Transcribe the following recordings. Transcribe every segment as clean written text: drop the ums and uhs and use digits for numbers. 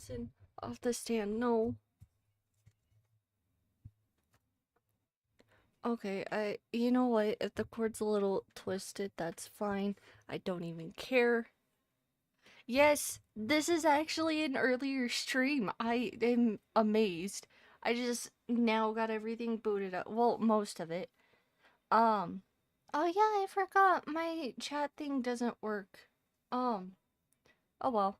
listen. Off the stand, no. Okay, you know what? If the cord's a little twisted, that's fine. I don't even care. Yes, this is actually an earlier stream. I am amazed. I just now got everything booted up. Well, most of it. Um, oh yeah, I forgot my chat thing doesn't work. Um, oh well.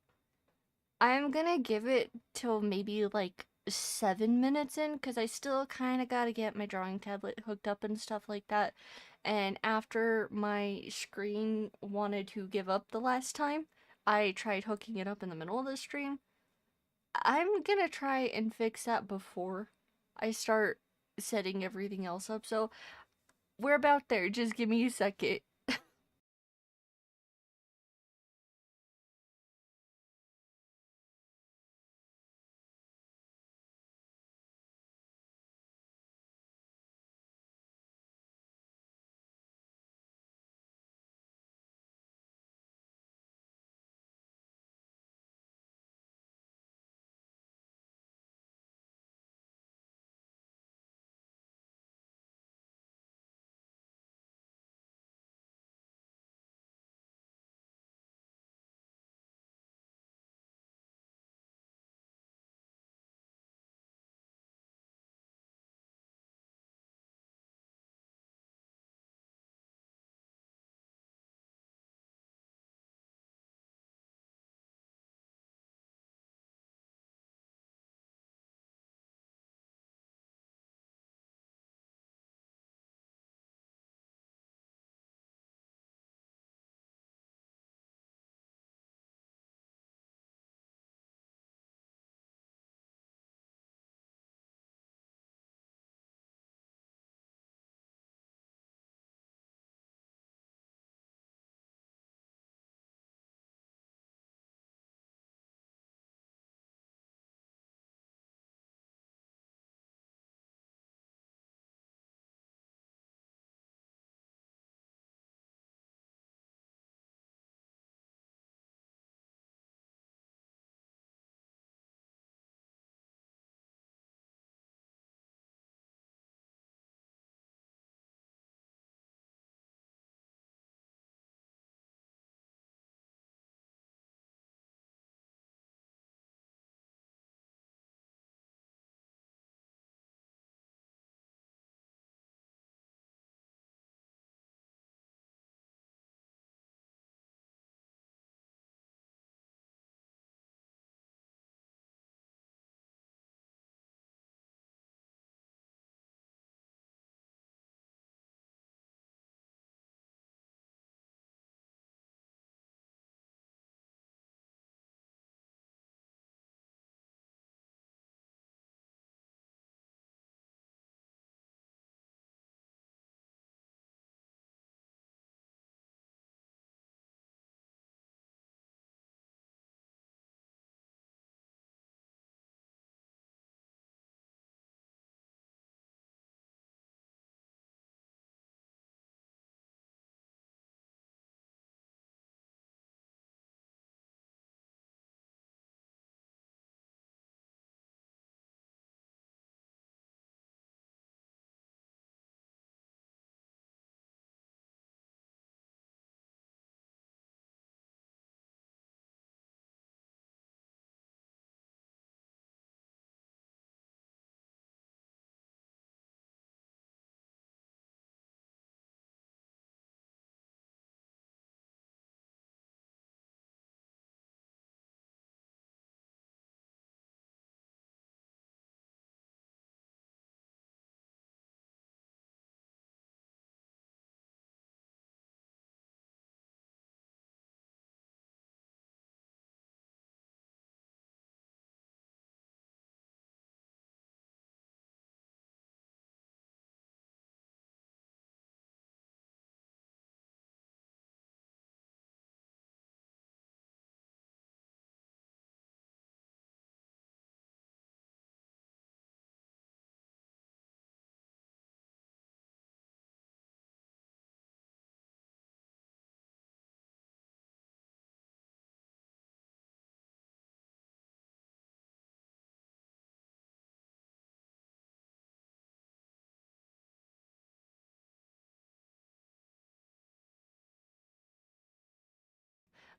I'm gonna give it till maybe like 7 minutes in because I still kind of gotta get my drawing tablet hooked up and stuff like that. And after my screen wanted to give up the last time, I tried hooking it up in the middle of the stream. I'm gonna try and fix that before I start setting everything else up. So we're about there. Just give me a second.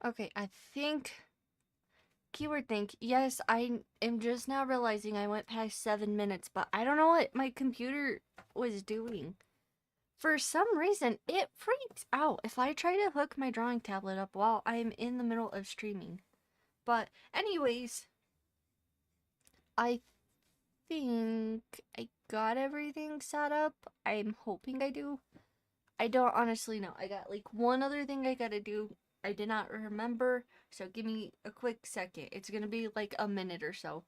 Okay, I think keyword think. Yes, I am just now realizing I went past 7 minutes, but I don't know what my computer was doing. For some reason, it freaks out if I try to hook my drawing tablet up while I'm in the middle of streaming. But anyways, I think I got everything set up. I'm hoping I do. I don't honestly know. I got like one other thing I gotta do. I did not remember, so give me a quick second. It's gonna be like a minute or so.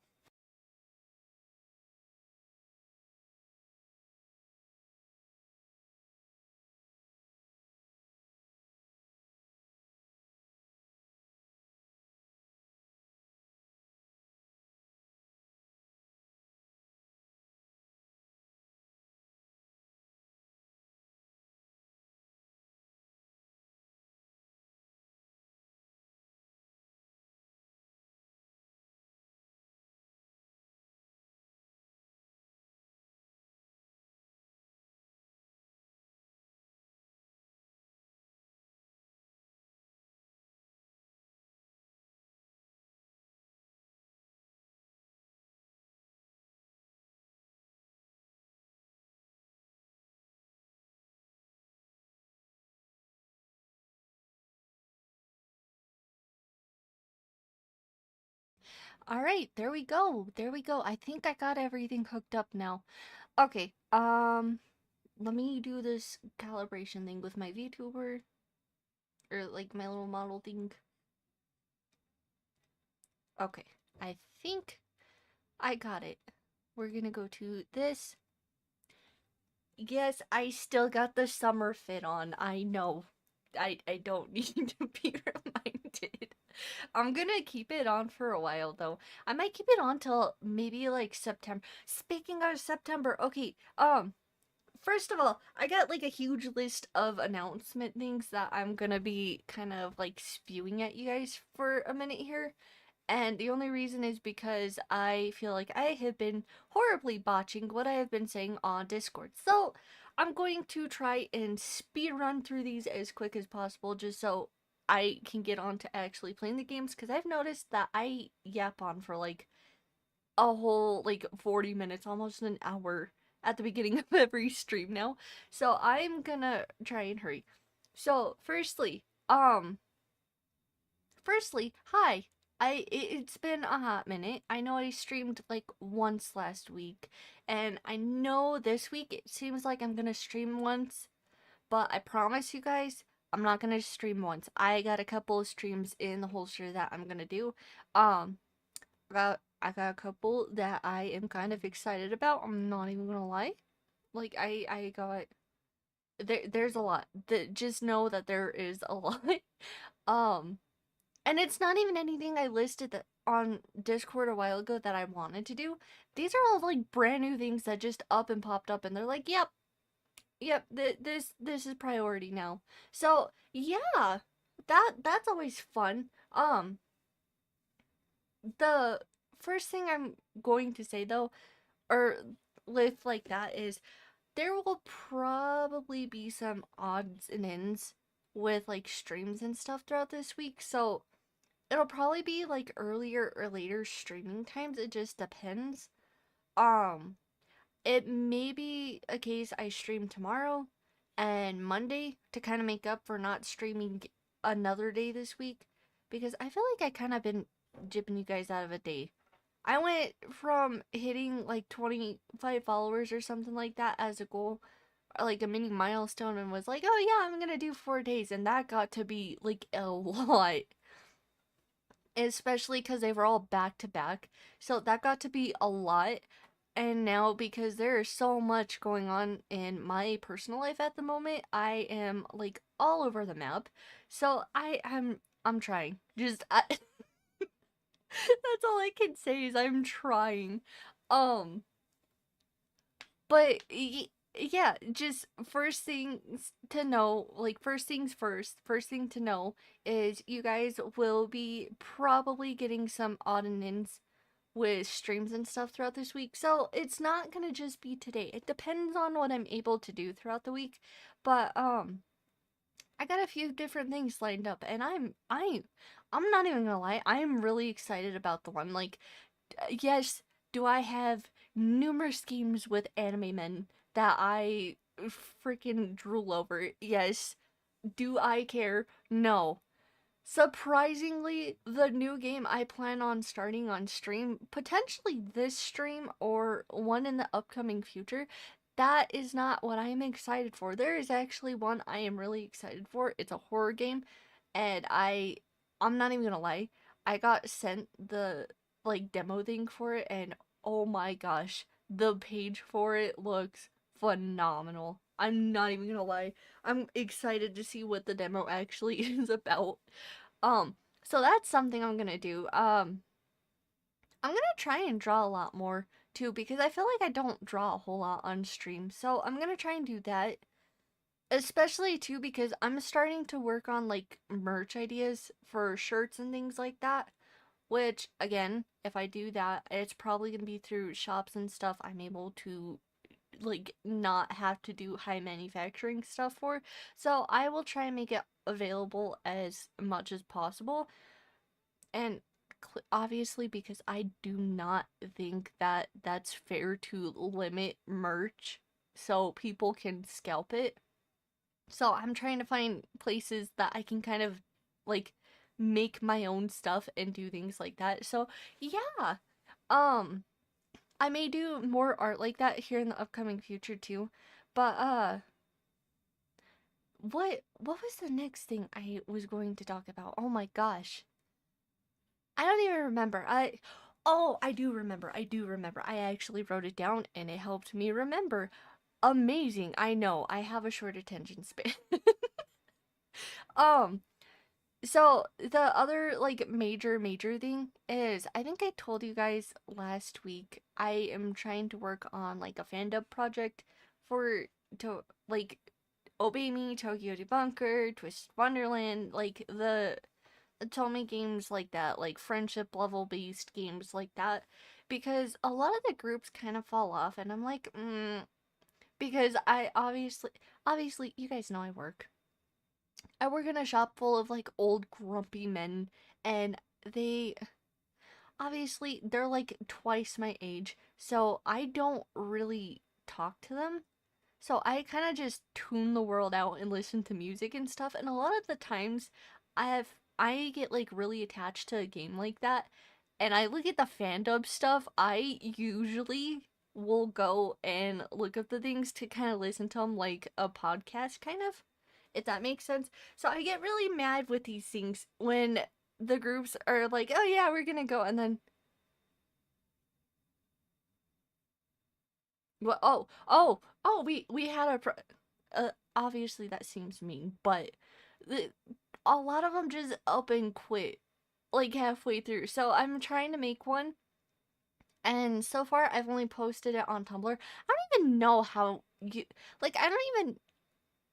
All right, there we go. There we go. I think I got everything hooked up now. Okay, let me do this calibration thing with my VTuber, or like my little model thing. Okay, I think I got it. We're gonna go to this. Yes, I still got the summer fit on. I know. I don't need to be reminded. I'm gonna keep it on for a while though. I might keep it on till maybe like September. Speaking of September, okay, first of all, I got like a huge list of announcement things that I'm gonna be kind of like spewing at you guys for a minute here. And the only reason is because I feel like I have been horribly botching what I have been saying on Discord. So I'm going to try and speed run through these as quick as possible just so I can get on to actually playing the games, because I've noticed that I yap on for like a whole like 40 minutes, almost an hour at the beginning of every stream now. So I'm gonna try and hurry. So firstly, hi. It's been a hot minute. I know I streamed like once last week, and I know this week it seems like I'm gonna stream once, but I promise you guys, I'm not gonna stream once. I got a couple of streams in the holster that I'm gonna do. Um, I got a couple that I am kind of excited about. I'm not even gonna lie. Like I got there's a lot. Just know that there is a lot. Um, and it's not even anything I listed that on Discord a while ago that I wanted to do. These are all like brand new things that just up and popped up, and they're like, "Yep, yep, this is priority now." So yeah, that's always fun. The first thing I'm going to say though, or with like that, is there will probably be some odds and ends with like streams and stuff throughout this week. So it'll probably be like earlier or later streaming times. It just depends. Um, it may be a case I stream tomorrow and Monday to kind of make up for not streaming another day this week, because I feel like I kind of been jipping you guys out of a day. I went from hitting like 25 followers or something like that as a goal, like a mini milestone, and was like, oh yeah, I'm gonna do 4 days, and that got to be like a lot, especially because they were all back to back. So that got to be a lot. And now, because there is so much going on in my personal life at the moment, I am like all over the map. So I'm trying. That's all I can say is I'm trying. Um, but yeah, just first things to know, like first things first, first thing to know is you guys will be probably getting some odd and ends with streams and stuff throughout this week. So it's not gonna just be today. It depends on what I'm able to do throughout the week. But I got a few different things lined up, and I'm not even gonna lie, I'm really excited about the one. Like, yes, do I have numerous games with anime men that I freaking drool over? Yes. Do I care? No. Surprisingly, the new game I plan on starting on stream, potentially this stream or one in the upcoming future, that is not what I am excited for. There is actually one I am really excited for. It's a horror game, and I'm not even gonna lie, I got sent the like demo thing for it, and oh my gosh, the page for it looks phenomenal. I'm not even gonna lie. I'm excited to see what the demo actually is about. Um, so that's something I'm gonna do. I'm gonna try and draw a lot more too because I feel like I don't draw a whole lot on stream. So I'm gonna try and do that. Especially too because I'm starting to work on like merch ideas for shirts and things like that. Which again, if I do that, it's probably gonna be through shops and stuff I'm able to like not have to do high manufacturing stuff for. So I will try and make it available as much as possible. And obviously, because I do not think that that's fair to limit merch so people can scalp it. So I'm trying to find places that I can kind of like make my own stuff and do things like that. So yeah, um, I may do more art like that here in the upcoming future too. But what was the next thing I was going to talk about? Oh my gosh. I don't even remember. I do remember. I do remember. I actually wrote it down and it helped me remember. Amazing. I know. I have a short attention span. um so the other like major thing is I think I told you guys last week I am trying to work on like a fandom project for to like Obey Me, Tokyo Debunker, Twist Wonderland, like the tell me games like that, like friendship level based games like that, because a lot of the groups kind of fall off, and I'm like, because I obviously, you guys know I work in a shop full of like old grumpy men, and they obviously they're like twice my age, so I don't really talk to them. So I kind of just tune the world out and listen to music and stuff. And a lot of the times I get like really attached to a game like that and I look at the fandom stuff, I usually will go and look up the things to kind of listen to them like a podcast kind of, if that makes sense. So I get really mad with these things when the groups are like, "Oh yeah, we're going to go." And then well, we had obviously that seems mean, but the, a lot of them just up and quit like halfway through. So I'm trying to make one, and so far I've only posted it on Tumblr. I don't even know how you like. I don't even.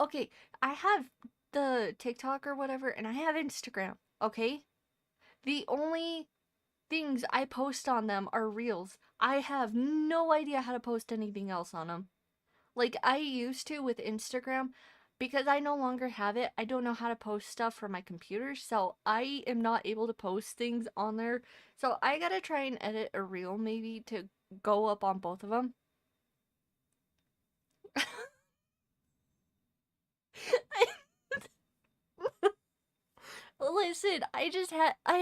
Okay, I have the TikTok or whatever, and I have Instagram. Okay, the only things I post on them are reels. I have no idea how to post anything else on them. Like I used to with Instagram, because I no longer have it. I don't know how to post stuff from my computer, so I am not able to post things on there. So I gotta try and edit a reel maybe to go up on both of them. Listen, I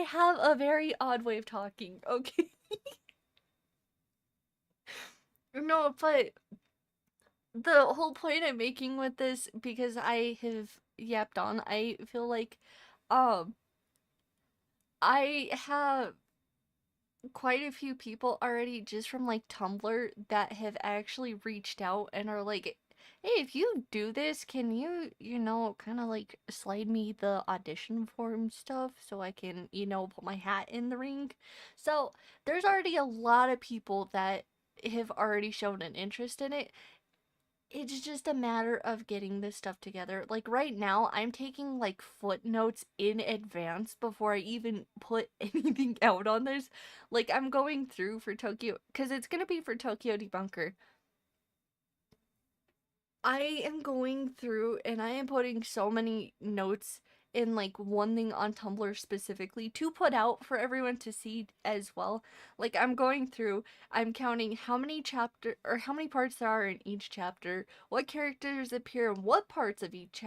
have a very odd way of talking, okay? No, but the whole point I'm making with this, because I have yapped on, I feel like um I have quite a few people already just from like Tumblr that have actually reached out and are like, "Hey, if you do this, can you kind of like slide me the audition form stuff so I can, put my hat in the ring?" So, there's already a lot of people that have already shown an interest in it. It's just a matter of getting this stuff together. Like right now, I'm taking like footnotes in advance before I even put anything out on this. Like I'm going through for Tokyo because it's gonna be for Tokyo Debunker. I am going through and I am putting so many notes in like one thing on Tumblr specifically to put out for everyone to see as well. Like I'm going through, I'm counting how many chapter or how many parts there are in each chapter, what characters appear in what parts of each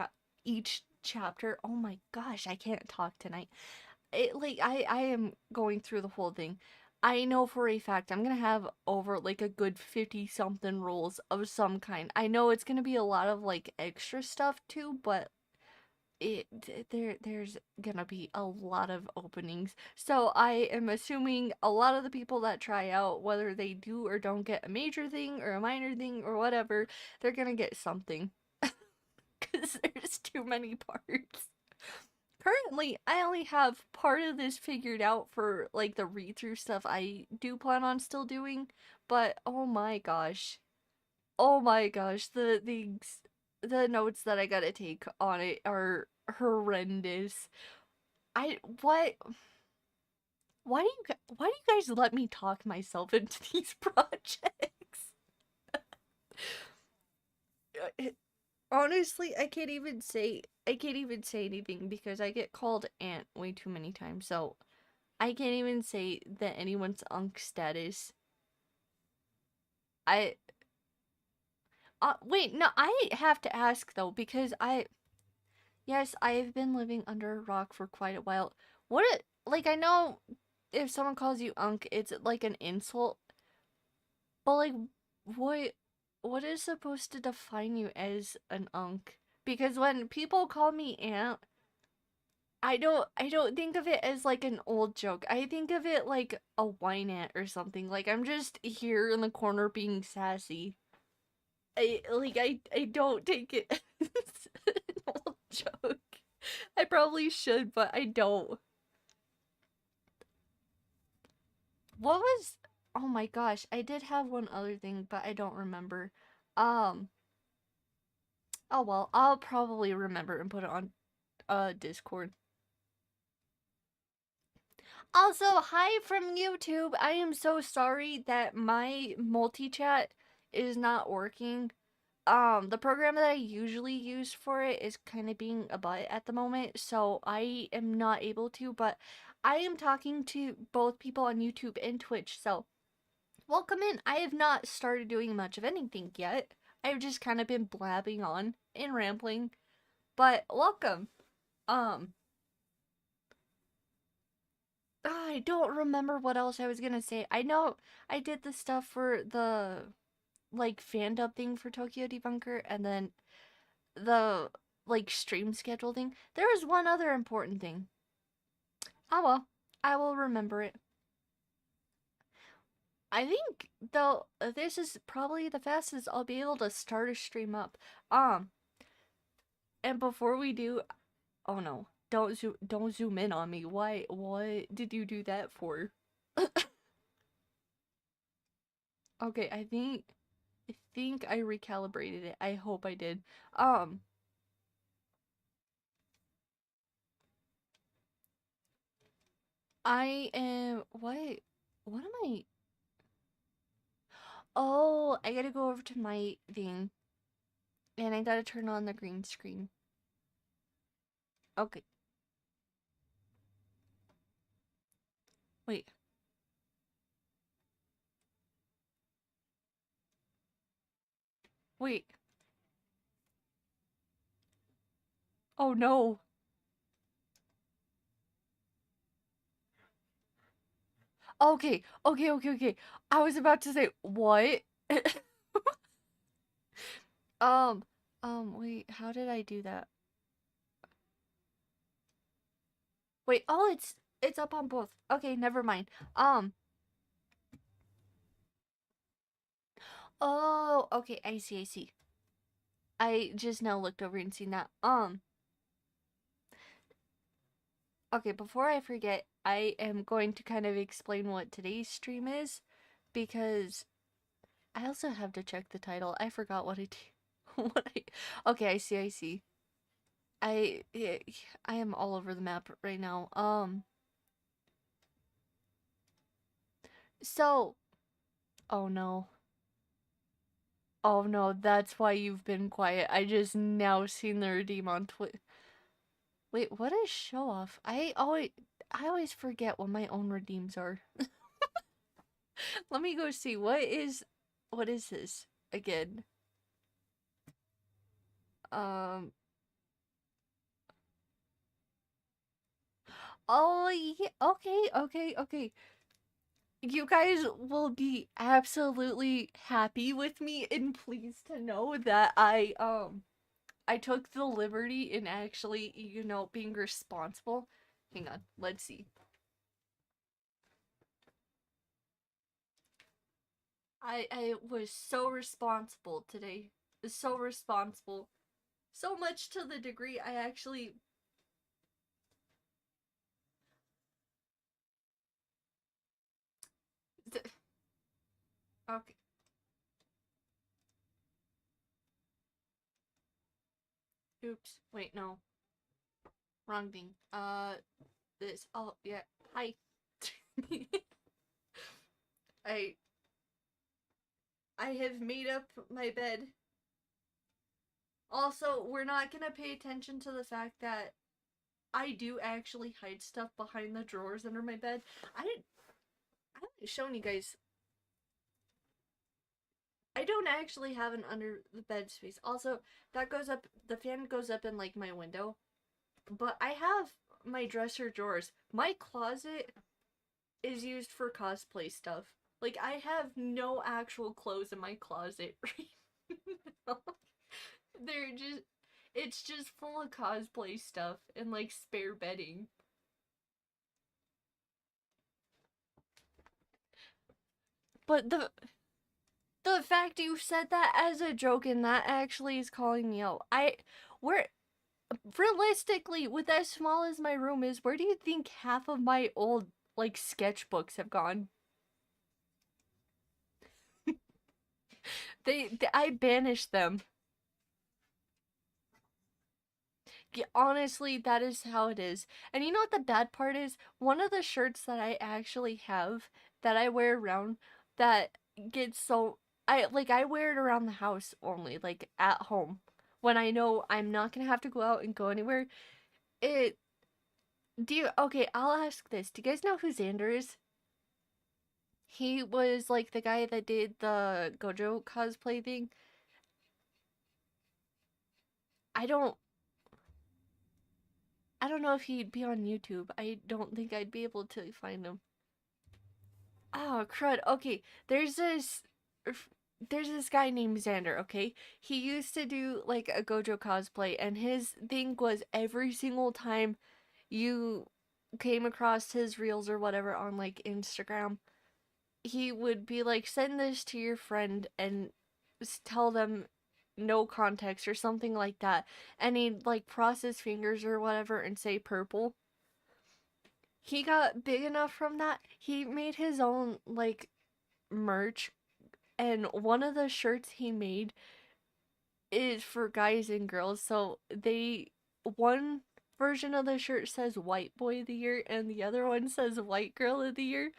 chapter. Oh my gosh, I can't talk tonight. I am going through the whole thing. I know for a fact I'm gonna have over like a good 50 something rules of some kind. I know it's gonna be a lot of like extra stuff too, but there's gonna be a lot of openings. So I am assuming a lot of the people that try out, whether they do or don't get a major thing or a minor thing or whatever, they're gonna get something. Because there's too many parts. Currently, I only have part of this figured out for like the read through stuff I do plan on still doing, but oh my gosh, the notes that I gotta take on it are horrendous. I what why do you guys let me talk myself into these projects? Honestly, I can't even say anything because I get called aunt way too many times. So I can't even say that anyone's unk status. I wait, no, I have to ask though because yes, I've been living under a rock for quite a while. Like I know if someone calls you unk, it's like an insult, but like what what is supposed to define you as an unk? Because when people call me aunt, I don't think of it as like an old joke. I think of it like a wine ant or something. Like I'm just here in the corner being sassy. I don't take it as an old joke. I probably should, but I don't. What was Oh my gosh, I did have one other thing, but I don't remember. Um oh well, I'll probably remember and put it on Discord. Also, hi from YouTube. I am so sorry that my multi-chat is not working. The program that I usually use for it is kind of being a butt at the moment, so I am not able to, but I am talking to both people on YouTube and Twitch, so welcome in. I have not started doing much of anything yet. I've just kind of been blabbing on and rambling, but welcome. Um, I don't remember what else I was gonna say. I know I did the stuff for the like fandom thing for Tokyo Debunker and then the like stream schedule thing. There was one other important thing. Oh well, I will remember it. I think though this is probably the fastest I'll be able to start a stream up. Um, and before we do, oh no, don't zoom in on me. Why? What did you do that for? Okay, I think I recalibrated it. I hope I did. Um, I am what am I? Oh, I gotta go over to my thing and I gotta turn on the green screen. Okay, wait, wait. Oh no. Okay. I was about to say what? um, wait, how did I do that? Wait, oh, it's up on both. Okay, never mind. Oh, okay, I see. I just now looked over and seen that. Okay, before I forget, I am going to kind of explain what today's stream is because I also have to check the title. I forgot what it what I Okay, I see. Yeah, I am all over the map right now. So, oh no. Oh no, that's why you've been quiet. I just now seen the redeem on Twitter. Wait, what is show off? I always forget what my own redeems are. Let me go see. What is this again? Um oh yeah, okay. You guys will be absolutely happy with me and pleased to know that I took the liberty in actually, being responsible. Hang on, let's see. I was so responsible today. So responsible. So much to the degree I actually okay. Oops. Wait, no. Wrong thing. This. Oh, yeah. Hi. I I have made up my bed. Also, we're not gonna pay attention to the fact that I do actually hide stuff behind the drawers under my bed. I haven't shown you guys. I don't actually have an under the bed space. Also, that goes up, the fan goes up in like my window. But I have my dresser drawers. My closet is used for cosplay stuff. Like, I have no actual clothes in my closet right now. They're just, it's just full of cosplay stuff and like spare bedding. But the fact you said that as a joke and that actually is calling me out. Where realistically, with as small as my room is, where do you think half of my old like sketchbooks have gone? I banished them. Yeah, honestly, that is how it is. And you know what the bad part is? One of the shirts that I actually have that I wear around that gets so I wear it around the house only, like at home. When I know I'm not gonna have to go out and go anywhere. It do you okay, I'll ask this. Do you guys know who Xander is? He was like the guy that did the Gojo cosplay thing. I don't I don't know if he'd be on YouTube. I don't think I'd be able to find him. Oh, crud. Okay, there's this guy named Xander, okay? He used to do like a Gojo cosplay and his thing was every single time you came across his reels or whatever on like Instagram, he would be like send this to your friend and tell them no context or something like that. And he'd like cross his fingers or whatever and say purple. He got big enough from that. He made his own like merch, and one of the shirts he made is for guys and girls. So one version of the shirt says white boy of the year and the other one says white girl of the year.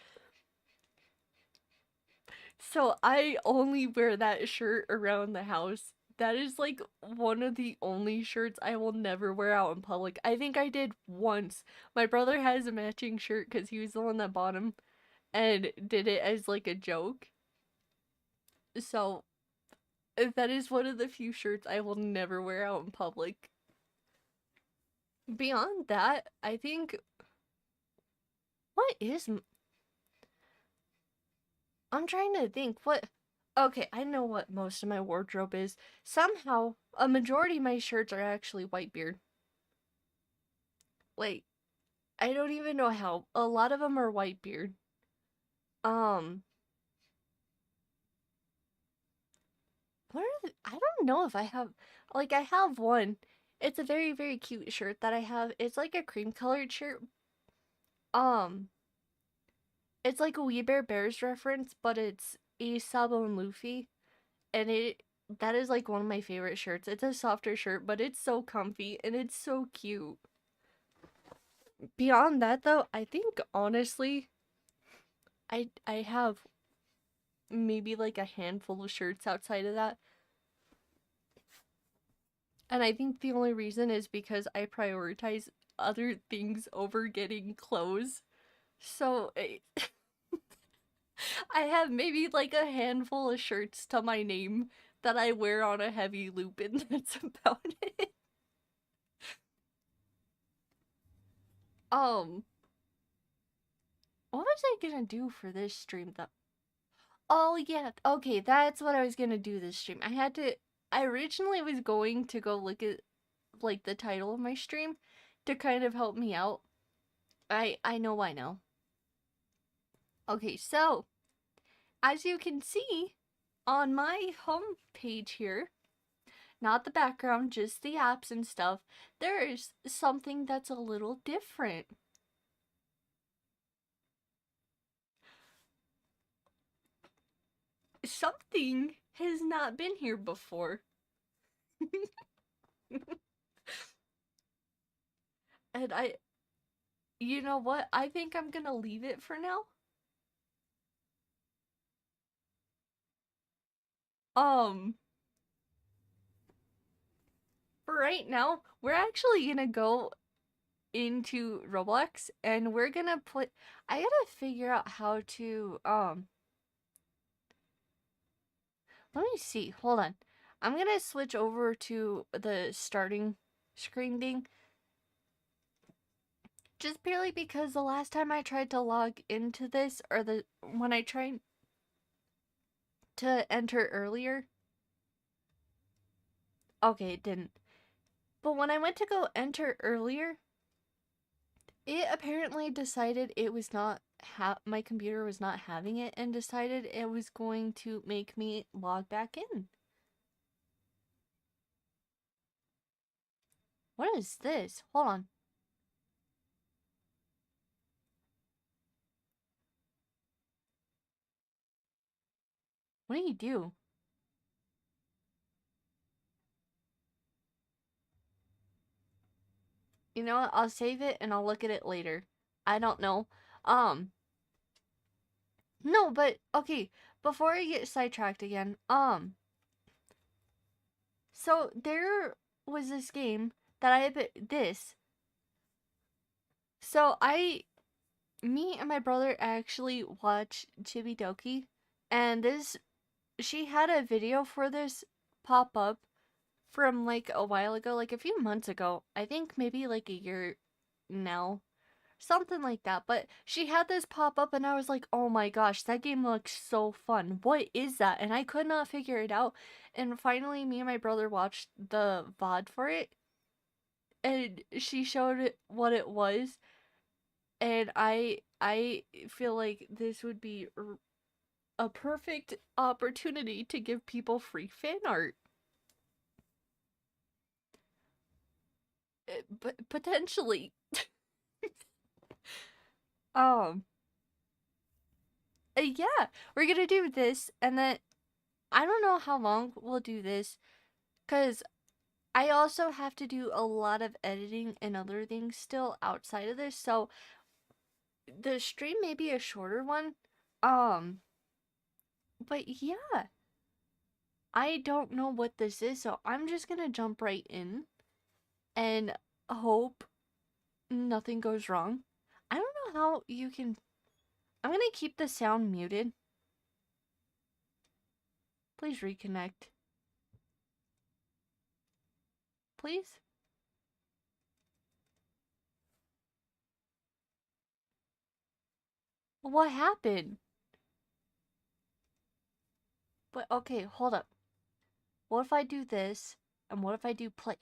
So I only wear that shirt around the house. That is like one of the only shirts I will never wear out in public. I think I did once. My brother has a matching shirt because he was the one that bought him and did it as like a joke. So that is one of the few shirts I will never wear out in public. Beyond that, I think what is I'm trying to think what okay, I know what most of my wardrobe is. Somehow, a majority of my shirts are actually Whitebeard. Like, I don't even know how. A lot of them are Whitebeard. Um, I don't know if I have like I have one. It's a very very cute shirt that I have. It's like a cream colored shirt. Um, it's like a We Bear Bears reference, but it's Sabo and Luffy, and it that is like one of my favorite shirts. It's a softer shirt, but it's so comfy and it's so cute. Beyond that though, I think honestly, I have maybe like a handful of shirts outside of that. And I think the only reason is because I prioritize other things over getting clothes. So I have maybe like a handful of shirts to my name that I wear on a heavy loop, and that's about it. Um, what was I gonna do for this stream though? Oh yeah, okay, that's what I was gonna do this stream. I originally was going to go look at like the title of my stream to kind of help me out. I know I know. Okay, so as you can see on my home page here, not the background, just the apps and stuff, there's something that's a little different. Something has not been here before. And you know what? I think I'm gonna leave it for now. Um, for right now, we're actually gonna go into Roblox and we're gonna play. I gotta figure out how to, let me see. Hold on. I'm gonna switch over to the starting screen thing. Just purely because the last time I tried to log into this, or when I tried to enter earlier, okay, it didn't. But when I went to go enter earlier, it apparently decided it was not my computer was not having it and decided it was going to make me log back in. What is this? Hold on. What do you do? You know what? I'll save it and I'll look at it later. I don't know. Um, no, but okay, before I get sidetracked again, so there was this game that I this. So me and my brother actually watched Chibi Doki, and she had a video for this pop up from like a while ago, like a few months ago. I think maybe like a year now, something like that. But she had this pop up, and I was like, oh my gosh, that game looks so fun. What is that? And I could not figure it out. And finally, me and my brother watched the VOD for it, and she showed it what it was. And I feel like this would be a perfect opportunity to give people free fan art. But potentially. Um, yeah, we're gonna do this, and then I don't know how long we'll do this, because I also have to do a lot of editing and other things still outside of this, so the stream may be a shorter one. Um, but yeah, I don't know what this is, so I'm just gonna jump right in and hope nothing goes wrong. I don't know how you can. I'm gonna keep the sound muted. Please reconnect. Please? What happened? But okay, hold up. What if I do this? And what if I do play?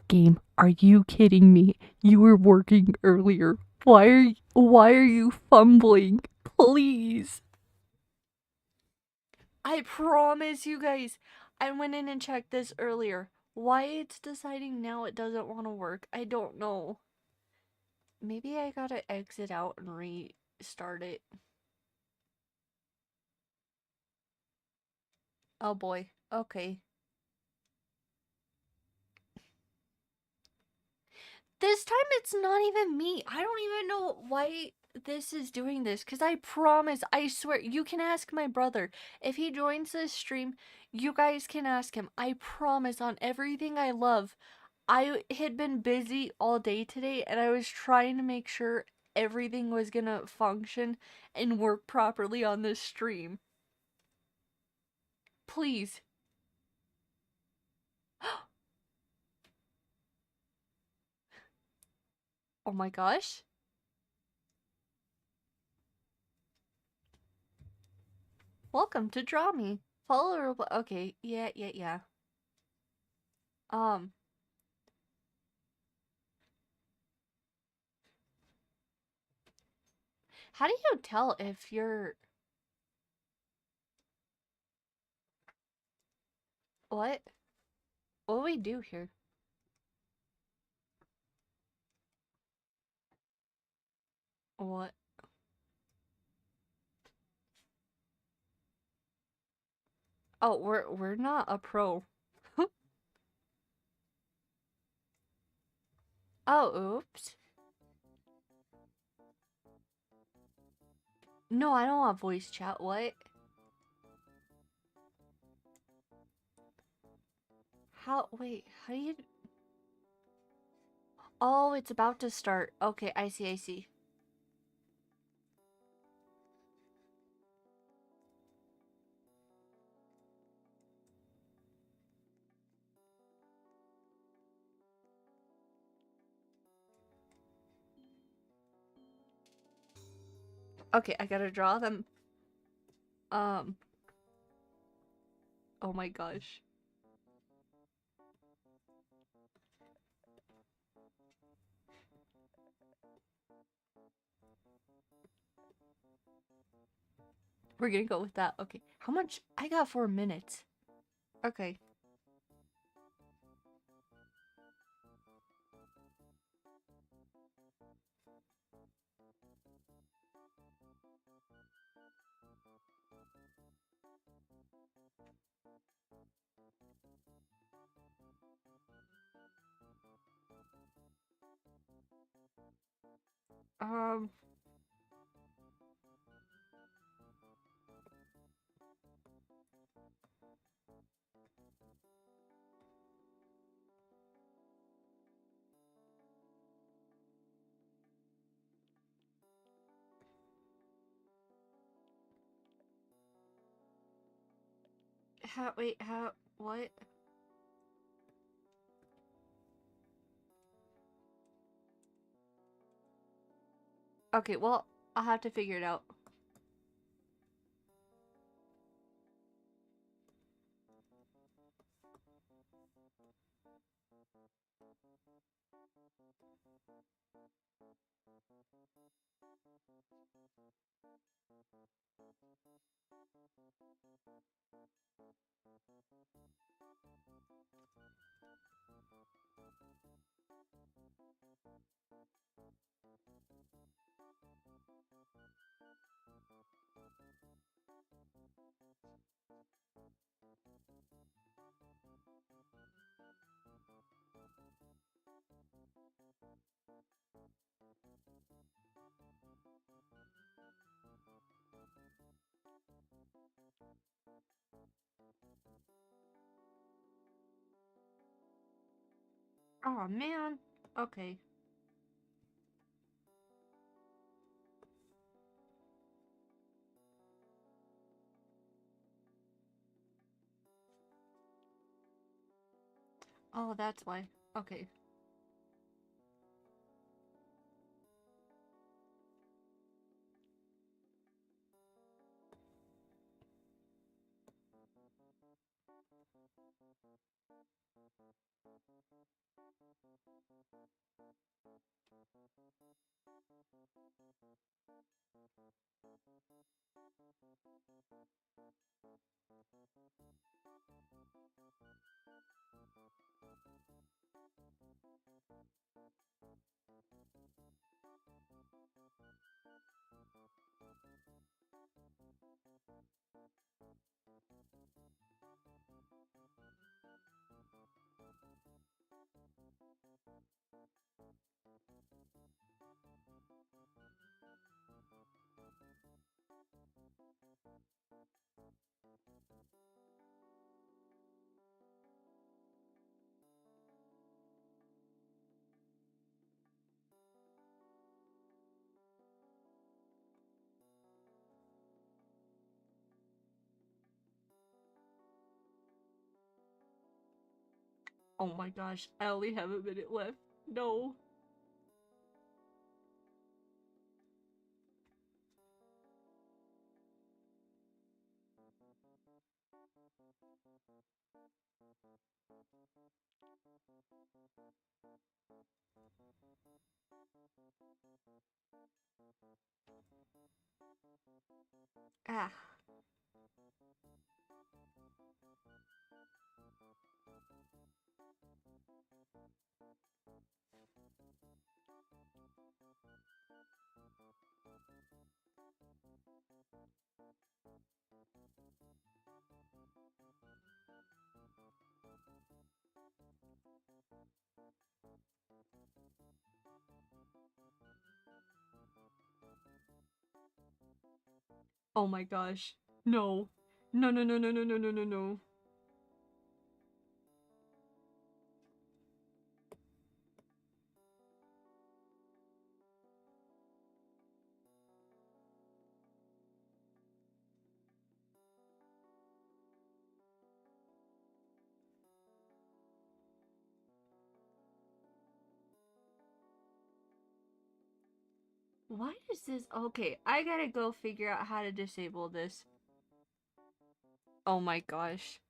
Game, are you kidding me? You were working earlier. Why are you fumbling? Please. I promise you guys, I went in and checked this earlier. Why it's deciding now it doesn't want to work, I don't know. Maybe I gotta exit out and restart it. Oh boy. Okay. This time it's not even me. I don't even know why this is doing this, because I promise, I swear, you can ask my brother. If he joins this stream, you guys can ask him. I promise on everything I love. I had been busy all day today and I was trying to make sure everything was gonna function and work properly on this stream. Please. Oh my gosh. Welcome to Draw Me. Follow Roblox. Okay, yeah. Um, how do you tell if you're... What? What do we do here? What? Oh, we're not a pro. Oh, oops. No, I don't want voice chat. What? How? Wait, how do you... Oh, it's about to start. Okay, I see. Okay, I gotta draw them. Um, oh my gosh. We're gonna go with that. Okay, how much? I got 4 minutes. Okay. Um, wait, what? Okay, well, I'll have to figure it out. Oh man. Okay. Oh, that's why. Okay. Oh my gosh, I only have a minute left. No. Ah. Oh my gosh. No. No, no, no, no, no, no, no, no, no. Why does this? Okay, I gotta go figure out how to disable this. Oh my gosh.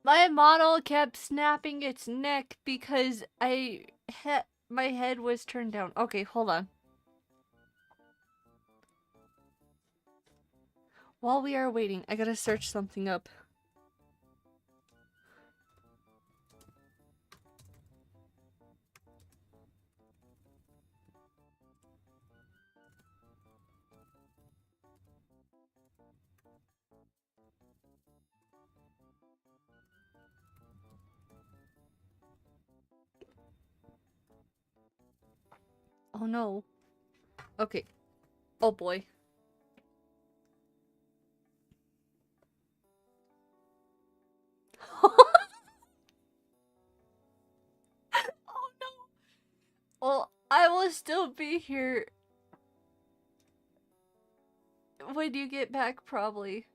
My model kept snapping its neck because my head was turned down. Okay, hold on. While we are waiting, I gotta search something up. Oh no. Okay. Oh boy. Oh no. Well, I will still be here when you get back, probably.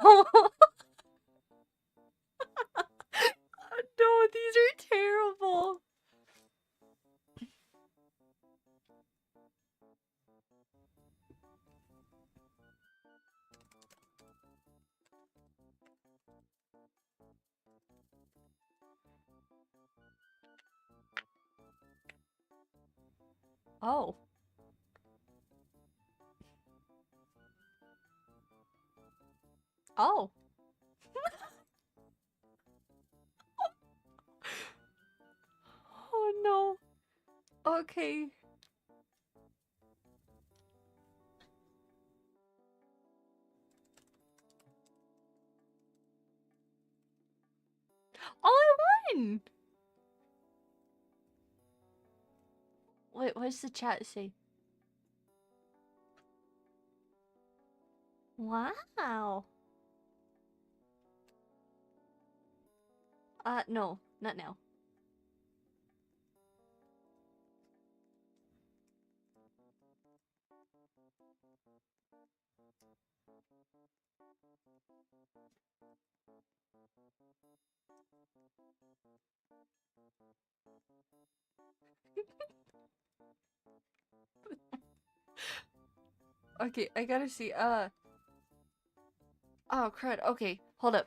Oh no, these are terrible. Oh. Oh. Oh no. Okay. Oh, I won! Wait, what's the chat say? Wow. No, not now. Okay, I gotta see, oh, crud. Okay, hold up.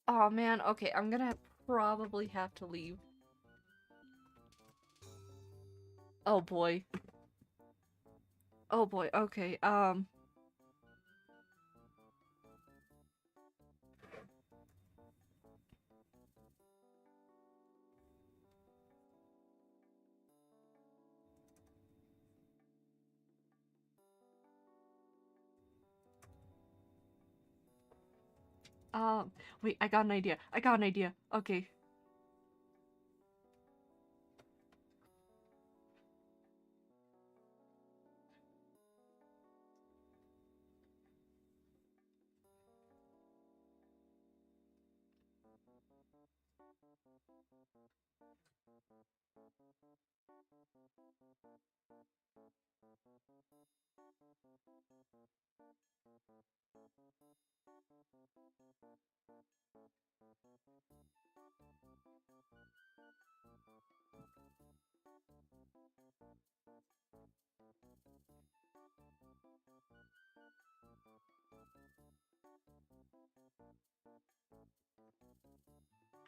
Oh, man. Okay, I'm gonna probably have to leave. Oh, boy. Oh, boy. Okay, wait, I got an idea. I got an idea. Okay.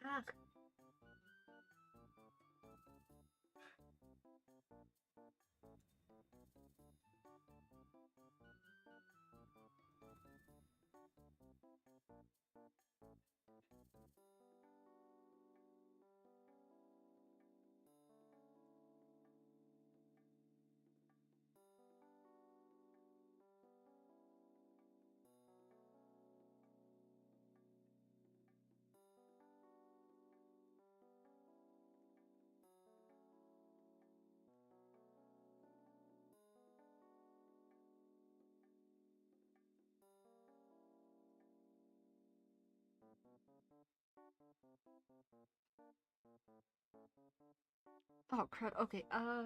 Ah. Oh crud. Okay. Uh,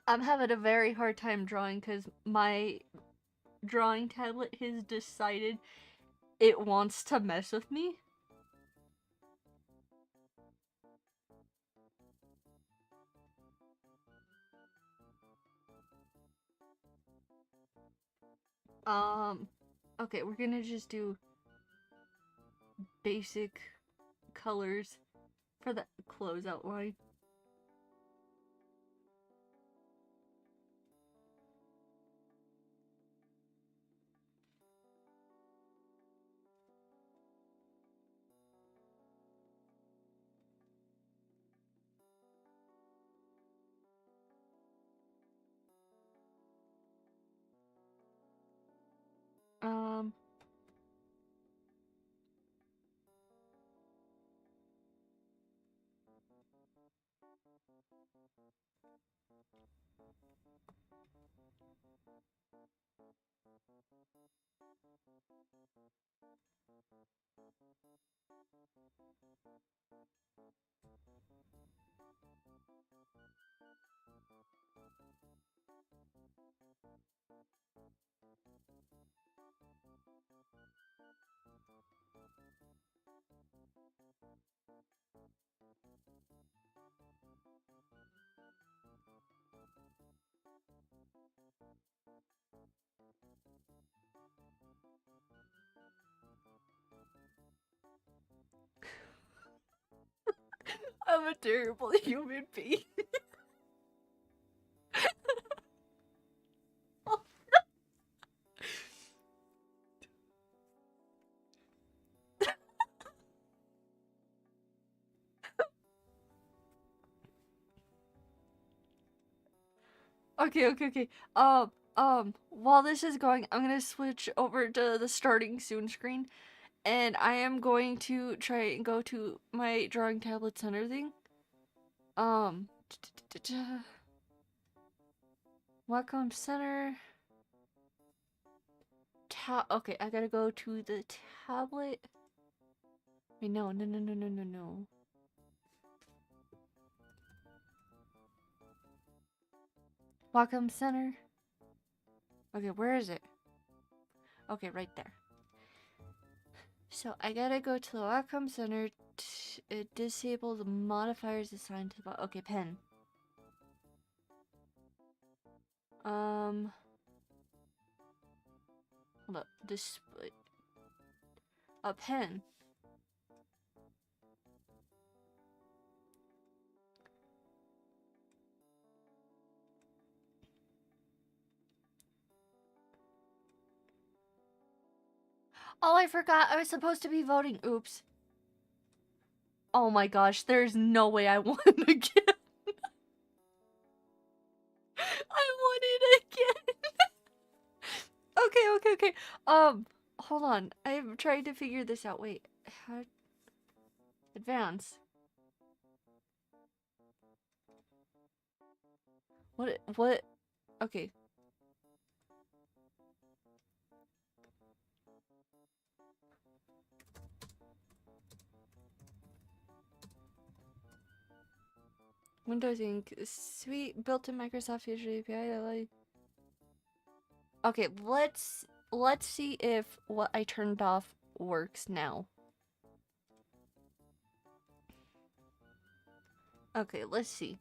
I'm having a very hard time drawing because my drawing tablet has decided it wants to mess with me. Okay, we're gonna just do basic colors for the closeout line. Um, I'm a terrible human being. Okay. While this is going, I'm gonna switch over to the starting soon screen, and I am going to try and go to my drawing tablet center thing. Um, Welcome center. Okay, I gotta go to the tablet. Wait, no. Welcome center. Okay, where is it? Okay, right there. So I gotta go to the welcome center to disable the modifiers assigned to the okay, pen. Hold up, display a pen. Oh, I forgot I was supposed to be voting. Oops. Oh my gosh, there's no way I won again. I won it again. Okay. Hold on. I'm trying to figure this out. Wait. How... Advance. What? Okay. Windows Inc. Sweet built-in Microsoft Visual API. Okay, let's see if what I turned off works now. Okay, let's see.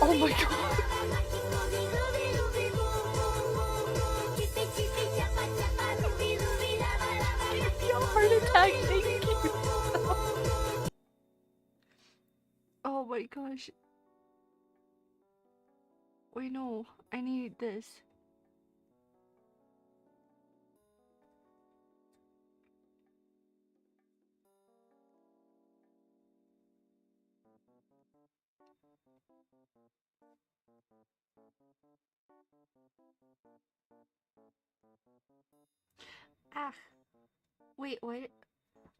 Oh my god. Heart attack, thank you. Oh my gosh. Wait, no. I need this. Ah. Wait, what?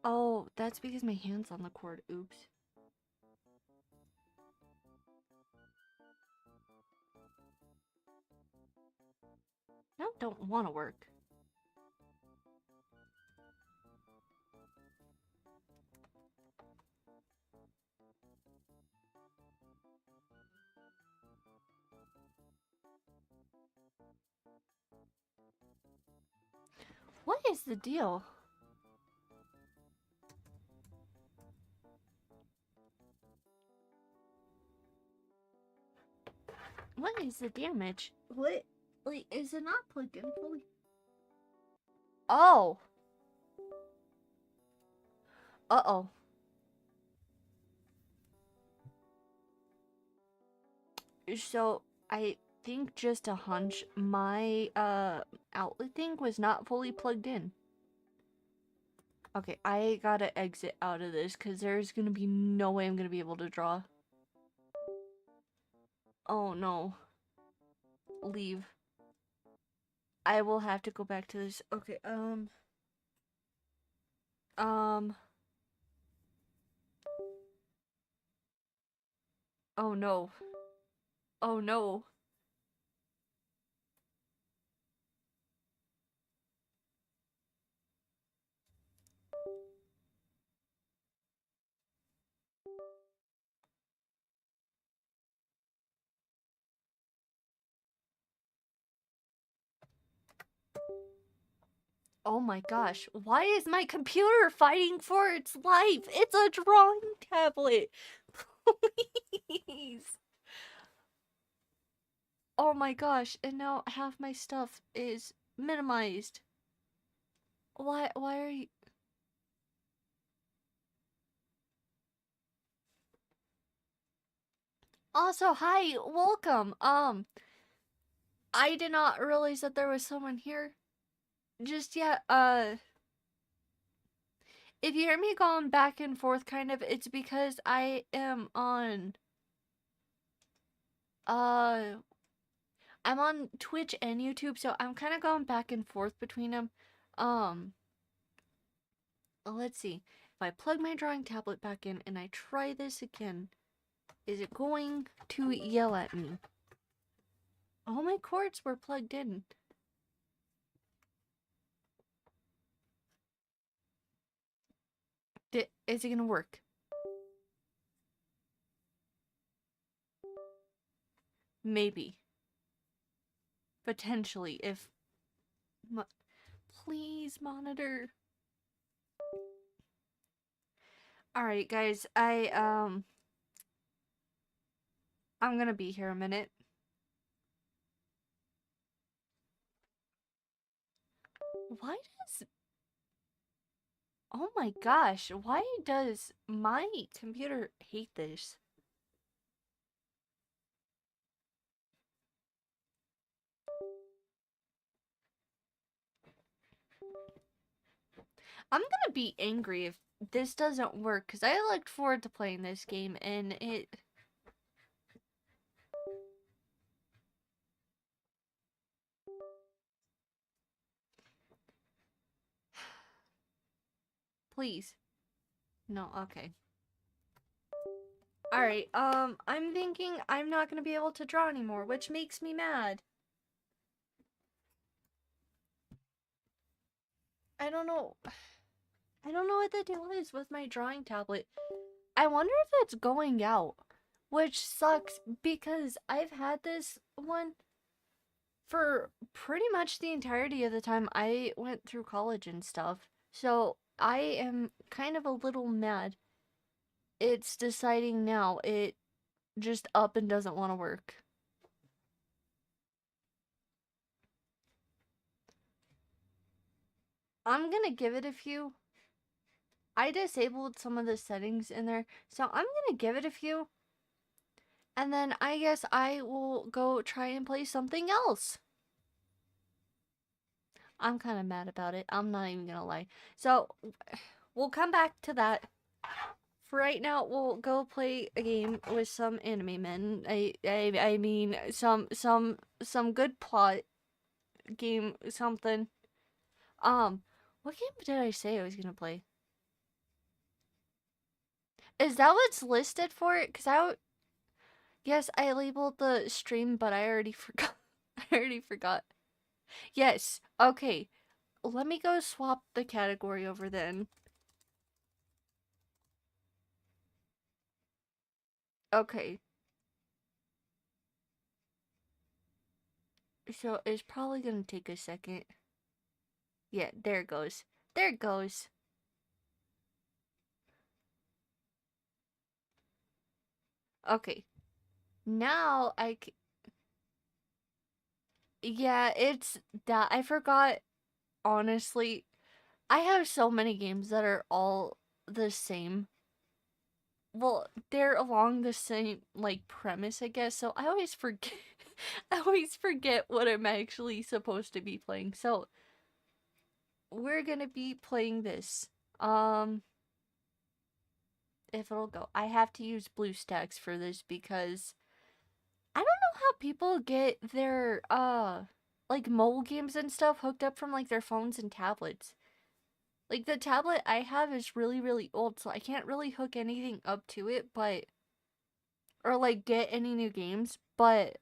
Oh, that's because my hand's on the cord. Oops. No, don't want to work. What is the deal? What is the damage? What? Like, is it not plugged in fully? Oh. Uh-oh. So, I think just a hunch, my, outlet thing was not fully plugged in. Okay, I gotta exit out of this, because there's gonna be no way I'm gonna be able to draw. Oh, no. Leave. I will have to go back to this. Okay, oh no. Oh no. Oh my gosh, why is my computer fighting for its life? It's a drawing tablet. Please. Oh my gosh, and now half my stuff is minimized. Why are you... Also, hi, welcome. I did not realize that there was someone here just yet. If you hear me going back and forth kind of, it's because I am on, I'm I'm on Twitch and YouTube, so I'm kind of going back and forth between them. Um, let's see. If I plug my drawing tablet back in and I try this again, is it going to yell at me? All my cords were plugged in. Is it gonna work? Maybe. Potentially, if... Please, monitor. Alright, guys, I'm gonna be here a minute. Why does... Oh my gosh, why does my computer hate this? I'm gonna be angry if this doesn't work, because I looked forward to playing this game, and it... Please. No, okay. Alright, I'm thinking I'm not gonna be able to draw anymore, which makes me mad. I don't know. I don't know what the deal is with my drawing tablet. I wonder if it's going out, which sucks because I've had this one for pretty much the entirety of the time I went through college and stuff. So I am kind of a little mad. It's deciding now it just up and doesn't want to work. I'm gonna give it a few. I disabled some of the settings in there, so I'm gonna give it a few. And then I guess I will go try and play something else. I'm kind of mad about it. I'm not even gonna lie. So, we'll come back to that. For right now, we'll go play a game with some anime men. I mean, some good plot game, something. What game did I say I was gonna play? Is that what's listed for it? Yes, I labeled the stream, but I already forgot. I already forgot. Yes, okay. Let me go swap the category over then. Okay. So it's probably gonna take a second. Yeah, there it goes. There it goes. Okay. Now yeah, it's that. I forgot, honestly. I have so many games that are all the same. Well, they're along the same, like, premise, I guess, so I always forget. I always forget what I'm actually supposed to be playing. So, we're gonna be playing this. If it'll go. I have to use BlueStacks for this because I don't know how people get their, like, mobile games and stuff hooked up from, like, their phones and tablets. Like, the tablet I have is really, really old, so I can't really hook anything up to it, but... Or, like, get any new games, but...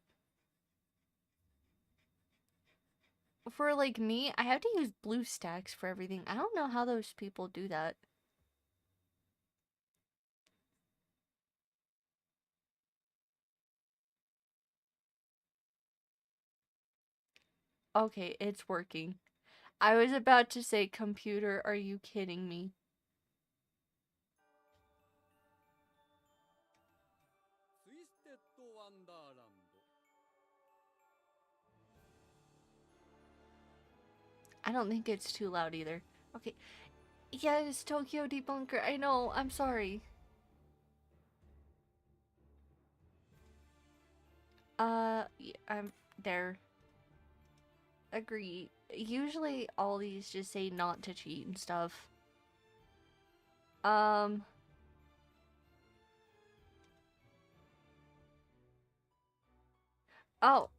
For, like, me, I have to use BlueStacks for everything. I don't know how those people do that. Okay, it's working. I was about to say, computer, are you kidding me? I don't think it's too loud either. Okay. Yes, Tokyo Debunker. I know. I'm sorry. Yeah, I'm there. Agree. Usually all these just say not to cheat and stuff. Um. Oh.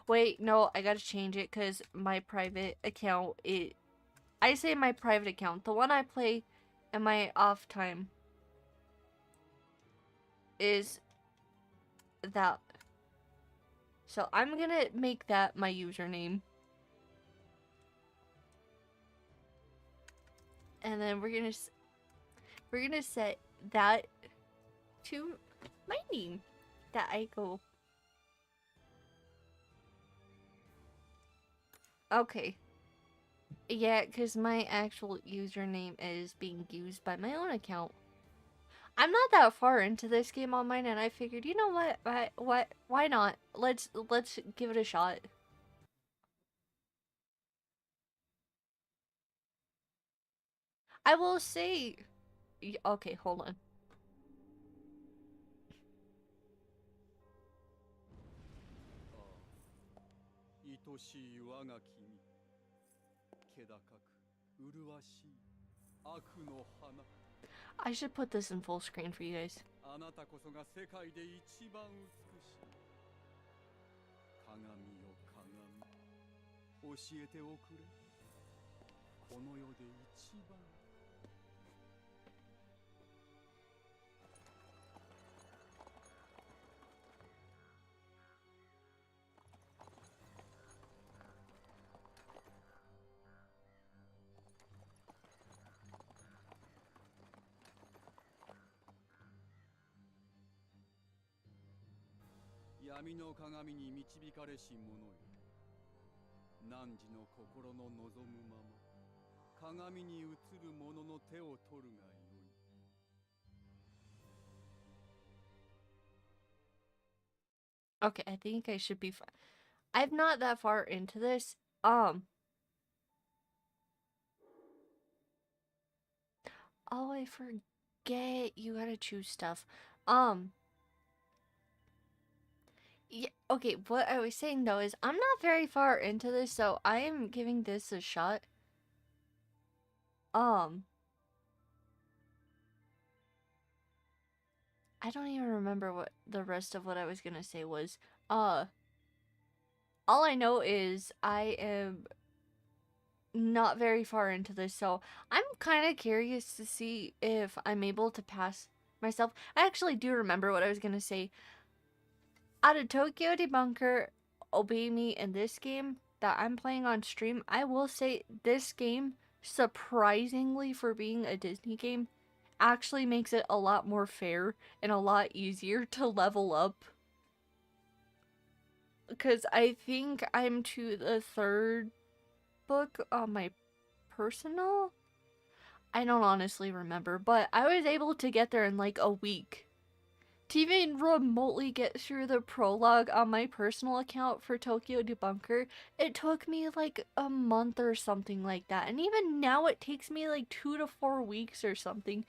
Wait, no, I gotta change it because my private account, I say my private account. The one I play in my off time is that. So I'm gonna make that my username. And then we're gonna set that to my name that I go. Okay. Yeah, because my actual username is being used by my own account. I'm not that far into this game on mine, and I figured, you know what, why not? Let's give it a shot. I will say, okay, hold on. 愛しい我が君、気高く麗しい悪の花。I should put this in full screen for you guys. あなたこそが世界で一番美しい。鏡よ鏡、教えておくれ。この世で一番。闇の鏡に導かれし者よ。汝の心の望むまま、鏡に映る者の手を取るがよい。Okay, I think I should be fine. I'm not that far into this. Oh, I forget. You gotta choose stuff. Yeah, okay, what I was saying though is I'm not very far into this, so I am giving this a shot. I don't even remember what the rest of what I was gonna say was. All I know is I am not very far into this, so I'm kind of curious to see if I'm able to pass myself. I actually do remember what I was gonna say. Out of Tokyo Debunker, Obey Me, in this game that I'm playing on stream, I will say this game, surprisingly for being a Disney game, actually makes it a lot more fair and a lot easier to level up. Because I think I'm to the 3rd book on my personal? I don't honestly remember, but I was able to get there in like a week. To even remotely get through the prologue on my personal account for Tokyo Debunker, it took me like a month or something like that. And even now it takes me like 2 to 4 weeks or something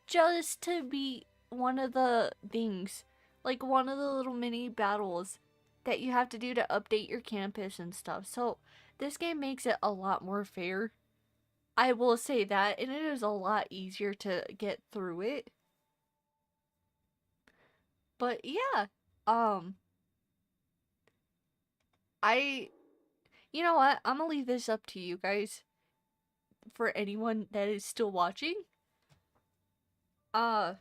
just to beat one of the things. Like one of the little mini battles that you have to do to update your campus and stuff. So this game makes it a lot more fair. I will say that, and it is a lot easier to get through it. But yeah, you know what? I'm gonna leave this up to you guys. For anyone that is still watching, what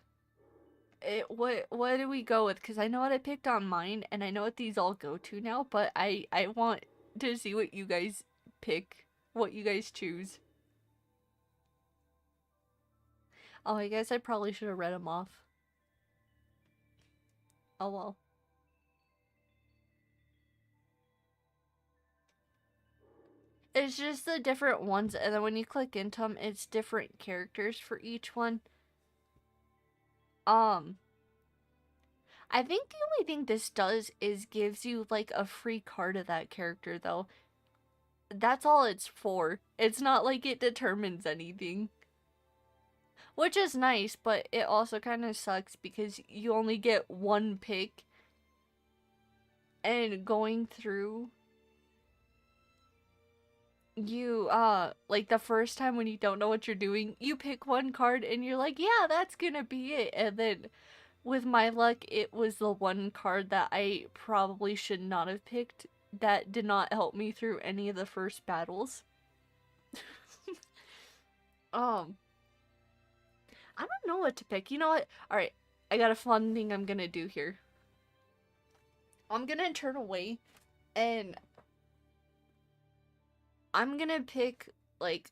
do we go with? Because I know what I picked on mine, and I know what these all go to now. But I want to see what you guys pick, what you guys choose. Oh, I guess I probably should have read them off. Oh well. It's just the different ones, and then when you click into them, it's different characters for each one. I think the only thing this does is gives you like a free card of that character, though. That's all it's for. It's not like it determines anything. Which is nice, but it also kind of sucks because you only get one pick. And going through, you, like the first time when you don't know what you're doing, you pick one card and you're like, yeah, that's gonna be it. And then with my luck, it was the one card that I probably should not have picked that did not help me through any of the first battles. um, I don't know what to pick. You know what? Alright, I got a fun thing I'm gonna do here. I'm gonna turn away and I'm gonna pick, like,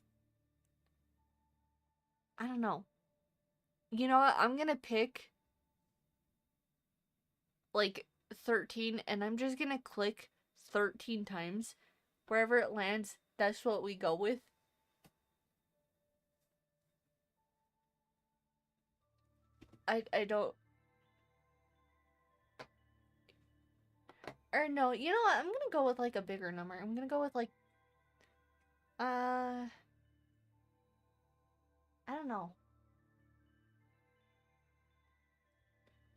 I don't know. You know what? I'm gonna pick, like, 13 and I'm just gonna click 13 times. Wherever it lands, that's what we go with. I don't. Or no, you know what? I'm gonna go with like a bigger number. I'm gonna go with like, I don't know.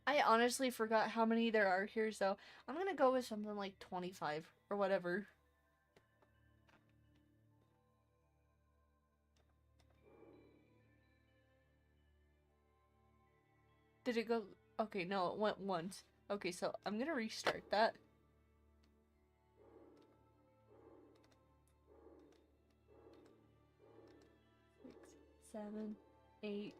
I honestly forgot how many there are here, so I'm gonna go with something like 25 or whatever. Did it go? Okay, no, it went once. Okay, so I'm gonna restart that. 6, 7, 8,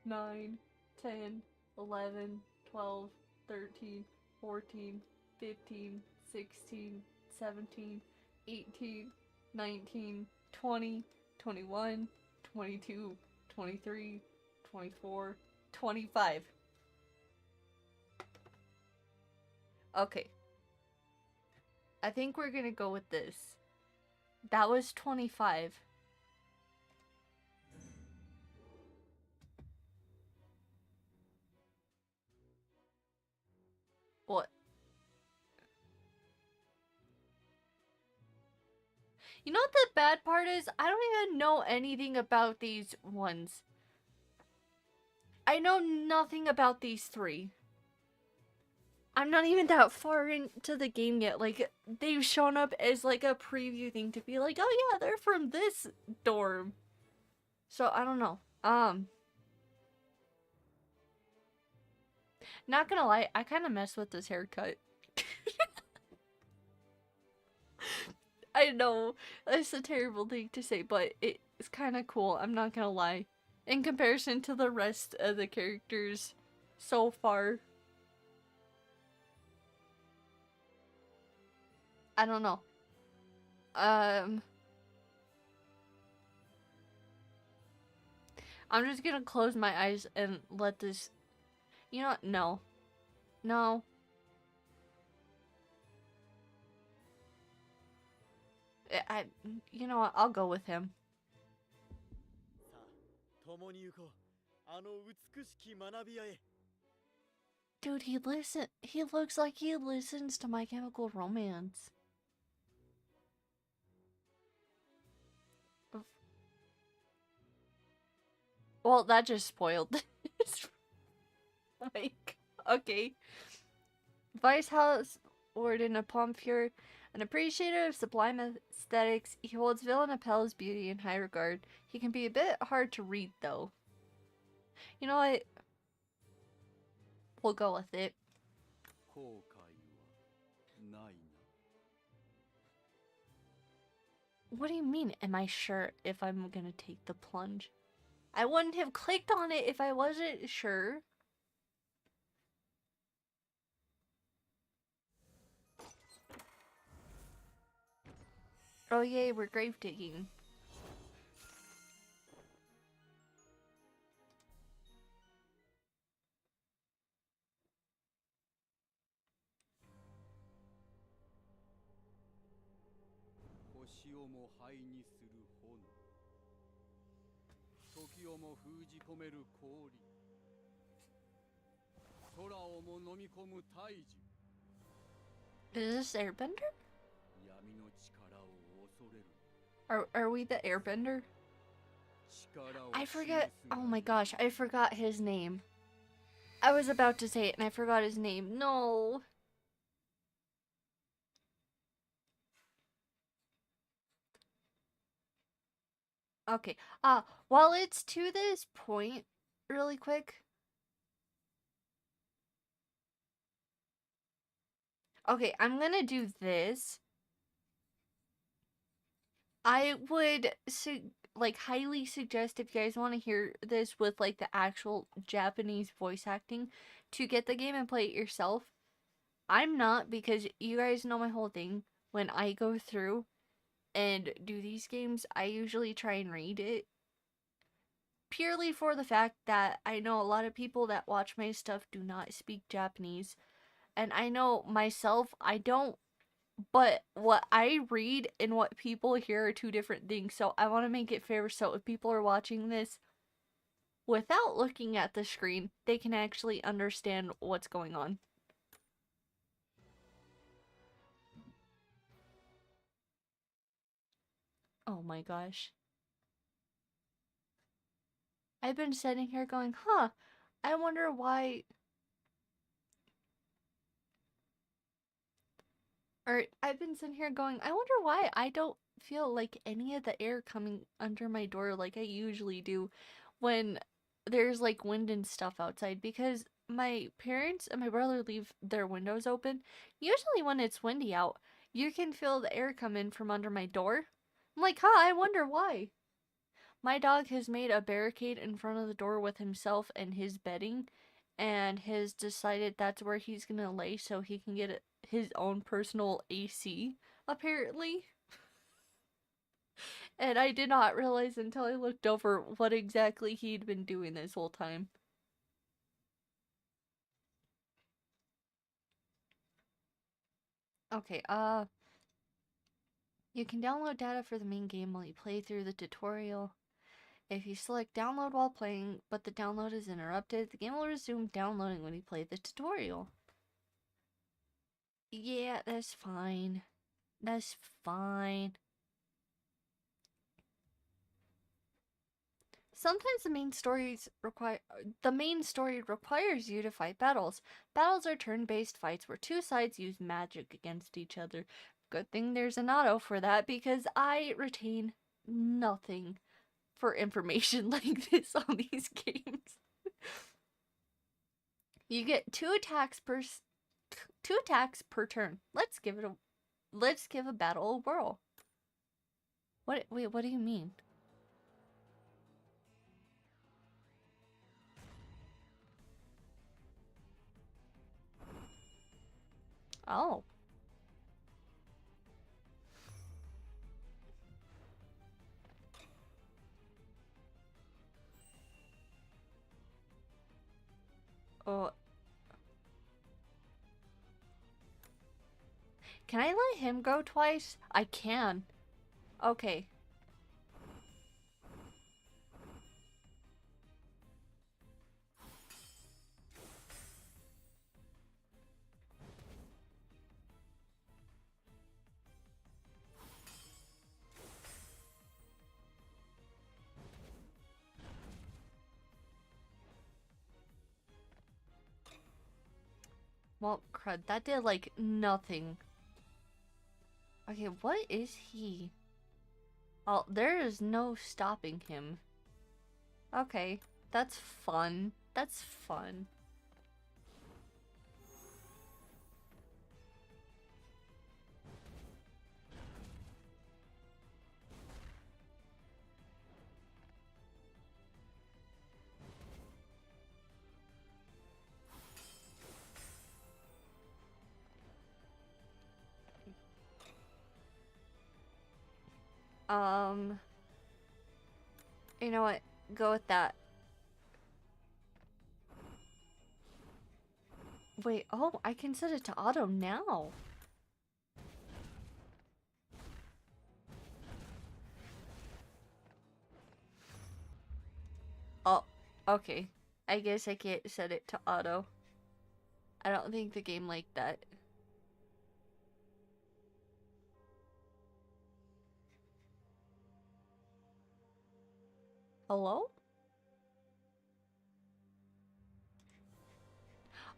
9, 10, 11, 12, 13, 14, 15, 16, 17, 18, 19, 20, 21, 22, 23, 24, 25. Okay. I think we're gonna go with this. That was 25. What? You know what the bad part is? I don't even know anything about these ones. I know nothing about these three. I'm not even that far into the game yet. Like, they've shown up as like a preview thing to be like, oh yeah, they're from this dorm. So I don't know. Not gonna lie, I kind of mess with this haircut. I know it's a terrible thing to say, but it's kind of cool. I'm not gonna lie. In comparison to the rest of the characters so far, I don't know. I'm just gonna close my eyes and let this. You know what? No. No. I. You know what? I'll go with him. Dude, he looks like he listens to My Chemical Romance. Well, that just spoiled this. Like, okay. Vice House Warden of Pomfure, an appreciator of sublime aesthetics, he holds Villain Appel's beauty in high regard. He can be a bit hard to read, though. You know what? We'll go with it. What do you mean, am I sure if I'm gonna take the plunge? I wouldn't have clicked on it if I wasn't sure. Oh yay, we're grave digging. Is this Airbender? Are we the Airbender? I forget. Oh my gosh, I forgot his name. I was about to say it and I forgot his name. No. Okay. While it's to this point, really quick. Okay, I'm gonna do this I would like highly suggest if you guys want to hear this with like the actual Japanese voice acting to get the game and play it yourself. I'm not because you guys know my whole thing. When I go through and do these games, I usually try and read it purely for the fact that I know a lot of people that watch my stuff do not speak Japanese. And I know myself, I don't, but what I read and what people hear are two different things. So I want to make it fair so if people are watching this without looking at the screen, they can actually understand what's going on. Oh my gosh. I've been sitting here going, huh, I wonder why. Or I've been sitting here going, I wonder why I don't feel like any of the air coming under my door like I usually do when there's like wind and stuff outside because my parents and my brother leave their windows open. Usually when it's windy out, you can feel the air come in from under my door. I'm like, huh, I wonder why. My dog has made a barricade in front of the door with himself and his bedding and has decided that's where he's gonna lay so he can get his own personal AC, apparently. And I did not realize until I looked over what exactly he'd been doing this whole time. Okay, you can download data for the main game while you play through the tutorial. If you select download while playing, but the download is interrupted, the game will resume downloading when you play the tutorial. Yeah, that's fine. That's fine. Sometimes the main story requires you to fight battles. Battles are turn-based fights where two sides use magic against each other. Good thing there's an auto for that because I retain nothing for information like this on these games. You get two attacks per turn. Let's give a battle a whirl. What do you mean? Oh. Oh, can I let him go twice? I can. Okay. Well, crud, that did like nothing. Okay, what is he? Oh, there is no stopping him. Okay, that's fun. That's fun. Um, you know what? Go with that. Wait, oh, I can set it to auto now. Oh, okay. I guess I can't set it to auto. I don't think the game liked that. Hello?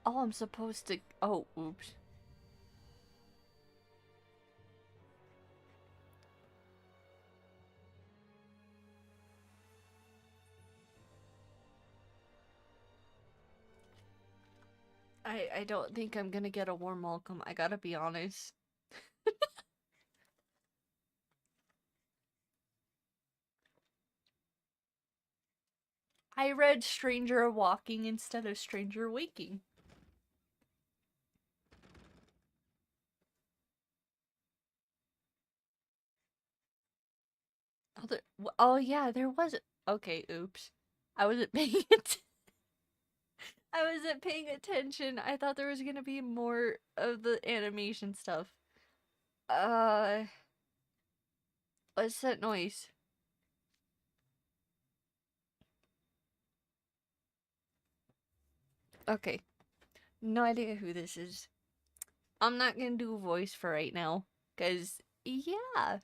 Oh, I'm supposed to. Oh, oops. I don't think I'm gonna get a warm welcome. I gotta be honest. I read Stranger Walking instead of Stranger Waking. Oh yeah, there was. Okay, oops. I wasn't paying it. I wasn't paying attention. I thought there was gonna be more of the animation stuff. Uh, what's that noise? Okay, no idea who this is. I'm not gonna do a voice for right now, cause yeah,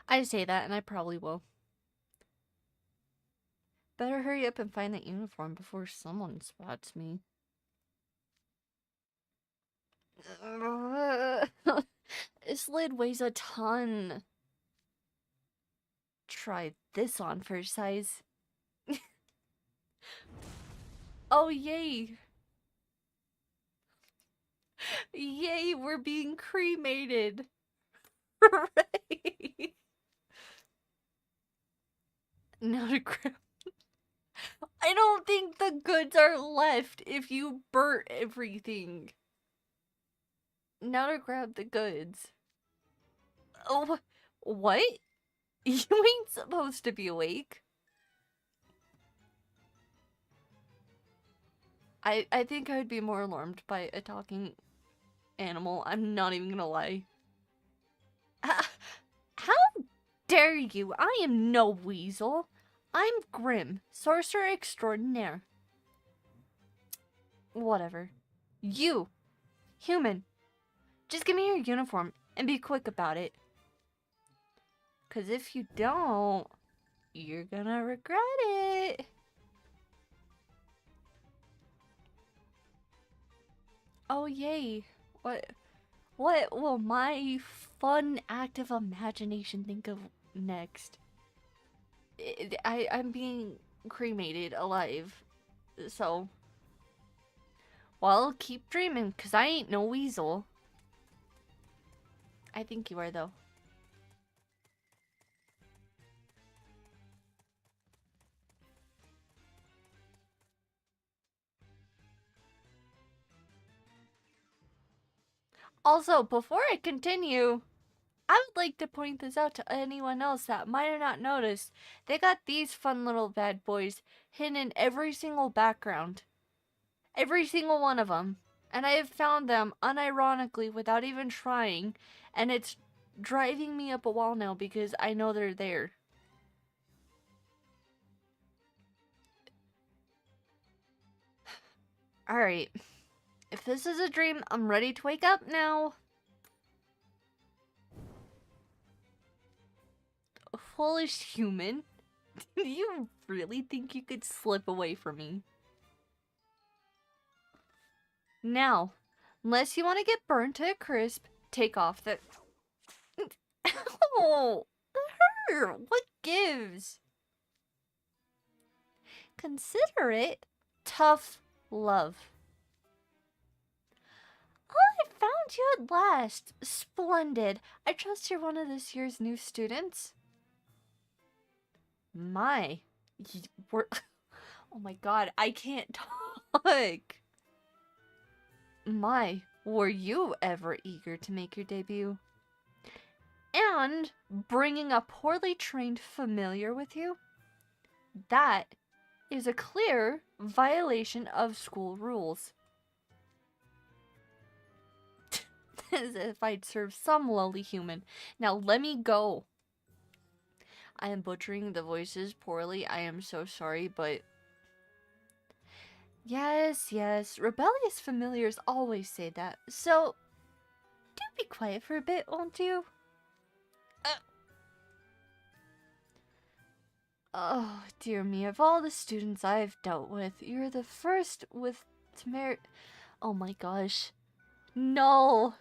I say that and I probably will. Better hurry up and find that uniform before someone spots me. This lid weighs a ton. Try this on for size. Oh, yay. Yay, we're being cremated. Hooray. Now to grab. I don't think the goods are left if you burnt everything. Now to grab the goods. Oh, what? You ain't supposed to be awake. I think I would be more alarmed by a talking animal. I'm not even gonna lie. How dare you? I am no weasel. I'm Grim, sorcerer extraordinaire. Whatever. You, human, just give me your uniform and be quick about it. 'Cause if you don't, you're gonna regret it. Oh, yay. What will my fun, active imagination think of next? I'm being cremated alive. So, well, keep dreaming, 'cause I ain't no weasel. I think you are, though. Also, before I continue, I would like to point this out to anyone else that might have not noticed. They got these fun little bad boys hidden in every single background. Every single one of them. And I have found them unironically without even trying. And it's driving me up a wall now because I know they're there. Alright. If this is a dream, I'm ready to wake up now. Foolish human. Do you really think you could slip away from me? Now, unless you want to get burned to a crisp, take off the... Oh, what gives? Consider it tough love. Oh, I found you at last. Splendid. I trust you're one of this year's new students. My, we're... Oh my god, I can't talk. My, were you ever eager to make your debut? And bringing a poorly trained familiar with you? That is a clear violation of school rules. As if I'd serve some lowly human. Now let me go. I am butchering the voices poorly. I am so sorry, but... Yes, rebellious familiars always say that. So, do be quiet for a bit, won't you? Oh, dear me, of all the students I've dealt with, you're the first with temer... Oh my gosh. No.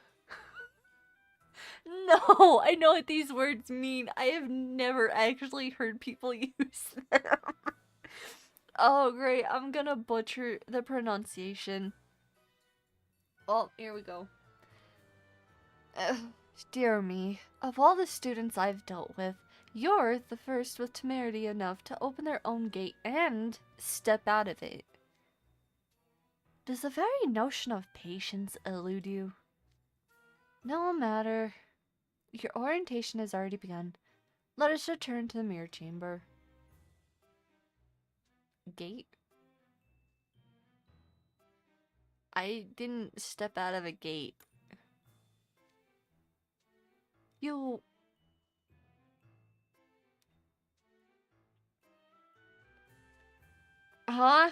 No, I know what these words mean. I have never actually heard people use them. Oh, great. I'm gonna butcher the pronunciation. Oh, here we go. Dear me, of all the students I've dealt with, You're the first with temerity enough to open their own gate and step out of it. Does the very notion of patience elude you? No matter. Your orientation has already begun. Let us return to the mirror chamber. Gate? I didn't step out of a gate. You... Huh?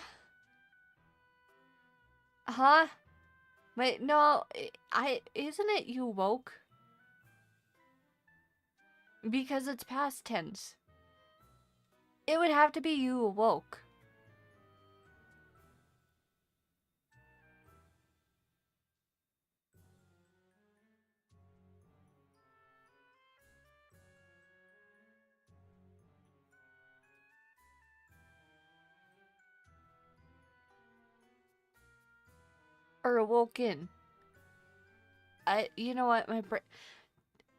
Huh? Wait, no, isn't it you woke? Because it's past tense. It would have to be you awoke. Or awoken. You know what,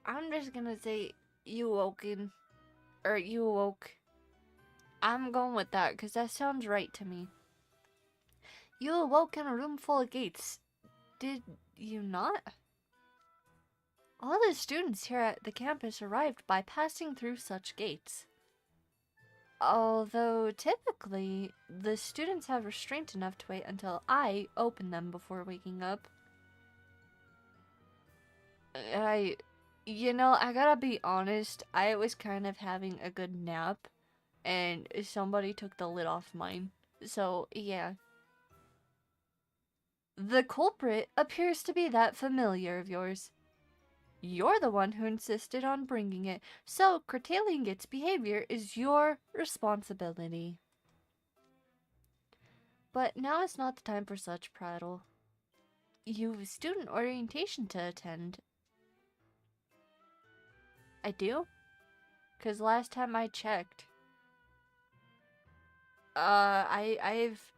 I'm just gonna say you awoken. Or you awoke. I'm going with that, because that sounds right to me. You awoke in a room full of gates. Did you not? All the students here at the campus arrived by passing through such gates. Although, typically, the students have restraint enough to wait until I open them before waking up. I gotta be honest, I was kind of having a good nap, and somebody took the lid off mine. So, yeah. The culprit appears to be that familiar of yours. You're the one who insisted on bringing it, so curtailing its behavior is your responsibility. But now is not the time for such prattle. You've student orientation to attend. I do? 'Cause last time I checked, I've...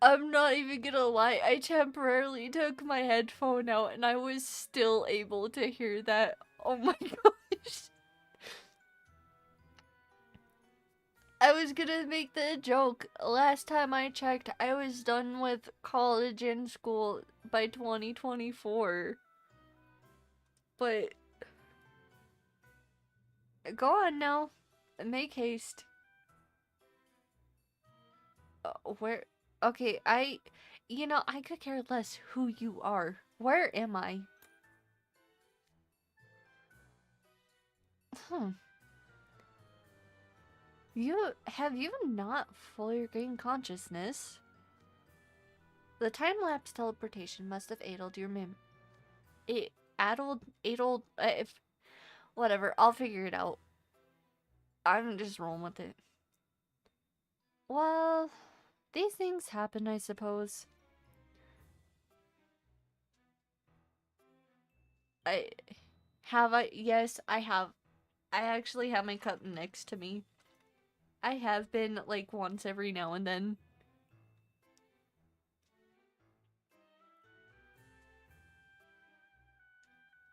I'm not even gonna lie, I temporarily took my headphone out and I was still able to hear that. Oh my gosh. I was gonna make the joke. Last time I checked, I was done with college and school by 2024. But go on now. Make haste. Where? Okay, I could care less who you are. Where am I? Hmm. Have you not fully regained consciousness? The time-lapse teleportation must have addled your mem. It addled, if whatever. I'll figure it out. I'm just rolling with it. Well, these things happen, I suppose. I yes, I have. I actually have my cup next to me. I have been like once every now and then.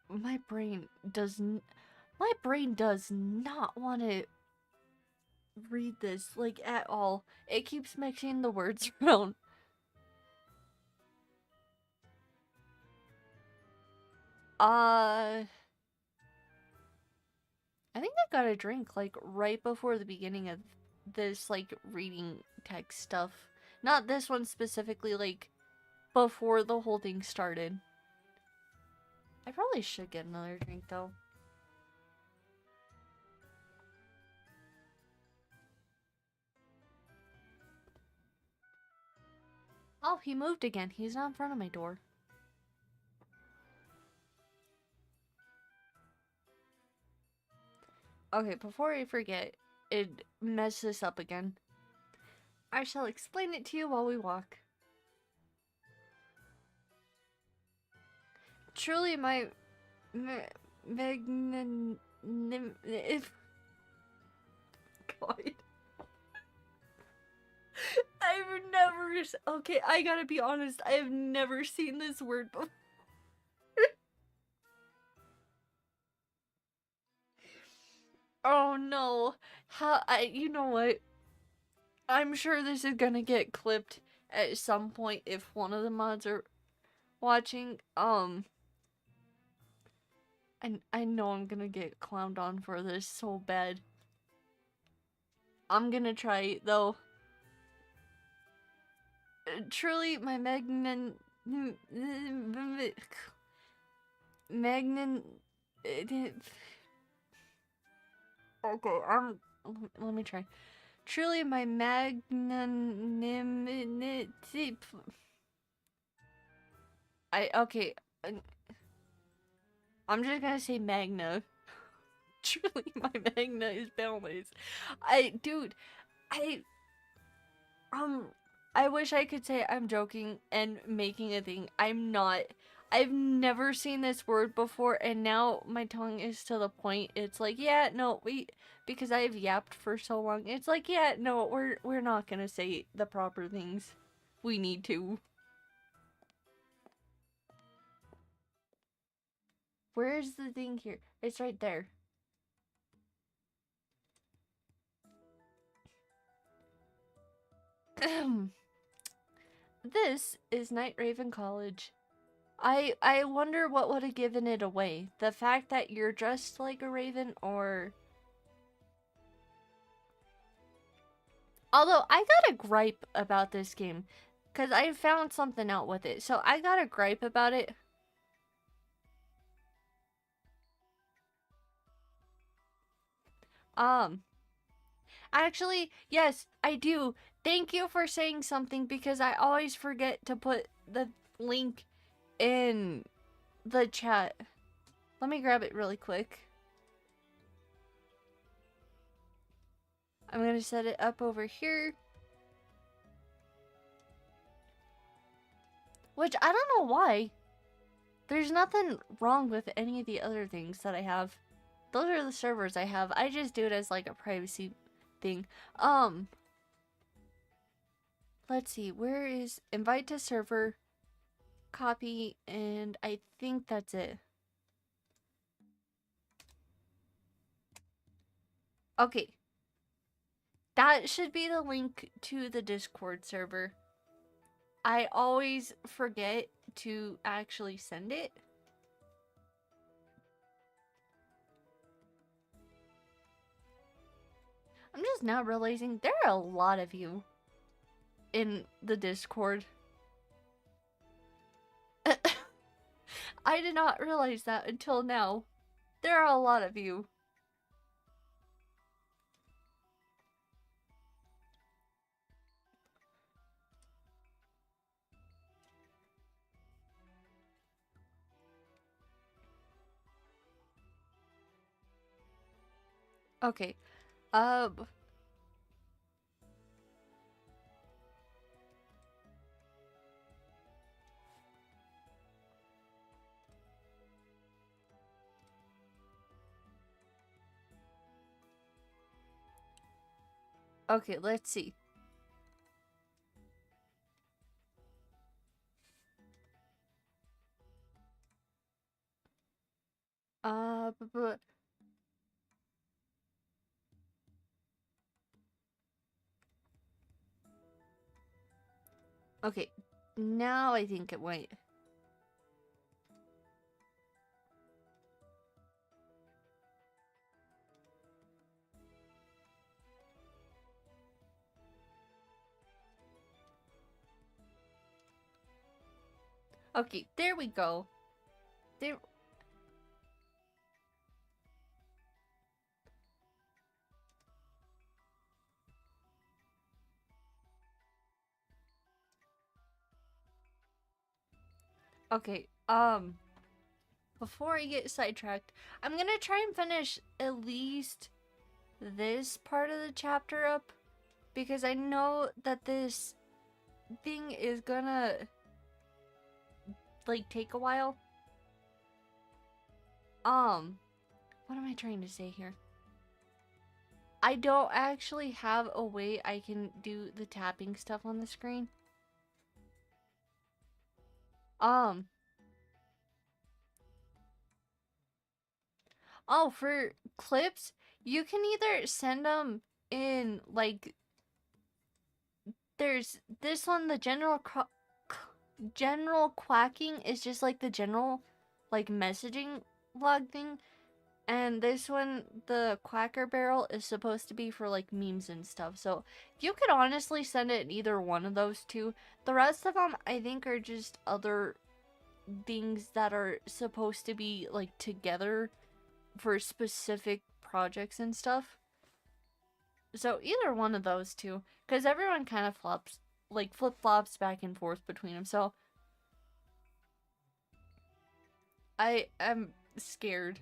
My brain does not want to read this like at all. It keeps mixing the words around. I think I got a drink like right before the beginning of this like reading text stuff. Not this one specifically, like before the whole thing started. I probably should get another drink though. Oh, he moved again. He's not in front of my door. Okay, before I forget, it mess this up again. I shall explain it to you while we walk. Truly, my magnanimity. god. I've never. Okay, I gotta be honest. I have never seen this word before. Oh no. You know what? I'm sure this is gonna get clipped at some point if one of the mods are watching. And I know I'm gonna get clowned on for this so bad. I'm gonna try it though. Truly, my magnan. Okay, let me try. Truly, my magnanimity. Okay. I'm just gonna say Magna. Truly, my Magna is boundless. Dude, I, I wish I could say I'm joking and making a thing. I'm not. I've never seen this word before, and now my tongue is to the point. It's like, yeah, no, because I've yapped for so long. It's like, yeah, no, we're not gonna say the proper things. We need to. Where's the thing here? It's right there. This is Night Raven College. I wonder what would have given it away. The fact that you're dressed like a raven, or... Although, I got a gripe about this game. Because I found something out with it. So, I got a gripe about it. Actually, yes, I do. Thank you for saying something, because I always forget to put the link in the chat. Let me grab it really quick. I'm gonna set it up over here. Which, I don't know why. There's nothing wrong with any of the other things that I have. Those are the servers I have. I just do it as like a privacy thing. Let's see. Where is invite to server, copy, and I think that's it. Okay. That should be the link to the Discord server. I always forget to actually send it. I'm just now realizing there are a lot of you in the Discord. I did not realize that until now. There are a lot of you. Okay. Um. Okay, let's see. But okay. Now I think it went. Okay, there we go. There. Okay. Before I get sidetracked, I'm gonna try and finish at least this part of the chapter up, because I know that this thing is gonna like take a while. What am I trying to say here? I don't actually have a way I can do the tapping stuff on the screen. Um, oh, for clips, you can either send them in, like, there's this one, the general quacking is just like the general, like, messaging log thing. And this one, the Quacker Barrel, is supposed to be for like memes and stuff. So you could honestly send it in either one of those two. The rest of them, I think, are just other things that are supposed to be like together for specific projects and stuff. So either one of those two, because everyone kind of flops, like flip flops back and forth between them. So I am scared.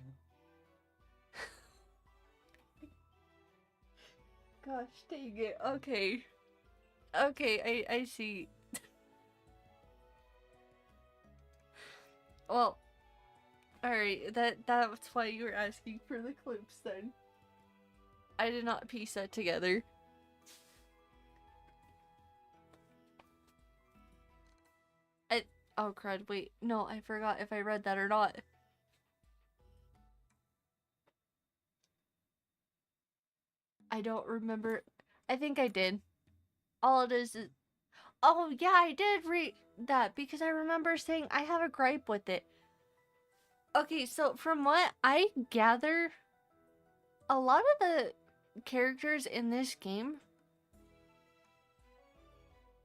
Gosh dang it. Okay. Okay, I see. Well, alright, that's why you were asking for the clips then. I did not piece that together. Oh crud, wait, no, I forgot if I read that or not. I don't remember. I think I did. All it is oh yeah, I did read that because I remember saying I have a gripe with it. Okay, so from what I gather, a lot of the characters in this game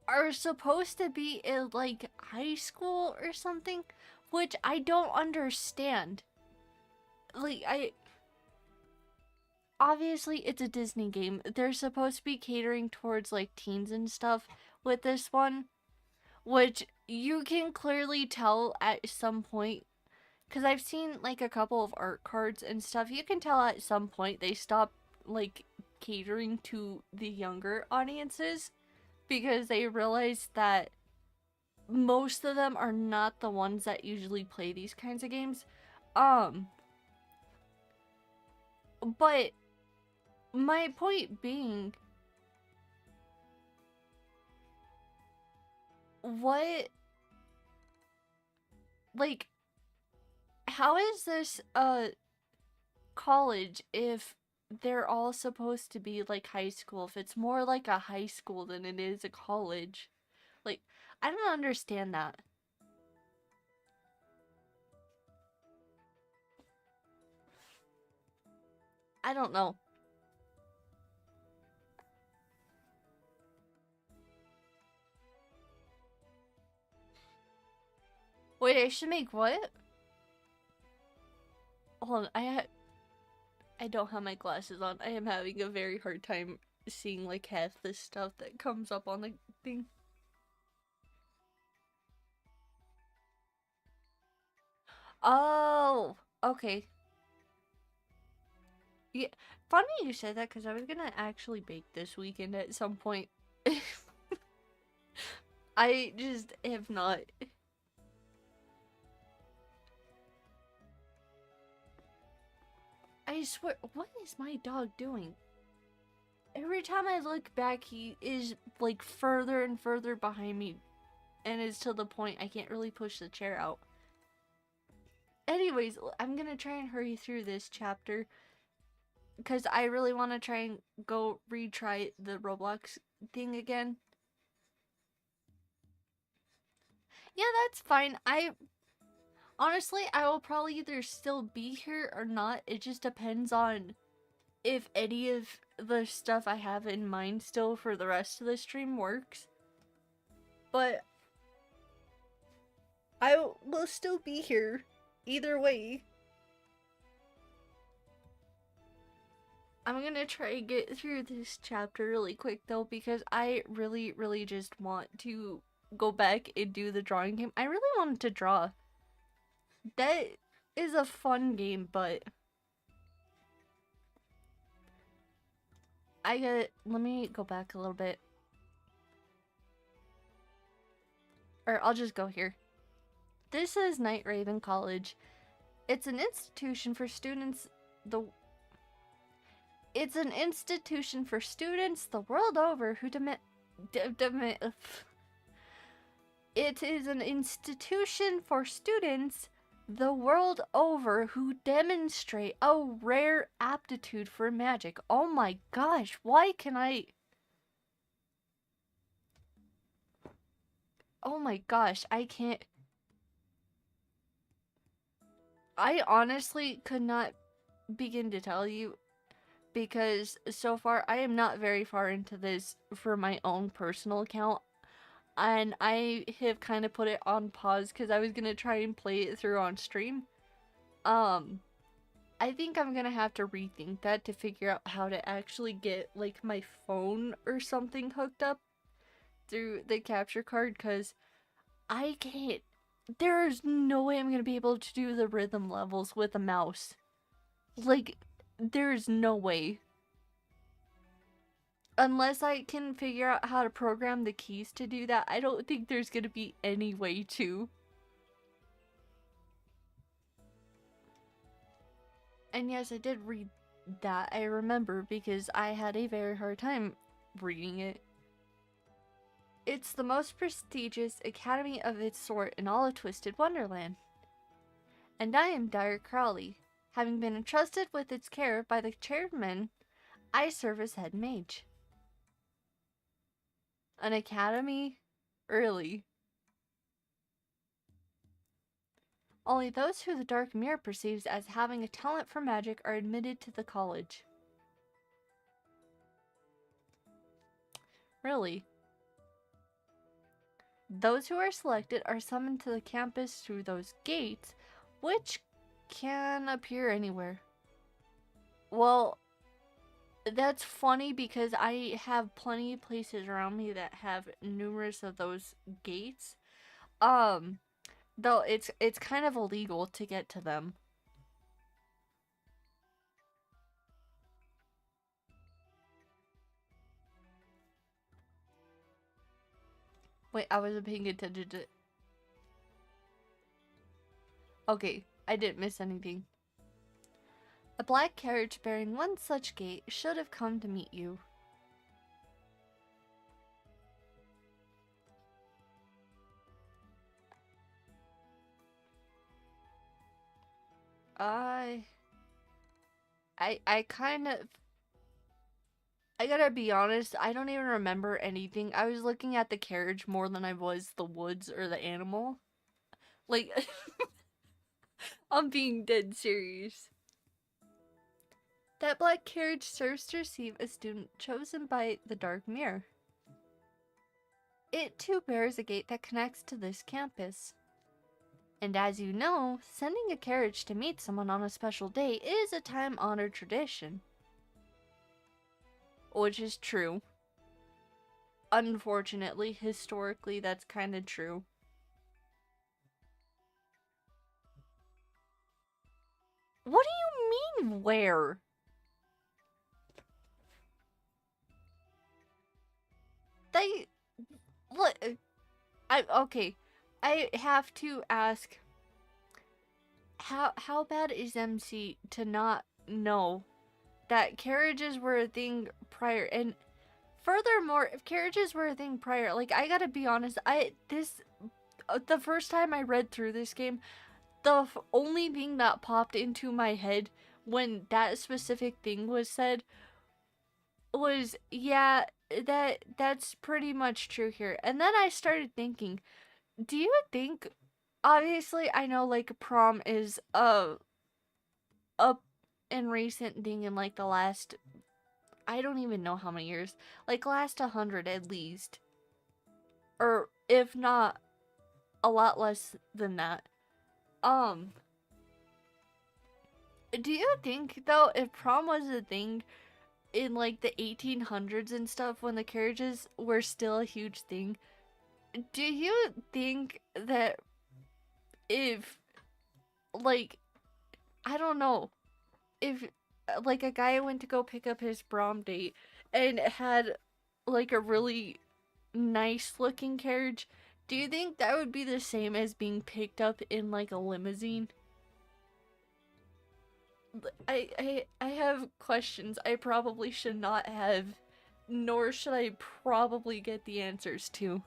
are supposed to be in like high school or something, which I don't understand. Like, obviously it's a Disney game. They're supposed to be catering towards like teens and stuff with this one, which you can clearly tell at some point, because I've seen like a couple of art cards and stuff. You can tell at some point they stop like catering to the younger audiences because they realize that most of them are not the ones that usually play these kinds of games. But my point being, what, like, how is this college if they're all supposed to be like high school? If it's more like a high school than it is a college, like, I don't understand that. I don't know. Wait, I should make what? Hold on, I don't have my glasses on. I am having a very hard time seeing like half the stuff that comes up on the thing. Oh, okay. Yeah, funny you said that because I was gonna actually bake this weekend at some point. I just have not. I swear, what is my dog doing? Every time I look back, he is like further and further behind me, and it's to the point I can't really push the chair out. Anyways, I'm gonna try and hurry through this chapter because I really want to try and go retry the Roblox thing again. Yeah, that's fine. Honestly, I will probably either still be here or not. It just depends on if any of the stuff I have in mind still for the rest of the stream works. But I will still be here either way. I'm gonna try and get through this chapter really quick though because I really, really just want to go back and do the drawing game. I really wanted to draw. That is a fun game, but let me go back a little bit. Or I'll just go here. This is Night Raven College. It's an institution for students. It's an institution for students the world over who demand. It is an institution for students the world over who demonstrate a rare aptitude for magic. Oh my gosh, why can I. Oh my gosh, I can't. I honestly could not begin to tell you because so far I am not very far into this for my own personal account. And I have kind of put it on pause because I was gonna try and play it through on stream. I think I'm gonna have to rethink that to figure out how to actually get like my phone or something hooked up through the capture card because I can't. There's no way I'm gonna be able to do the rhythm levels with a mouse. Like, there's no way. Unless I can figure out how to program the keys to do that, I don't think there's gonna be any way to. And yes, I did read that, I remember, because I had a very hard time reading it. It's the most prestigious academy of its sort in all of Twisted Wonderland. And I am Dyer Crowley. Having been entrusted with its care by the chairman, I serve as head mage. An academy? Early. Only those who the Dark Mirror perceives as having a talent for magic are admitted to the college. Really? Those who are selected are summoned to the campus through those gates, which can appear anywhere. Well, that's funny because I have plenty of places around me that have numerous of those gates. Though it's kind of illegal to get to them. Wait, I wasn't paying attention to. Okay, I didn't miss anything. A black carriage bearing one such gate should have come to meet you. I kind of. I gotta be honest, I don't even remember anything. I was looking at the carriage more than I was the woods or the animal. Like, I'm being dead serious. That black carriage serves to receive a student chosen by the Dark Mirror. It too bears a gate that connects to this campus. And as you know, sending a carriage to meet someone on a special day is a time-honored tradition. Which is true. Unfortunately, historically, that's kind of true. What do you mean, where? They... Look... Okay. I have to ask... How bad is MC to not know that carriages were a thing prior? And furthermore, if carriages were a thing prior, like, I gotta be honest, the first time I read through this game, the only thing that popped into my head when that specific thing was said was, yeah, that's pretty much true here. And then I started thinking, do you think, obviously I know like prom is a in recent thing in like the last, I don't even know how many years, like last 100 at least, or if not a lot less than that. Do you think though, if prom was a thing in like the 1800s and stuff, when the carriages were still a huge thing, do you think that if, like, I don't know, if like a guy went to go pick up his prom date and it had like a really nice looking carriage, do you think that would be the same as being picked up in like a limousine? I have questions I probably should not have, nor should I probably get the answers to.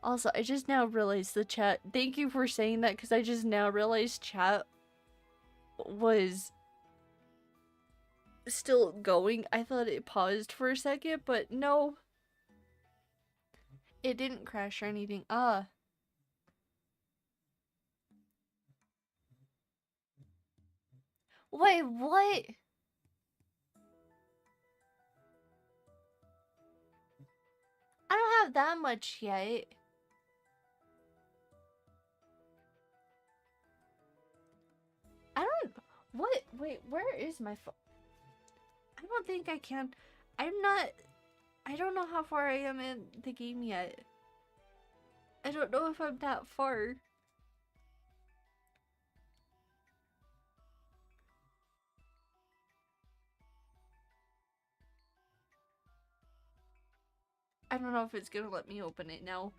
Also, I just now realized the chat. Thank you for saying that, because I just now realized chat was still going. I thought it paused for a second, but no. It didn't crash or anything. Wait, what? I don't have that much yet. I don't. What? Wait, where is my phone? I don't think I can. I'm not. I don't know how far I am in the game yet. I don't know if I'm that far. I don't know if it's gonna let me open it now.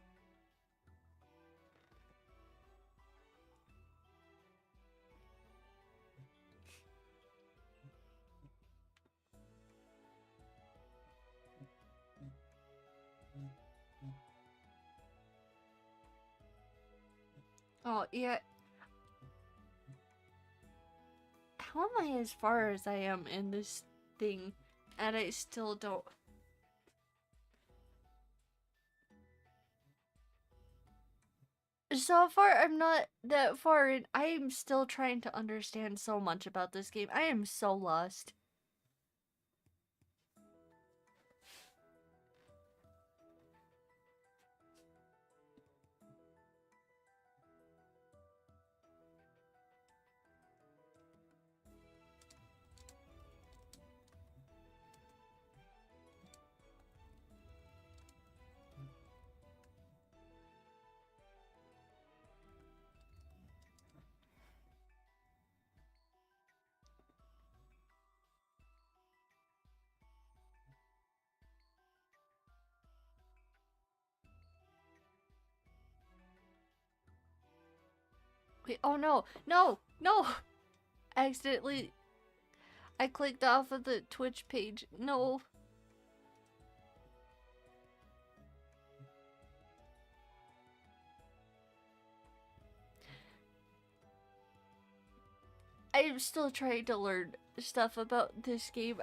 Oh, yeah. How am I as far as I am in this thing, and I still don't... So far, I'm not that far in. I am still trying to understand so much about this game. I am so lost. Wait, oh no, no, no! Accidentally, I clicked off of the Twitch page. No. I am still trying to learn stuff about this game.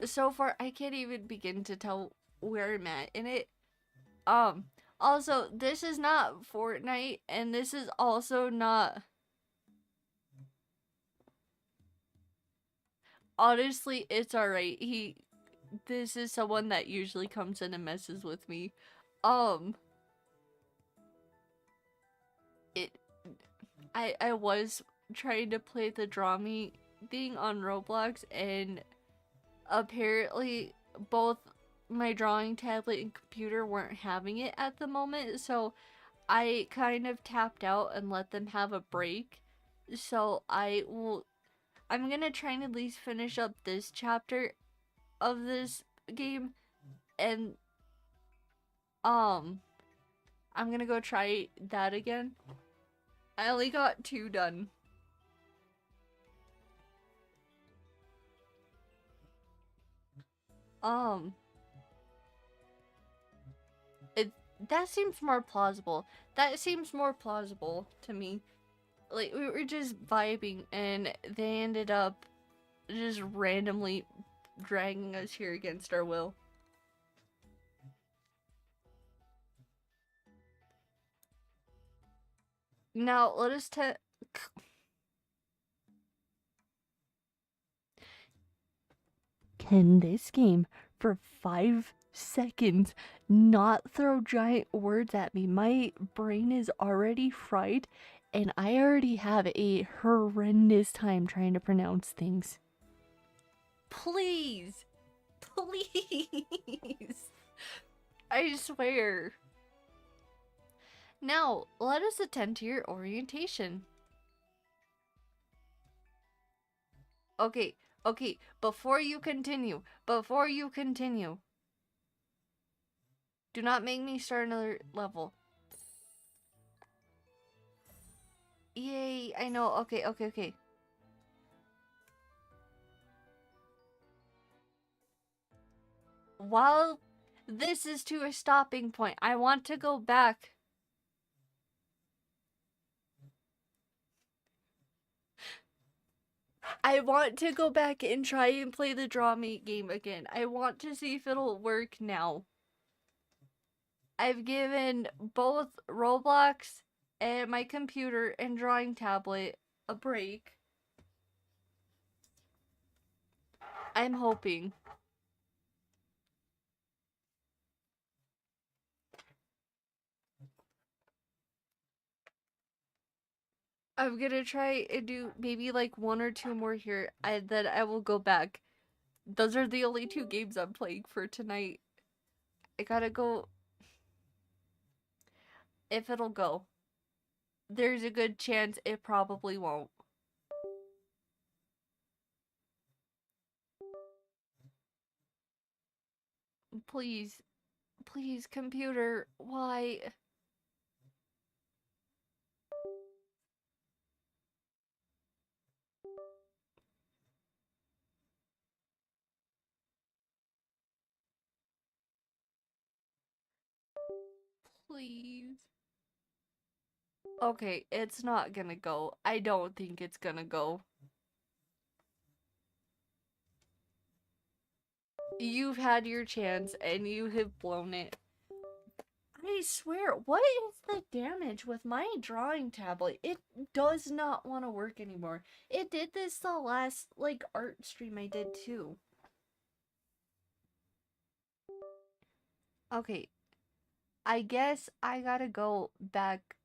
So far, I can't even begin to tell where I'm at in it. Also, this is not Fortnite, and this is also not... Honestly, it's alright. This is someone that usually comes in and messes with me. Um, it... I was trying to play the Draw Me thing on Roblox, and apparently both my drawing tablet and computer weren't having it at the moment, so I kind of tapped out and let them have a break. So I'm gonna try and at least finish up this chapter of this game, and I'm gonna go try that again. I only got 2 done. Um, it that seems more plausible. That seems more plausible to me. Like, we were just vibing, and they ended up just randomly dragging us here against our will. Now, let us Can this game, for 5 seconds, not throw giant words at me? My brain is already fried, and I already have a horrendous time trying to pronounce things. Please! Please! I swear. Now, let us attend to your orientation. Okay, okay, before you continue, do not make me start another level. Yay, I know. Okay, okay, okay. While this is to a stopping point, I want to go back. I want to go back and try and play the draw mate game again. I want to see if it'll work now. I've given both Roblox and my computer and drawing tablet a break. I'm hoping. I'm gonna try and do maybe like one or two more here, and then I will go back. Those are the only two games I'm playing for tonight. I gotta go. If it'll go. There's a good chance it probably won't. Please. Please, computer. Why? Please. Okay, it's not gonna go. I don't think it's gonna go. You've had your chance and you have blown it. I swear, what is the damage with my drawing tablet? It does not want to work anymore. It did this the last, like, art stream I did too. Okay, I guess I gotta go back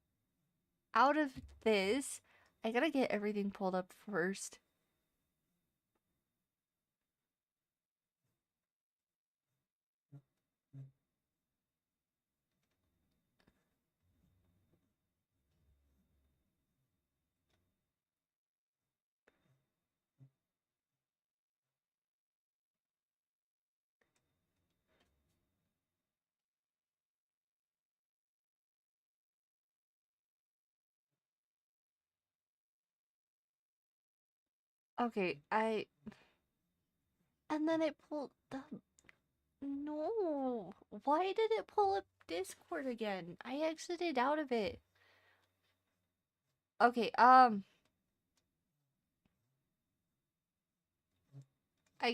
out of this. I gotta get everything pulled up first. Okay, and then it pulled the. No. Why did it pull up Discord again? I exited out of it. Okay, I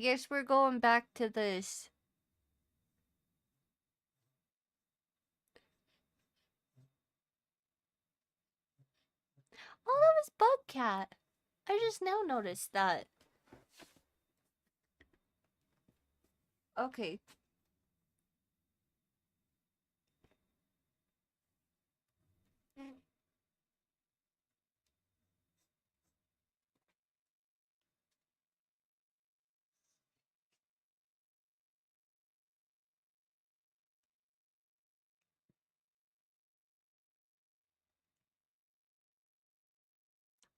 guess we're going back to this. Oh, that was Bugcat. I just now noticed that. Okay.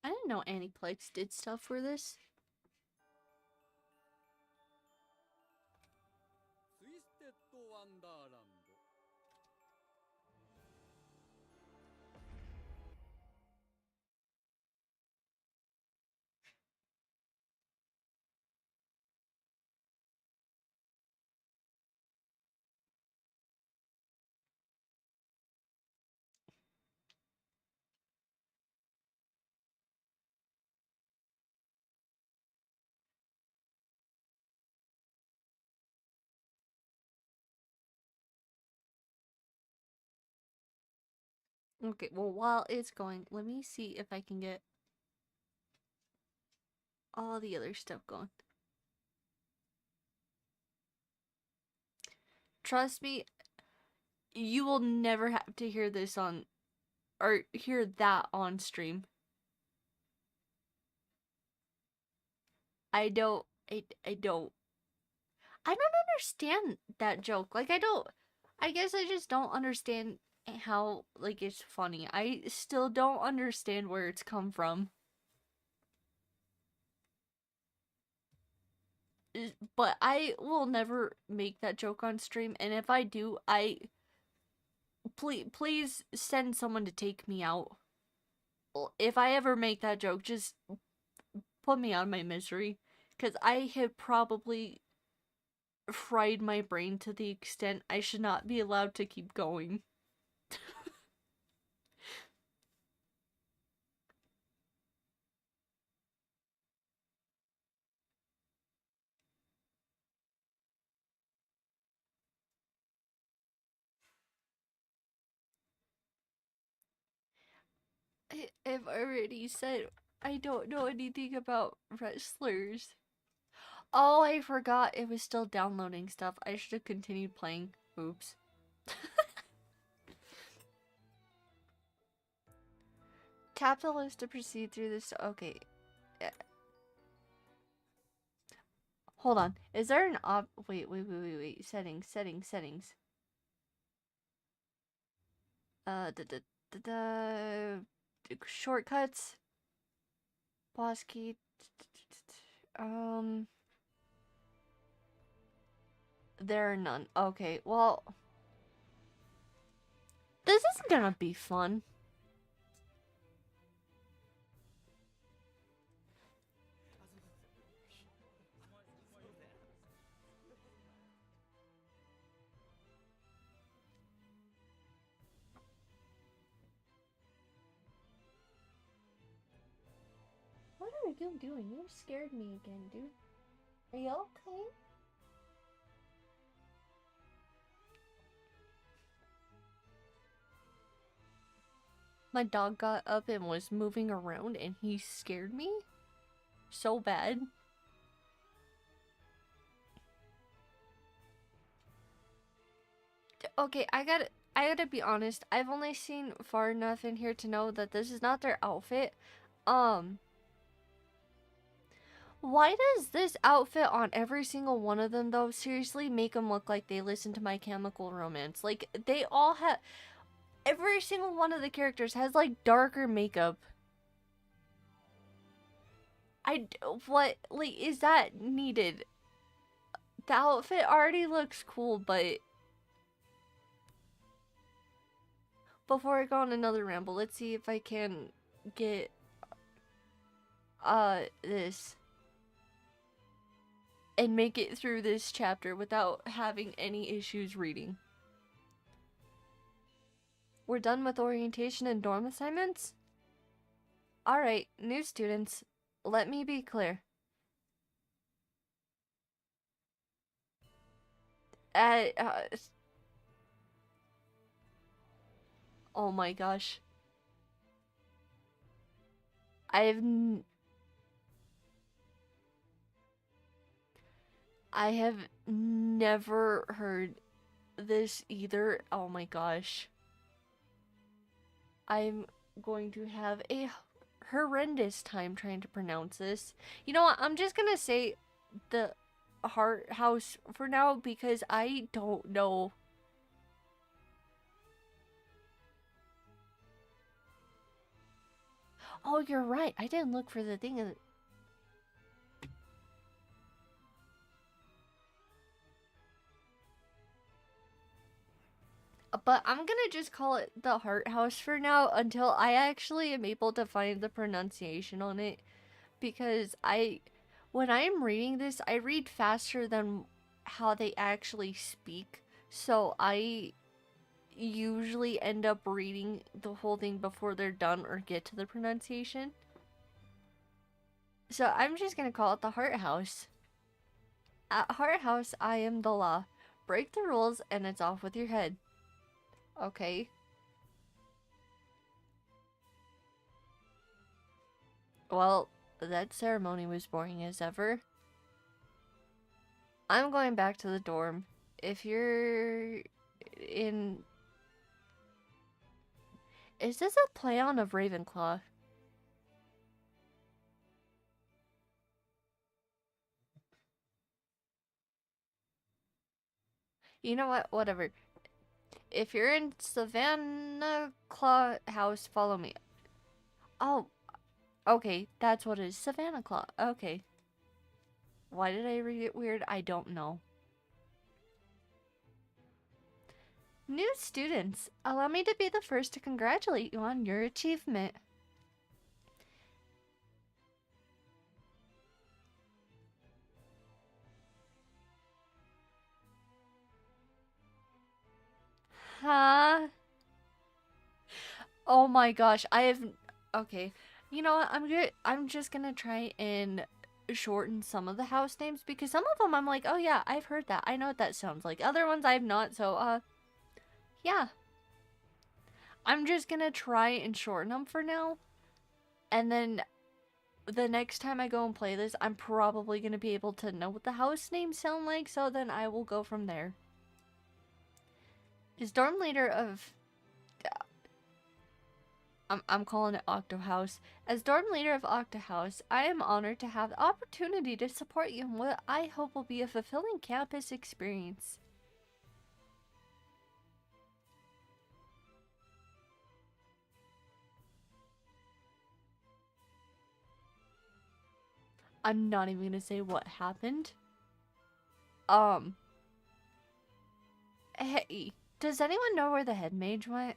I didn't know Aniplex did stuff for this. ツイステッドワンダーランド Okay, well, while it's going, let me see if I can get all the other stuff going. Trust me, you will never have to hear this on, or hear that on stream. I don't, I don't. I don't understand that joke. Like, I guess I just don't understand how, like, it's funny. I still don't understand where it's come from. But I will never make that joke on stream, and if I do, please send someone to take me out. If I ever make that joke, just put me out of my misery. Because I have probably fried my brain to the extent I should not be allowed to keep going. I've already said I don't know anything about wrestlers. Oh, I forgot it was still downloading stuff. I should have continued playing. Oops. Tap the list to proceed through this. Okay. Hold on. Is there an wait. Settings. Uh, da, da, shortcuts. Boss key. Um, there are none. Okay, well, this is gonna be fun. What are you doing? You scared me again, dude. Are you okay? My dog got up and was moving around and he scared me so bad. Okay, I gotta be honest. I've only seen far enough in here to know that this is not their outfit. Um, why does this outfit on every single one of them, though, seriously make them look like they listen to My Chemical Romance? Like, they all have... Every single one of the characters has, like, darker makeup. What, like, is that needed? The outfit already looks cool, but... Before I go on another ramble, let's see if I can get, this. And make it through this chapter without having any issues reading. We're done with orientation and dorm assignments? Alright, new students, let me be clear. Uh, uh, oh my gosh. I have never heard this either. Oh my gosh. I'm going to have a horrendous time trying to pronounce this. You know what? I'm just gonna say the Heart House for now because I don't know. Oh, you're right. I didn't look for the thing. But I'm gonna just call it the Heart House for now until I actually am able to find the pronunciation on it. Because when I'm reading this, I read faster than how they actually speak. So I usually end up reading the whole thing before they're done or get to the pronunciation. So I'm just gonna call it the Heart House. At Heart House, I am the law. Break the rules and it's off with your head. Okay. Well, that ceremony was boring as ever. I'm going back to the dorm. If you're in... Is this a play on of Ravenclaw? You know what? Whatever. If you're in Savannah Claw House, follow me. Oh, okay. That's what it is. Savannah Claw. Okay. Why did I read it weird? I don't know. New students, allow me to be the first to congratulate you on your achievement. Huh? Oh my gosh, I have. Okay, you know what? I'm just gonna try and shorten some of the house names because some of them I'm like, oh yeah, I've heard that. I know what that sounds like. Other ones I've not. So yeah, I'm just gonna try and shorten them for now, and then the next time I go and play this, I'm probably gonna be able to know what the house names sound like. So then I will go from there. Is dorm leader of I'm calling it Octo House. As dorm leader of Octo House, I am honored to have the opportunity to support you in what I hope will be a fulfilling campus experience. I'm not even gonna say what happened. Um, hey, does anyone know where the head mage went?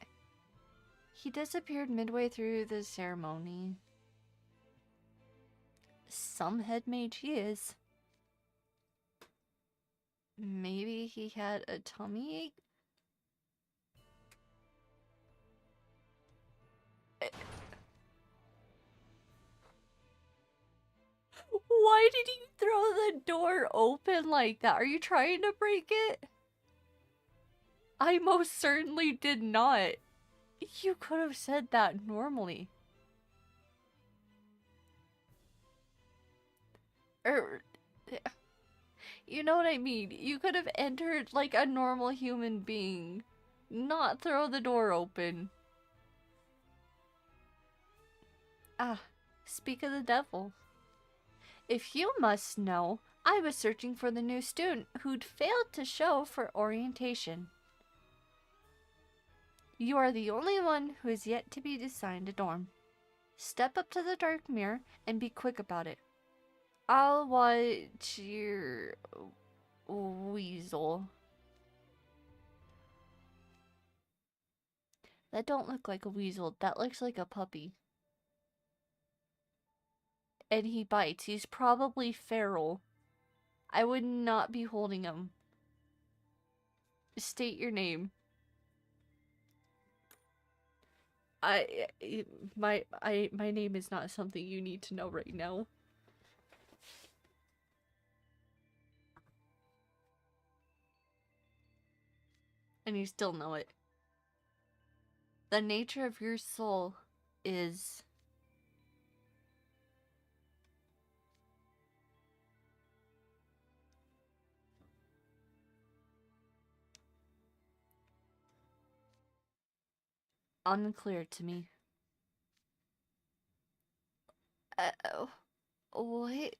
He disappeared midway through the ceremony. Some head mage he is. Maybe he had a tummy ache? Why did you throw the door open like that? Are you trying to break it? I most certainly did not. You could have said that normally. Er, you know what I mean? You could have entered like a normal human being, not throw the door open. Ah, speak of the devil. If you must know, I was searching for the new student who'd failed to show for orientation. You are the only one who is yet to be assigned a dorm. Step up to the dark mirror and be quick about it. I'll watch your weasel. That don't look like a weasel. That looks like a puppy. And he bites. He's probably feral. I would not be holding him. State your name. My name is not something you need to know right now. And you still know it. The nature of your soul is unclear to me. Uh, what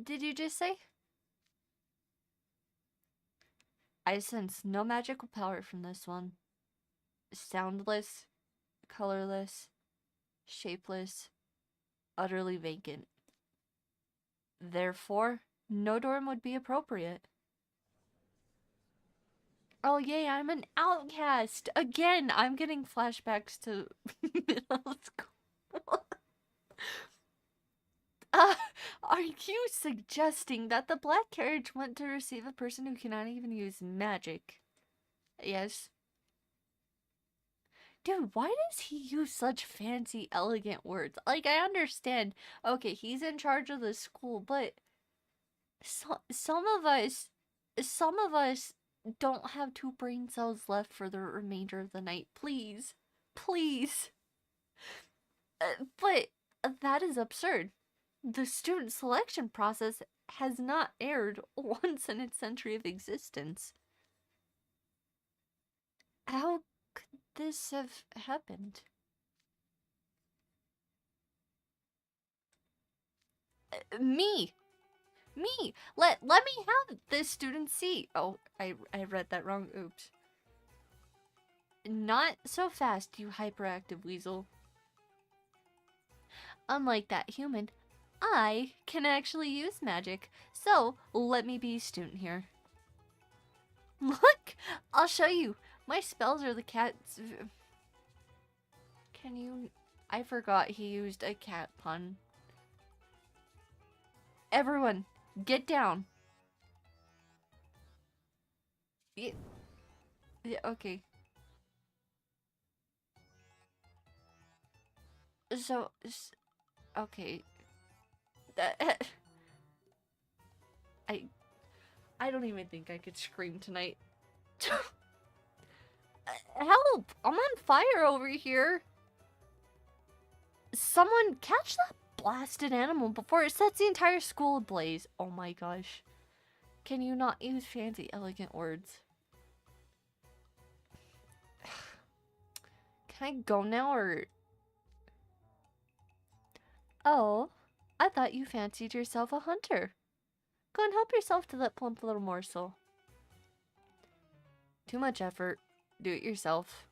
did you just say? I sense no magical power from this one. Soundless, colorless, shapeless, utterly vacant. Therefore, no dorm would be appropriate. Oh yay, I'm an outcast! Again, I'm getting flashbacks to middle school. Uh, are you suggesting that the black carriage went to receive a person who cannot even use magic? Yes. Dude, why does he use such fancy, elegant words? Like, I understand, okay, he's in charge of the school, but some of us don't have two brain cells left for the remainder of the night. Please. Please. But that is absurd. The student selection process has not aired once in its century of existence. How could this have happened? Me! Me! Let me have this student seat! Oh, I read that wrong. Oops. Not so fast, you hyperactive weasel. Unlike that human, I can actually use magic, so let me be a student here. Look! I'll show you! My spells are the cat's... Can you... I forgot he used a cat pun. Everyone, get down. Yeah, okay. So, okay. That, I I don't even think I could scream tonight. Help! I'm on fire over here. Someone catch that blasted animal before it sets the entire school ablaze. Oh my gosh. Can you not use fancy, elegant words? Can I go now or... Oh, I thought you fancied yourself a hunter. Go and help yourself to that plump little morsel. Too much effort. Do it yourself.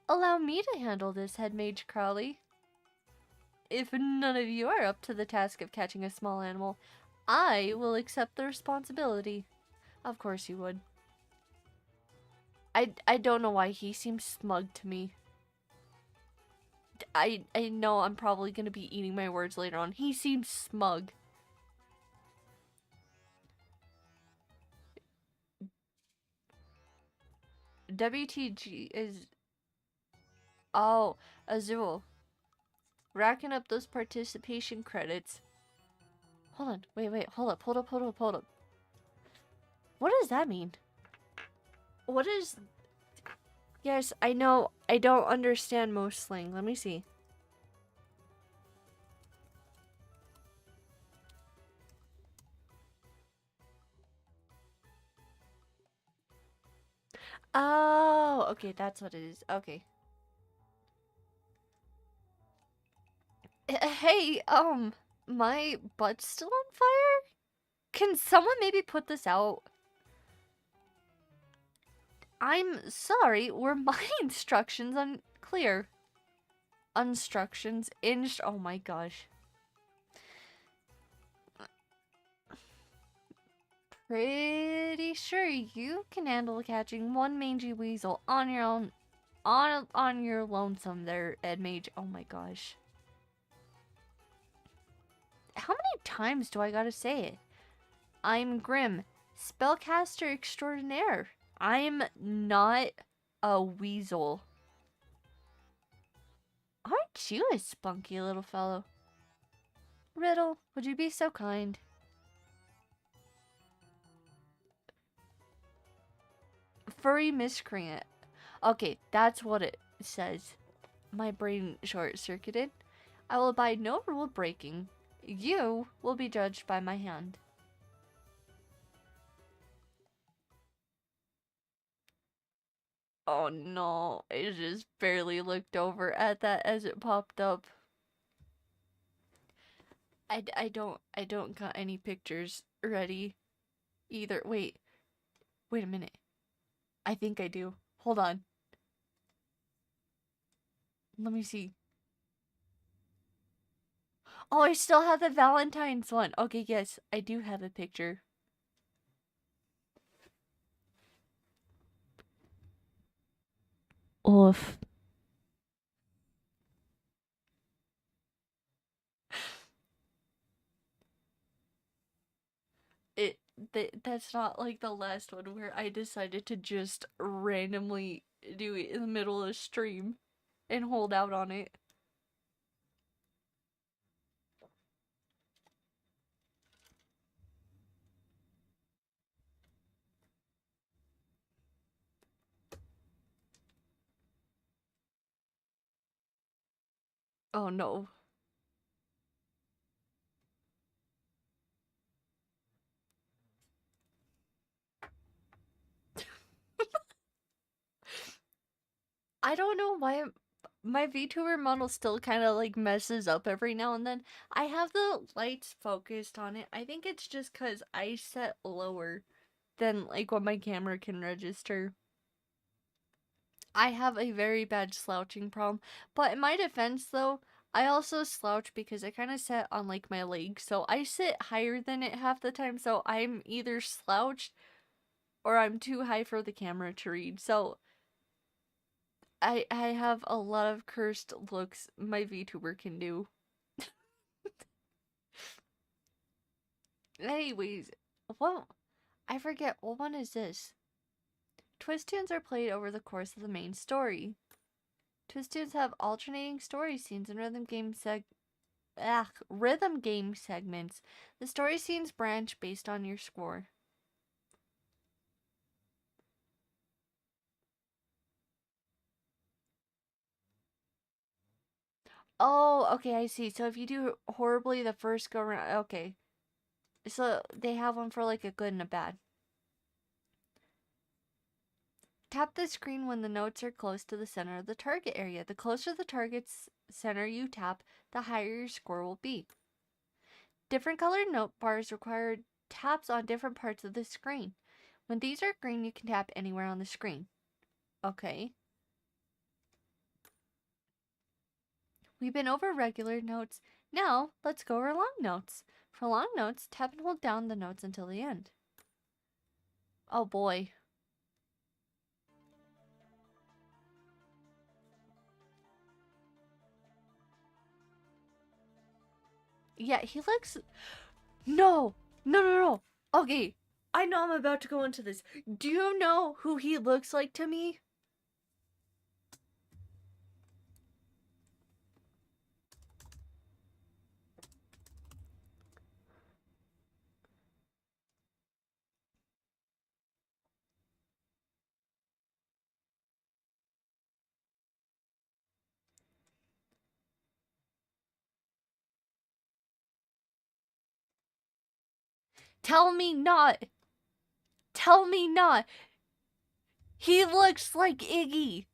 Allow me to handle this, Head Mage Crowley. If none of you are up to the task of catching a small animal, I will accept the responsibility. Of course you would. I don't know why he seems smug to me. I know I'm probably gonna be eating my words later on. He seems smug. WTG is... Oh, Azul. Racking up those participation credits. Hold on. Wait. Hold up. What does that mean? What is... Yes, I know. I don't understand most slang. Let me see. Oh, okay, that's what it is. Okay. Hey, my butt's still on fire? Can someone maybe put this out? I'm sorry, were my instructions unclear? Instructions? Oh my gosh. Pretty sure you can handle catching one mangy weasel on your own, on your lonesome there, Ed Mage. Oh my gosh. How many times do I gotta say it? I'm Grim, spellcaster extraordinaire. I'm not a weasel. Aren't you a spunky little fellow? Riddle, would you be so kind? Furry miscreant. Okay, that's what it says. My brain short-circuited. I will abide no rule breaking. You will be judged by my hand. Oh no, I just barely looked over at that as it popped up. I don't got any pictures ready either. Wait a minute. I think I do. Hold on. Let me see. Oh, I still have the Valentine's one. Okay, yes, I do have a picture. Oof. That's not like the last one where I decided to just randomly do it in the middle of the stream and hold out on it. Oh no. I don't know why my VTuber model still kind of like messes up every now and then. I have the lights focused on it. I think it's just because I set lower than like what my camera can register. I have a very bad slouching problem. But in my defense though, I also slouch because I kind of sit on like my legs. So I sit higher than it half the time. So I'm either slouched or I'm too high for the camera to read. So I have a lot of cursed looks my VTuber can do. Anyways, what I forget what one is this? Twist tunes are played over the course of the main story. Twistoons have alternating story scenes and rhythm game segments. The story scenes branch based on your score. Oh, okay, I see. So if you do horribly the first go round, okay. So they have one for like a good and a bad. Tap the screen when the notes are close to the center of the target area. The closer the target's center you tap, the higher your score will be. Different colored note bars require taps on different parts of the screen. When these are green, you can tap anywhere on the screen. Okay. We've been over regular notes. Now, let's go over long notes. For long notes, tap and hold down the notes until the end. Oh boy. Yeah, he looks... No! No, no, no! Okay, I know I'm about to go into this. Do you know who he looks like to me? Tell me not! Tell me not! He looks like Iggy!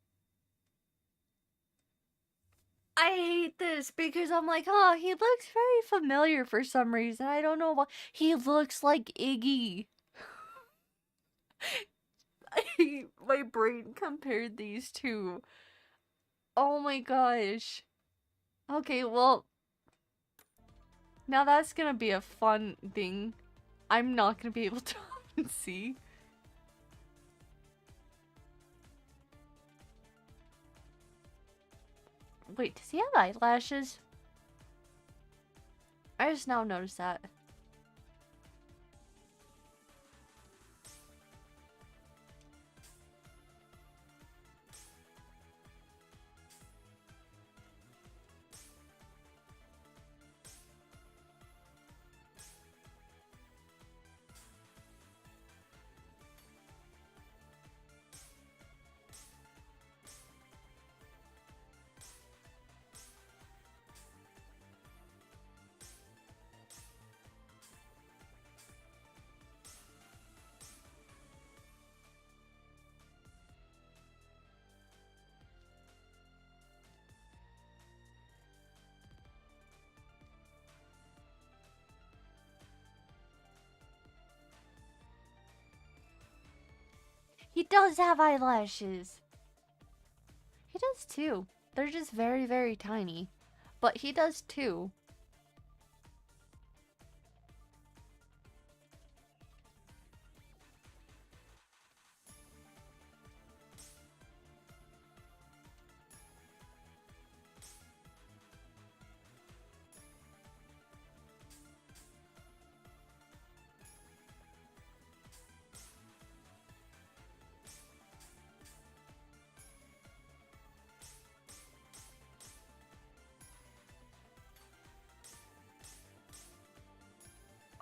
I hate this because I'm like, oh, he looks very familiar for some reason. I don't know why. He looks like Iggy. My brain compared these two. Oh my gosh. Okay, well, now that's gonna be a fun thing. I'm not gonna be able to see. Wait, does he have eyelashes? I just now noticed that. He does have eyelashes. He does too. They're just very, very tiny. But he does too.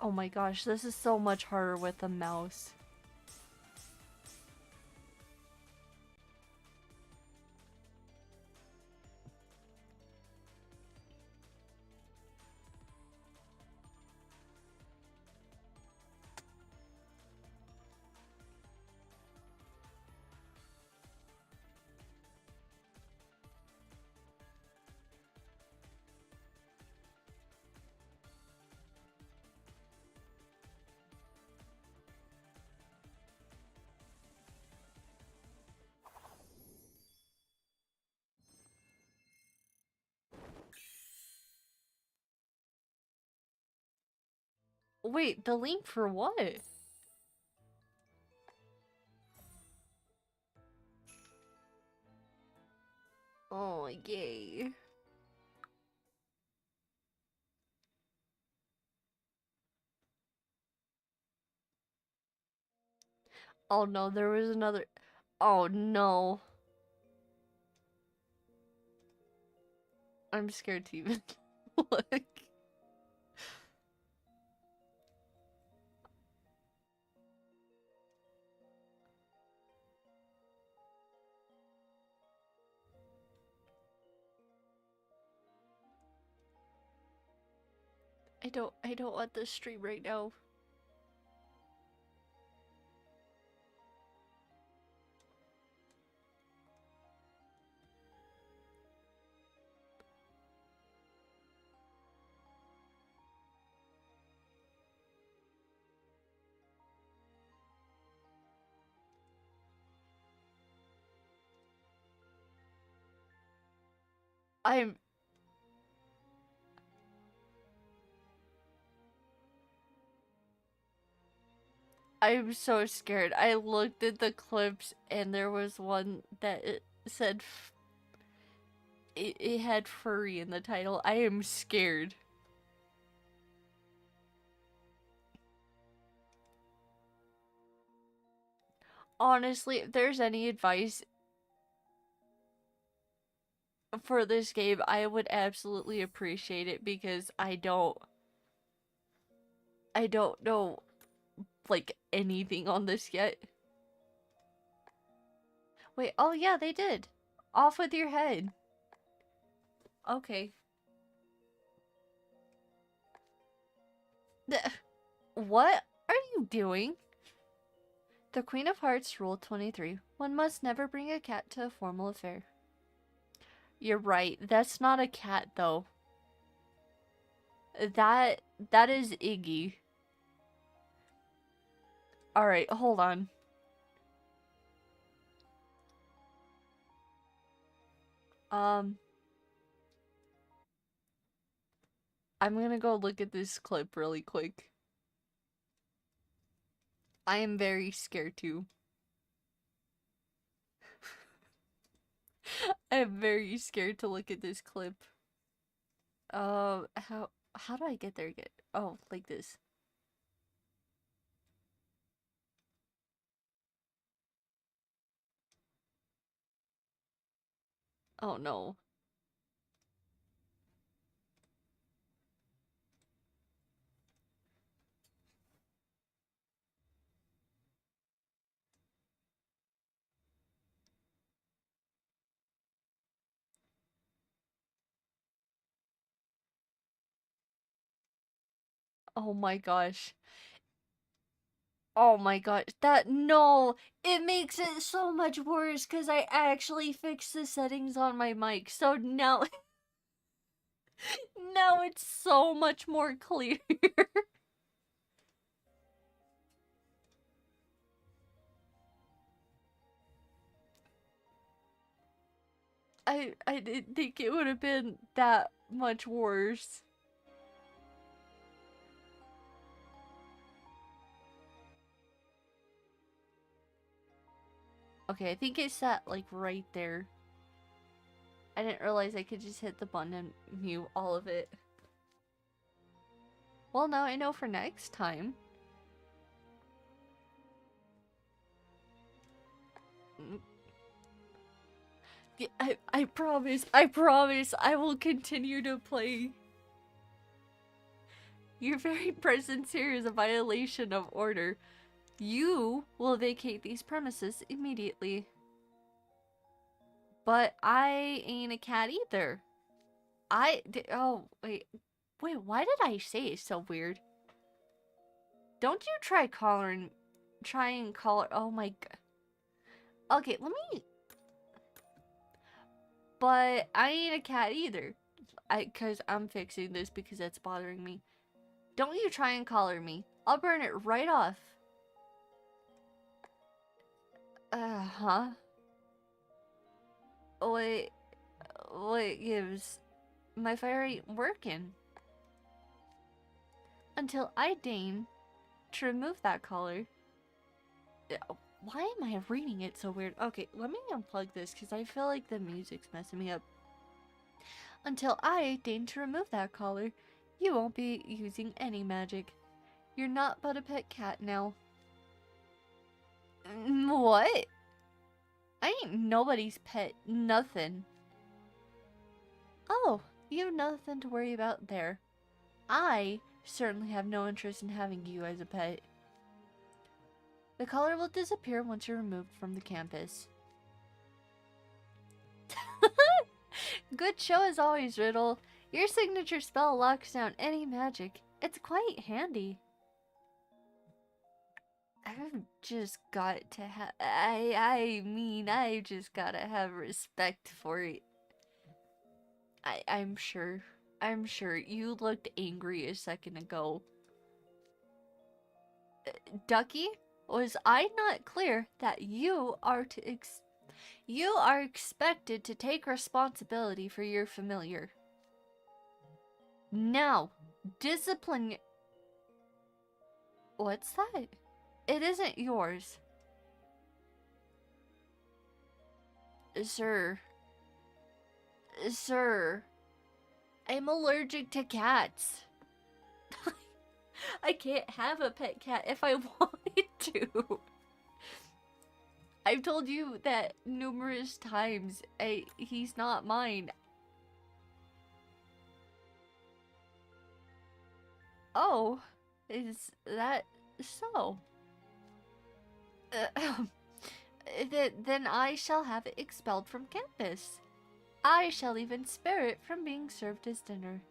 Oh my gosh, this is so much harder with a mouse. Wait, the link for what? Oh, yay. Oh no, there was another... Oh no. I'm scared to even look. I don't want this stream right now. I'm I'm so scared. I looked at the clips and there was one that it said it had furry in the title. I am scared. Honestly, if there's any advice for this game, I would absolutely appreciate it because I don't know like anything on this yet. Wait, oh yeah, they did. Off with your head. Okay. What are you doing? The Queen of Hearts Rule 23. One must never bring a cat to a formal affair. You're right. That's not a cat though. That is Iggy. Alright, hold on. I'm gonna go look at this clip really quick. I am very scared too. I am very scared to look at this clip. How do I get there again? Oh, like this. Oh no. Oh my gosh. Oh my gosh. That no, it makes it so much worse because I actually fixed the settings on my mic. So now now it's so much more clear. I didn't think it would have been that much worse. Okay, I think it's sat like right there. I didn't realize I could just hit the button and mute all of it. Well, now I know for next time. Mm. Yeah, I promise, I will continue to play. Your very presence here is a violation of order. You will vacate these premises immediately. But I ain't a cat either. Oh, wait. Wait, why did I say it so weird? Don't you try and call her. Oh my god. Okay, let me. But I ain't a cat either. Cause I'm fixing this because that's bothering me. Don't you try and collar me. I'll burn it right off. Huh? Wait, what gives? My fire ain't working. Until I deign to remove that collar. Why am I reading it so weird? Okay, let me unplug this because I feel like the music's messing me up. Until I deign to remove that collar, you won't be using any magic. You're not but a pet cat now. What? I ain't nobody's pet, nothing. Oh, You have nothing to worry about there. I certainly have no interest in having you as a pet. The color will disappear once you're removed from the campus. Good show as always, Riddle. Your signature spell locks down any magic. It's quite handy. I've just got to have. I've just gotta have respect for it. I'm sure. I'm sure. You looked angry a second ago. Ducky, was I not clear that you are expected to take responsibility for your familiar? Now, discipline. What's that? It isn't yours. Sir. Sir. I'm allergic to cats. I can't have a pet cat if I wanted to. I've told you that numerous times. He's not mine. Oh, is that so? Then I shall have it expelled from campus. I shall even spare it from being served as dinner.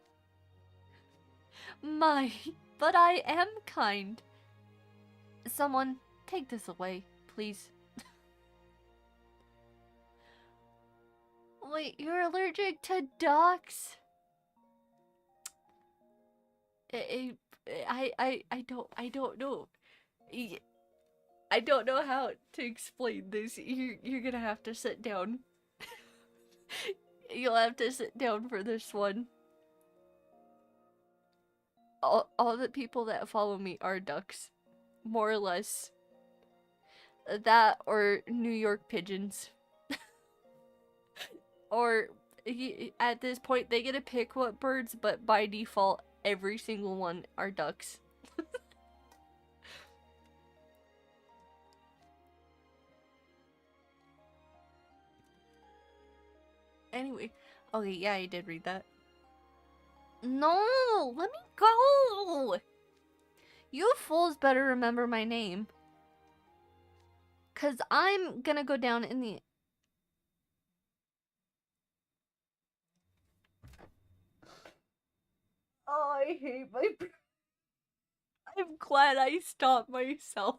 My, but I am kind. Someone, take this away, please. Wait, you're allergic to ducks? I don't know. I don't know how to explain this. You're gonna have to sit down. You'll have to sit down for this one. All the people that follow me are ducks. More or less. That or New York pigeons. Or at this point they get to pick what birds, but by default every single one are ducks. Anyway, okay, yeah, I did read that. No, let me go. You fools better remember my name. 'Cause I'm gonna go down in the... Oh, I hate my... I'm glad I stopped myself.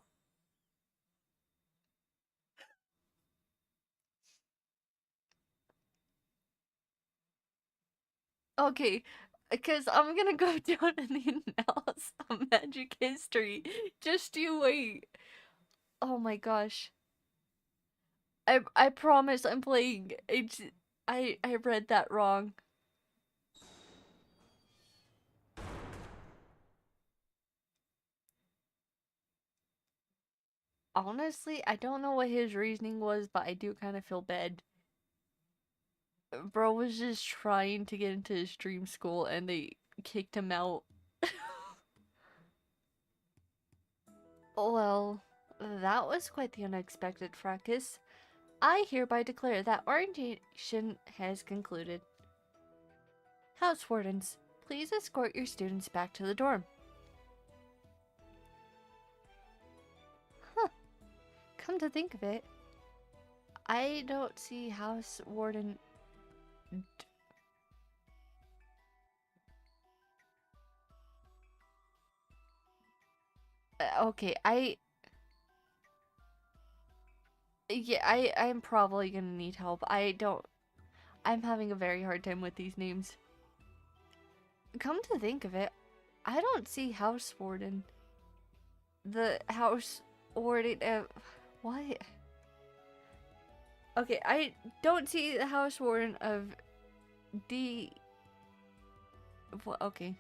Okay, because I'm gonna go down in the annals of magic history. Just you wait. Oh my gosh. I promise I'm playing. I read that wrong. Honestly, I don't know what his reasoning was, but I do kind of feel bad. Bro was just trying to get into his dream school and they kicked him out. Well, that was quite the unexpected fracas. I hereby declare that orientation has concluded. House wardens, please escort your students back to the dorm. Huh. Come to think of it, I don't see house warden... okay, yeah, I'm probably gonna need help. I'm having a very hard time with these names. Come to think of it, I don't see house warden. The house warden, what? Okay, I don't see the house warden of the... okay.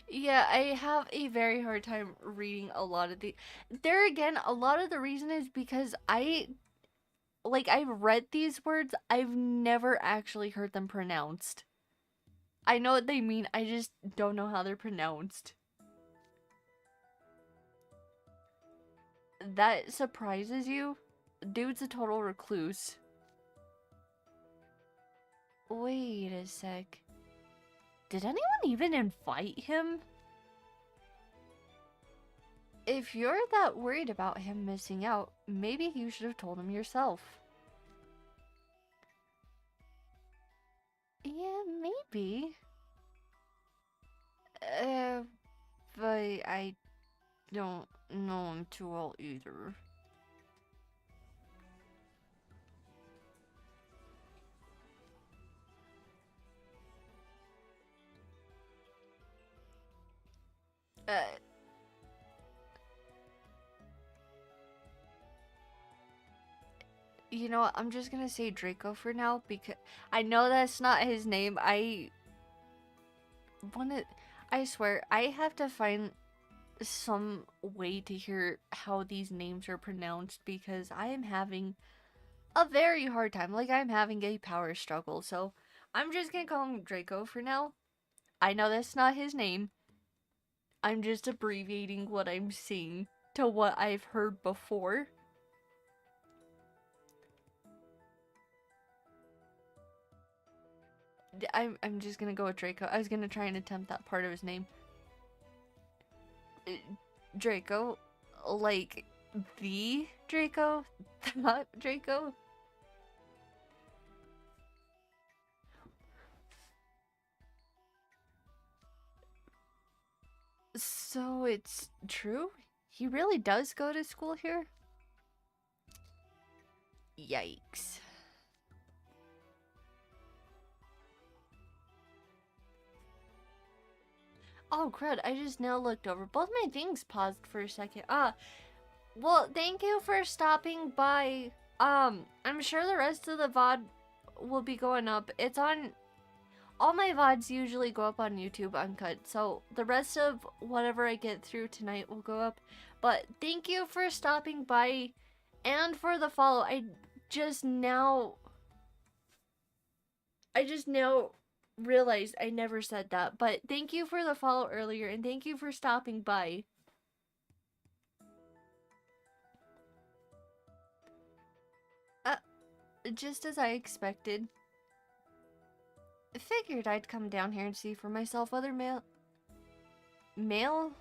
Yeah, I have a very hard time reading a lot of the... There again, a lot of the reason is because I've read these words, I've never actually heard them pronounced. I know what they mean, I just don't know how they're pronounced. That surprises you? Dude's a total recluse. Wait a sec. Did anyone even invite him? If you're that worried about him missing out, maybe you should have told him yourself. Yeah, maybe. Uh, but I don't know him too well either. Uh, you know what? I'm just gonna say Draco for now because I know that's not his name. I wanna. I swear, I have to find some way to hear how these names are pronounced because I am having a very hard time. Like, I'm having a power struggle. So, I'm just gonna call him Draco for now. I know that's not his name. I'm just abbreviating what I'm seeing to what I've heard before. I'm just gonna go with Draco. I was gonna try and attempt that part of his name. Draco, like the Draco, not Draco. So it's true? He really does go to school here? Yikes. Oh crud, I just now looked over. Both my things paused for a second. Well, thank you for stopping by. I'm sure the rest of the VOD will be going up. It's on all my VODs usually go up on YouTube uncut, so the rest of whatever I get through tonight will go up. But thank you for stopping by and for the follow. I just now realized I never said that. But thank you for the follow earlier and thank you for stopping by. Just as I expected. Figured I'd come down here and see for myself whether mail? Nah,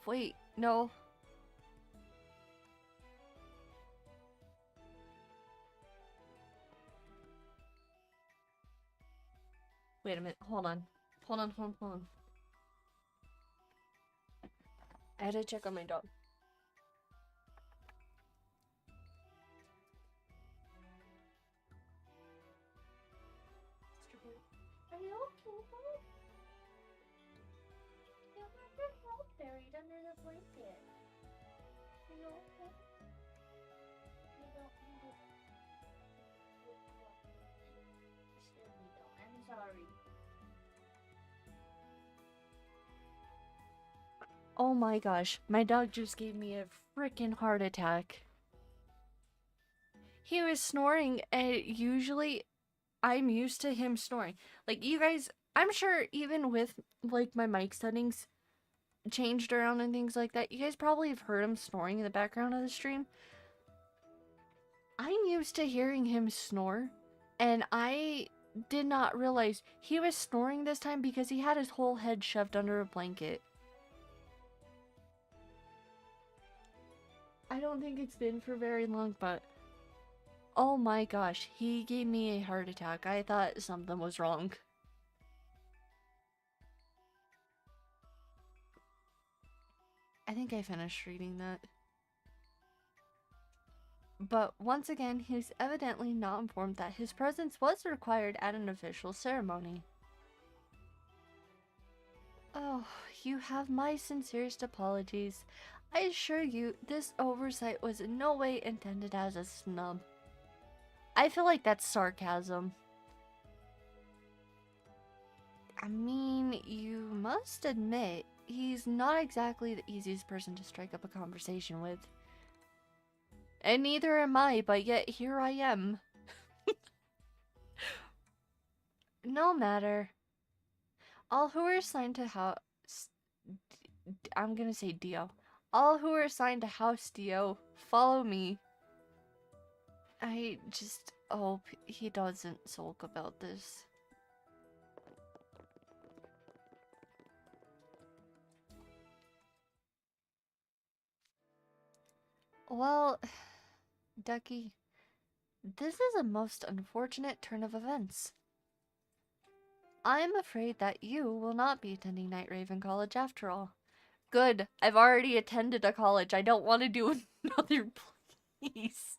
wait, no. Wait a minute, hold on. Hold on. I had to check on my dog. Are you okay, bud? You have your head buried under the blanket. Are you okay? You don't need to... Still me though, I'm sorry. Oh my gosh, my dog just gave me a freaking heart attack. He was snoring, and usually I'm used to him snoring. Like, you guys, I'm sure even with, like, my mic settings changed around and things like that, you guys probably have heard him snoring in the background of the stream. I'm used to hearing him snore, and I did not realize he was snoring this time because he had his whole head shoved under a blanket. I don't think it's been for very long, but oh my gosh, he gave me a heart attack. I thought something was wrong. I think I finished reading that. But once again, he was evidently not informed that his presence was required at an official ceremony. Oh, you have my sincerest apologies. I assure you, this oversight was in no way intended as a snub. I feel like that's sarcasm. I mean, you must admit, he's not exactly the easiest person to strike up a conversation with. And neither am I, but yet here I am. No matter. All who are assigned to I'm gonna say Dio. All who are assigned to House Dio, follow me. hope he doesn't sulk about this. Well, Ducky, this is a most unfortunate turn of events. I am afraid that you will not be attending Night Raven College after all. Good. I've already attended a college. I don't want to do another, please.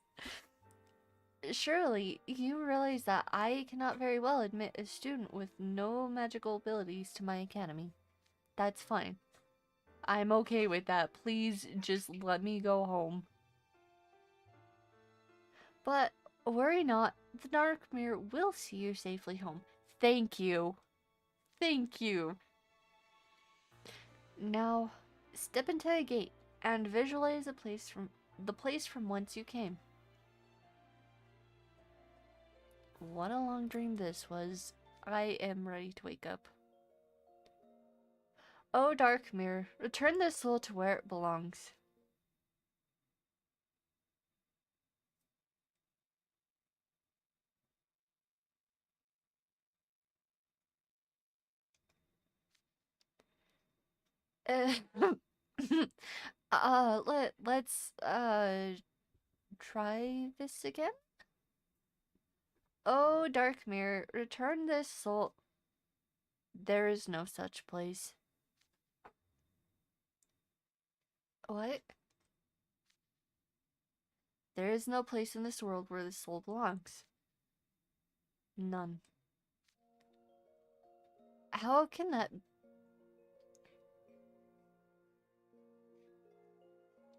Surely, you realize that I cannot very well admit a student with no magical abilities to my academy. That's fine. I'm okay with that. Please just let me go home. But worry not, the Dark Mirror will see you safely home. Thank you. Thank you. Now, step into a gate and visualize the place from whence you came. What a long dream this was. I am ready to wake up. Oh, Dark Mirror, return this soul to where it belongs. Uh, let's try this again? Oh, Dark Mirror, return this soul. There is no such place. What? There is no place in this world where the soul belongs. None. How can that...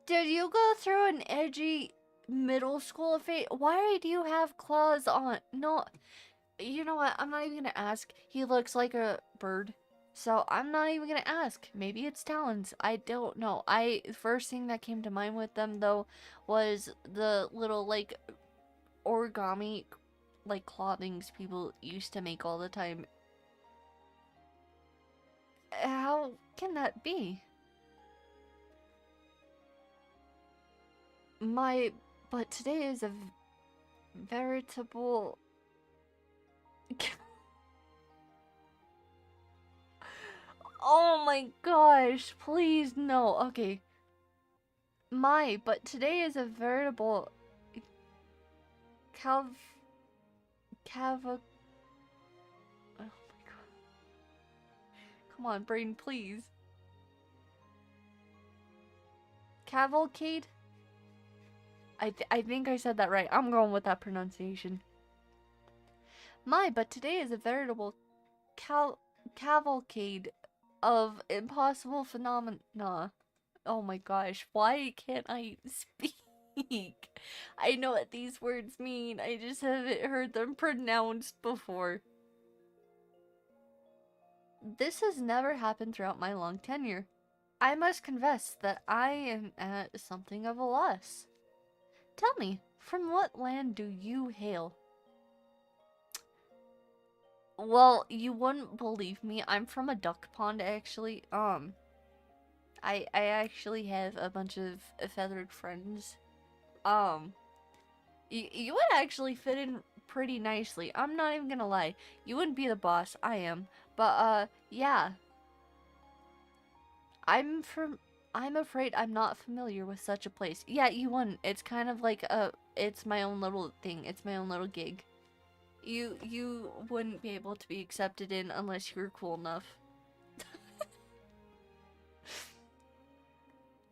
Did you go through an edgy middle school phase? Why do you have claws on? No, you know what? I'm not even gonna ask. He looks like a bird. So I'm not even gonna ask. Maybe it's talons. I don't know. The first thing that came to mind with them though was the little like origami like claw things people used to make all the time. How can that be? But today is a veritable... Oh my gosh, please no. Okay. But today is a veritable cav cav oh my god. Come on, brain, please. Cavalcade? I think I said that right. I'm going with that pronunciation. But today is a veritable cavalcade of impossible phenomena. Oh my gosh, why can't I speak? I know what these words mean, I just haven't heard them pronounced before. This has never happened throughout my long tenure. I must confess that I am at something of a loss. Tell me, from what land do you hail? Well, you wouldn't believe me. I'm from a duck pond, actually. I actually have a bunch of feathered friends. Um, you would actually fit in pretty nicely. I'm not even gonna lie. You wouldn't be the boss. I am. But, yeah. I'm afraid I'm not familiar with such a place. Yeah, you wouldn't. It's kind of like it's my own little thing. It's my own little gig. You wouldn't be able to be accepted in unless you were cool enough.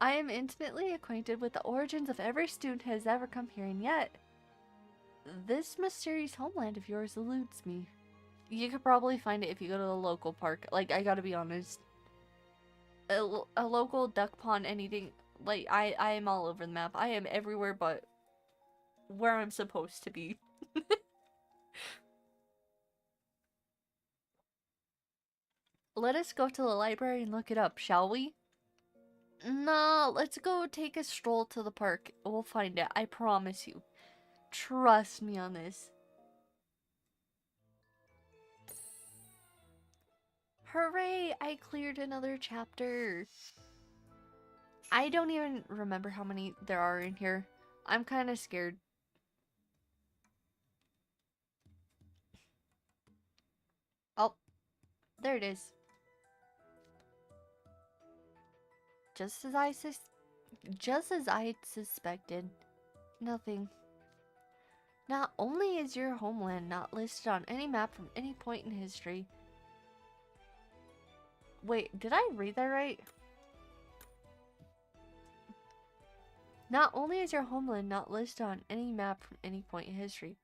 I am intimately acquainted with the origins of every student who has ever come here, and yet this mysterious homeland of yours eludes me. You could probably find it if you go to the local park. Like, I gotta be honest. A local duck pond, anything. Like, I am all over the map. I am everywhere but where I'm supposed to be. Let us go to the library and look it up, shall we? No, let's go take a stroll to the park. We'll find it, I promise you. Trust me on this. Hooray! I cleared another chapter. I don't even remember how many there are in here. I'm kind of scared. There it is. Just as I suspected. Nothing. Not only is your homeland not listed on any map from any point in history. Wait, did I read that right? Not only is your homeland not listed on any map from any point in history.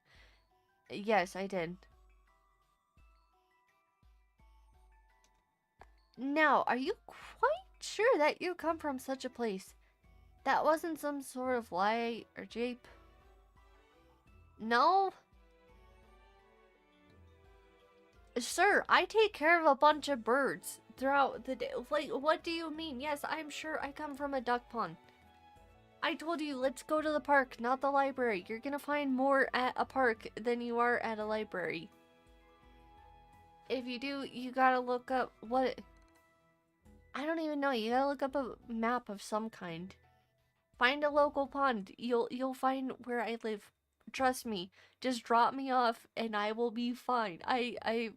Yes, I did. Now, are you quite sure that you come from such a place? That wasn't some sort of lie or jape? No? Sir, I take care of a bunch of birds throughout the day. Like, what do you mean? Yes, I'm sure I come from a duck pond. I told you, let's go to the park, not the library. You're gonna find more at a park than you are at a library. If you do, you gotta look up what... I don't even know. You gotta look up a map of some kind. Find a local pond. You'll find where I live. Trust me. Just drop me off and I will be fine. I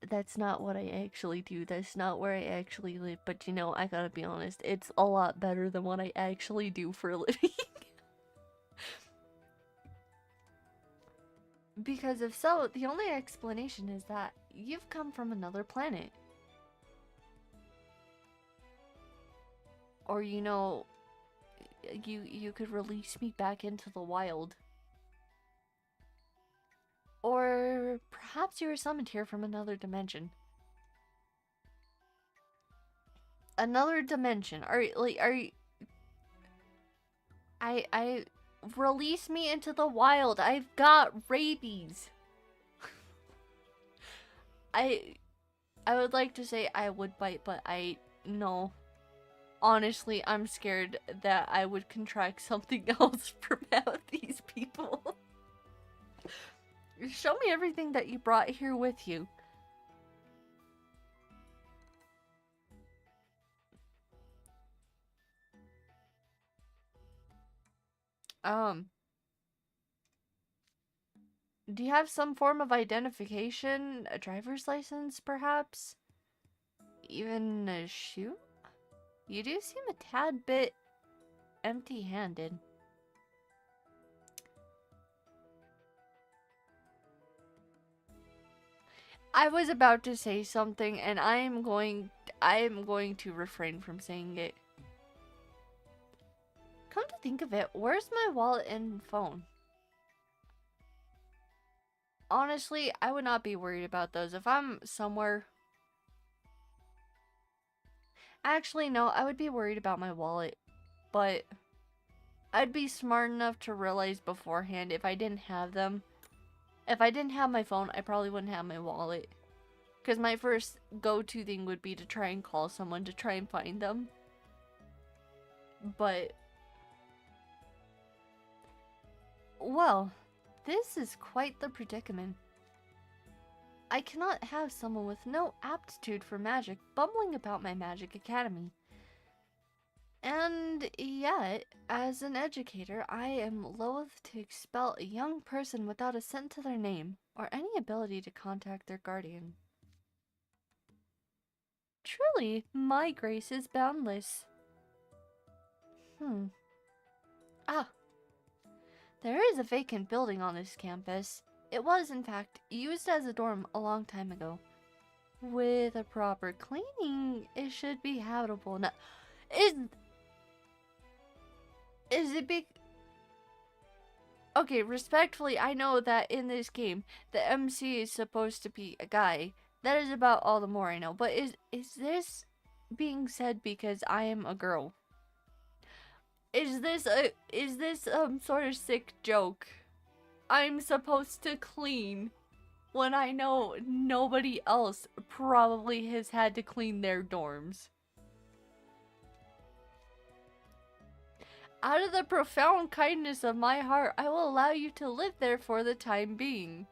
That's not what I actually do. That's not where I actually live. But you know, I gotta be honest. It's a lot better than what I actually do for a living. Because if so, the only explanation is that you've come from another planet. Or, you know, you could release me back into the wild. Or perhaps you were summoned here from another dimension. Another dimension. Are you... I release me into the wild. I've got rabies. I would like to say I would bite, but no. Honestly, I'm scared that I would contract something else from these people. Show me everything that you brought here with you. Do you have some form of identification? A driver's license, perhaps? Even a shoe? You do seem a tad bit empty-handed. I was about to say something and I am going to refrain from saying it. Come to think of it, where's my wallet and phone? Honestly, I would not be worried about those. If I'm somewhere... Actually, no, I would be worried about my wallet. But I'd be smart enough to realize beforehand if I didn't have them. If I didn't have my phone, I probably wouldn't have my wallet. Because my first go-to thing would be to try and call someone to try and find them. But... well, this is quite the predicament. I cannot have someone with no aptitude for magic bumbling about my magic academy. And yet, as an educator, I am loath to expel a young person without a cent to their name, or any ability to contact their guardian. Truly, my grace is boundless. Ah, there is a vacant building on this campus. It was, in fact, used as a dorm a long time ago. With a proper cleaning, it should be habitable now. Is it big? Okay, respectfully, I know that in this game, the MC is supposed to be a guy. That is about all the more I know. But is this being said because I am a girl? Is this sort of sick joke? I'm supposed to clean when I know nobody else probably has had to clean their dorms. Out of the profound kindness of my heart, I will allow you to live there for the time being.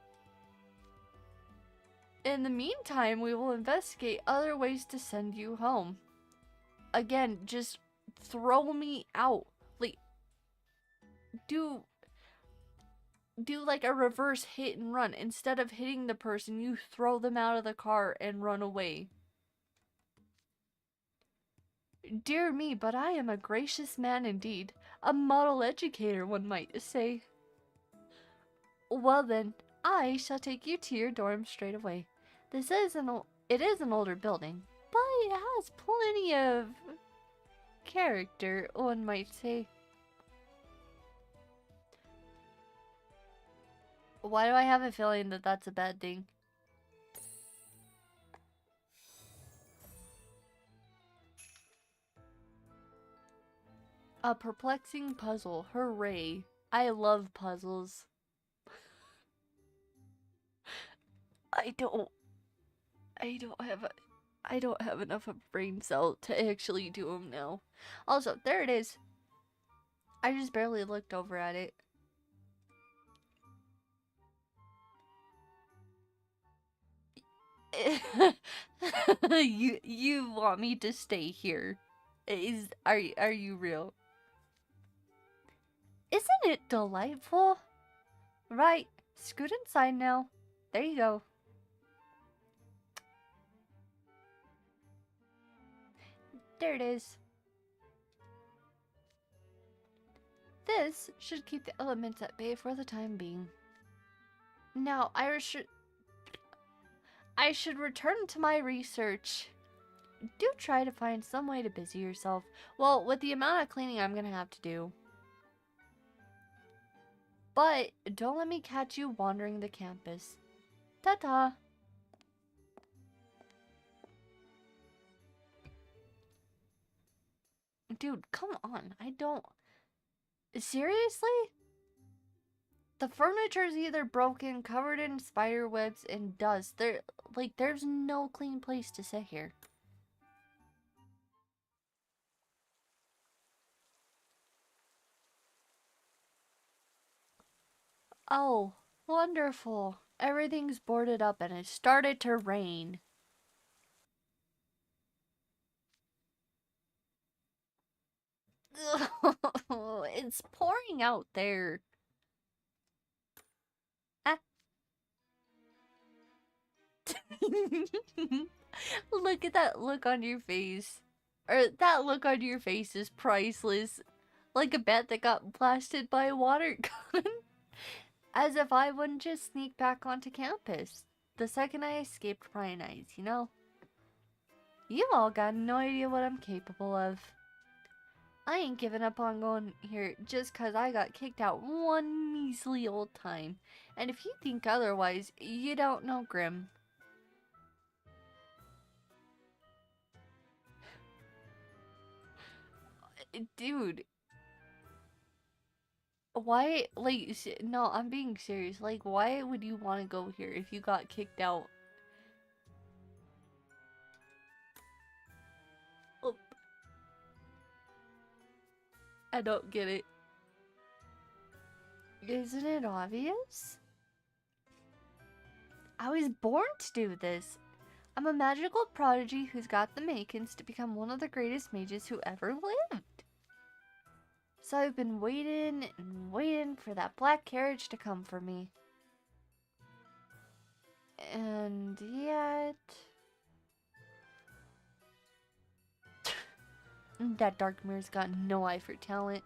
In the meantime, we will investigate other ways to send you home. Again, just throw me out. Like, do like a reverse hit and run. Instead of hitting the person, you throw them out of the car and run away. Dear me, but I am a gracious man indeed. A model educator, one might say. Well then, I shall take you to your dorm straight away. It is an older building, but it has plenty of character, one might say. Why do I have a feeling that that's a bad thing? A perplexing puzzle. Hooray. I love puzzles. I don't I don't have enough of a brain cell to actually do them now. Also, there it is. I just barely looked over at it. You want me to stay here? Are you real? Isn't it delightful? Right, scoot inside now. There you go. There it is. This should keep the elements at bay for the time being. Now, I should return to my research. Do try to find some way to busy yourself. Well, with the amount of cleaning I'm gonna have to do. But don't let me catch you wandering the campus. Ta-ta! Dude, come on. I don't... Seriously? The furniture is either broken, covered in spider webs and dust. There's no clean place to sit here. Oh, wonderful. Everything's boarded up and it started to rain. It's pouring out there. Ah. Look at that look on your face. Or that look on your face is priceless. Like a bat that got blasted by a water gun. As if I wouldn't just sneak back onto campus the second I escaped prying eyes, you know? You all got no idea what I'm capable of. I ain't giving up on going here just 'cause I got kicked out one measly old time. And if you think otherwise, you don't know Grim. Dude. Why, like, no, I'm being serious. Like, why would you want to go here if you got kicked out? Oh, I don't get it. Isn't it obvious? I was born to do this. I'm a magical prodigy who's got the makings to become one of the greatest mages who ever lived. So I've been waiting and waiting for that black carriage to come for me. And yet... that dark mirror's got no eye for talent.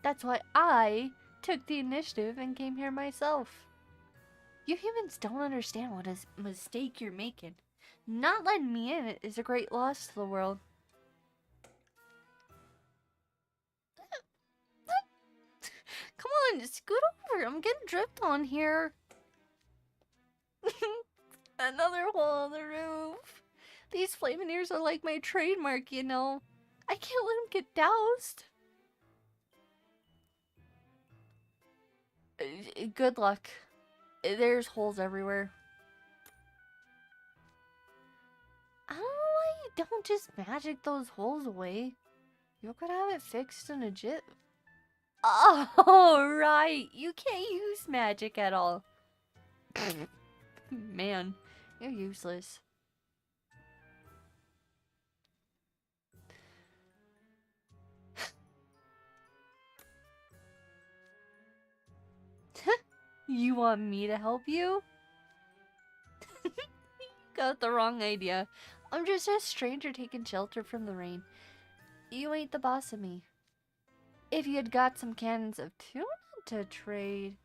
That's why I took the initiative and came here myself. You humans don't understand what a mistake you're making. Not letting me in is a great loss to the world. Come on, scoot over. I'm getting dripped on here. Another hole on the roof. These Flaminators are like my trademark, you know. I can't let them get doused. Good luck. There's holes everywhere. I don't know why you don't just magic those holes away. You could have it fixed in a jiff. Oh, right. You can't use magic at all. Man, you're useless. You want me to help you? Got the wrong idea. I'm just a stranger taking shelter from the rain. You ain't the boss of me. If you had got some cannons of tuna to trade...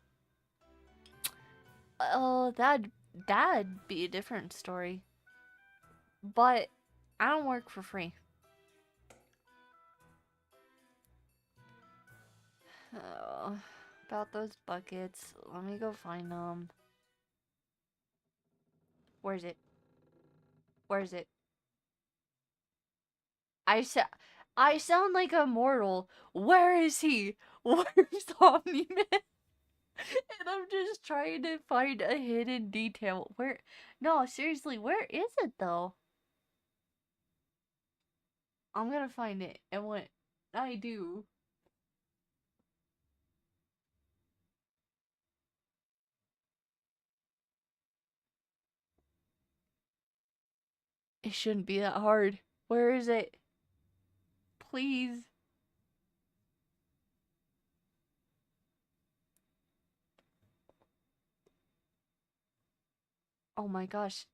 Oh, that'd be a different story. But I don't work for free. Oh, about those buckets. Let me go find them. Where's it? Where's it? I sound like a mortal. Where is he? Where's Omni-Man? And I'm just trying to find a hidden detail. Where? No, seriously, where is it though? I'm gonna find it. And when I do, it shouldn't be that hard. Where is it? Please. Oh my gosh.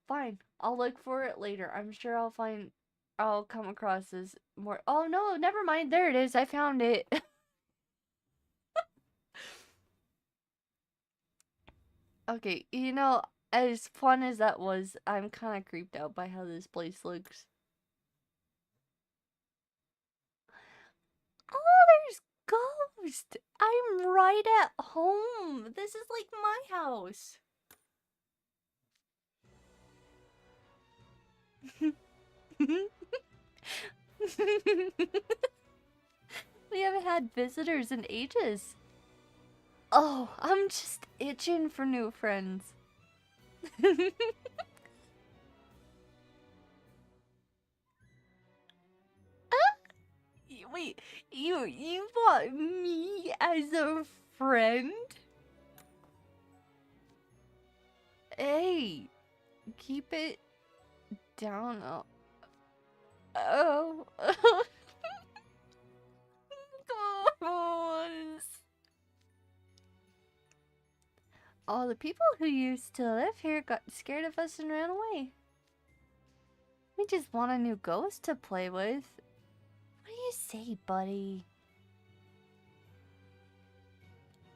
Fine. I'll look for it later. I'm sure I'll come across this more. Oh no, never mind. There it is. I found it. Okay, you know, as fun as that was, I'm kind of creeped out by how this place looks. Oh, there's Ghost! I'm right at home. This is like my house. We haven't had visitors in ages. Oh, I'm just itching for new friends. Wait, you want me as a friend? Hey, keep it down. Oh. Come on. All the people who used to live here got scared of us and ran away. We just want a new ghost to play with. What do you say, buddy?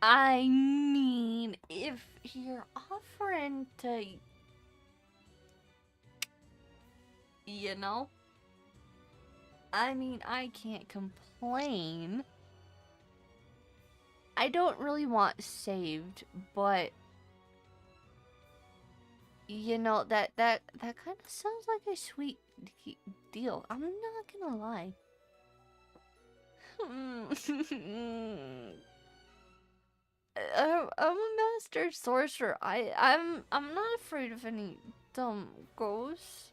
I mean, if you're offering to... You know? I mean, I can't complain. I don't really want saved, but... You know, that kind of sounds like a sweet deal. I'm not gonna lie. I'm a master sorcerer. I'm not afraid of any dumb ghosts.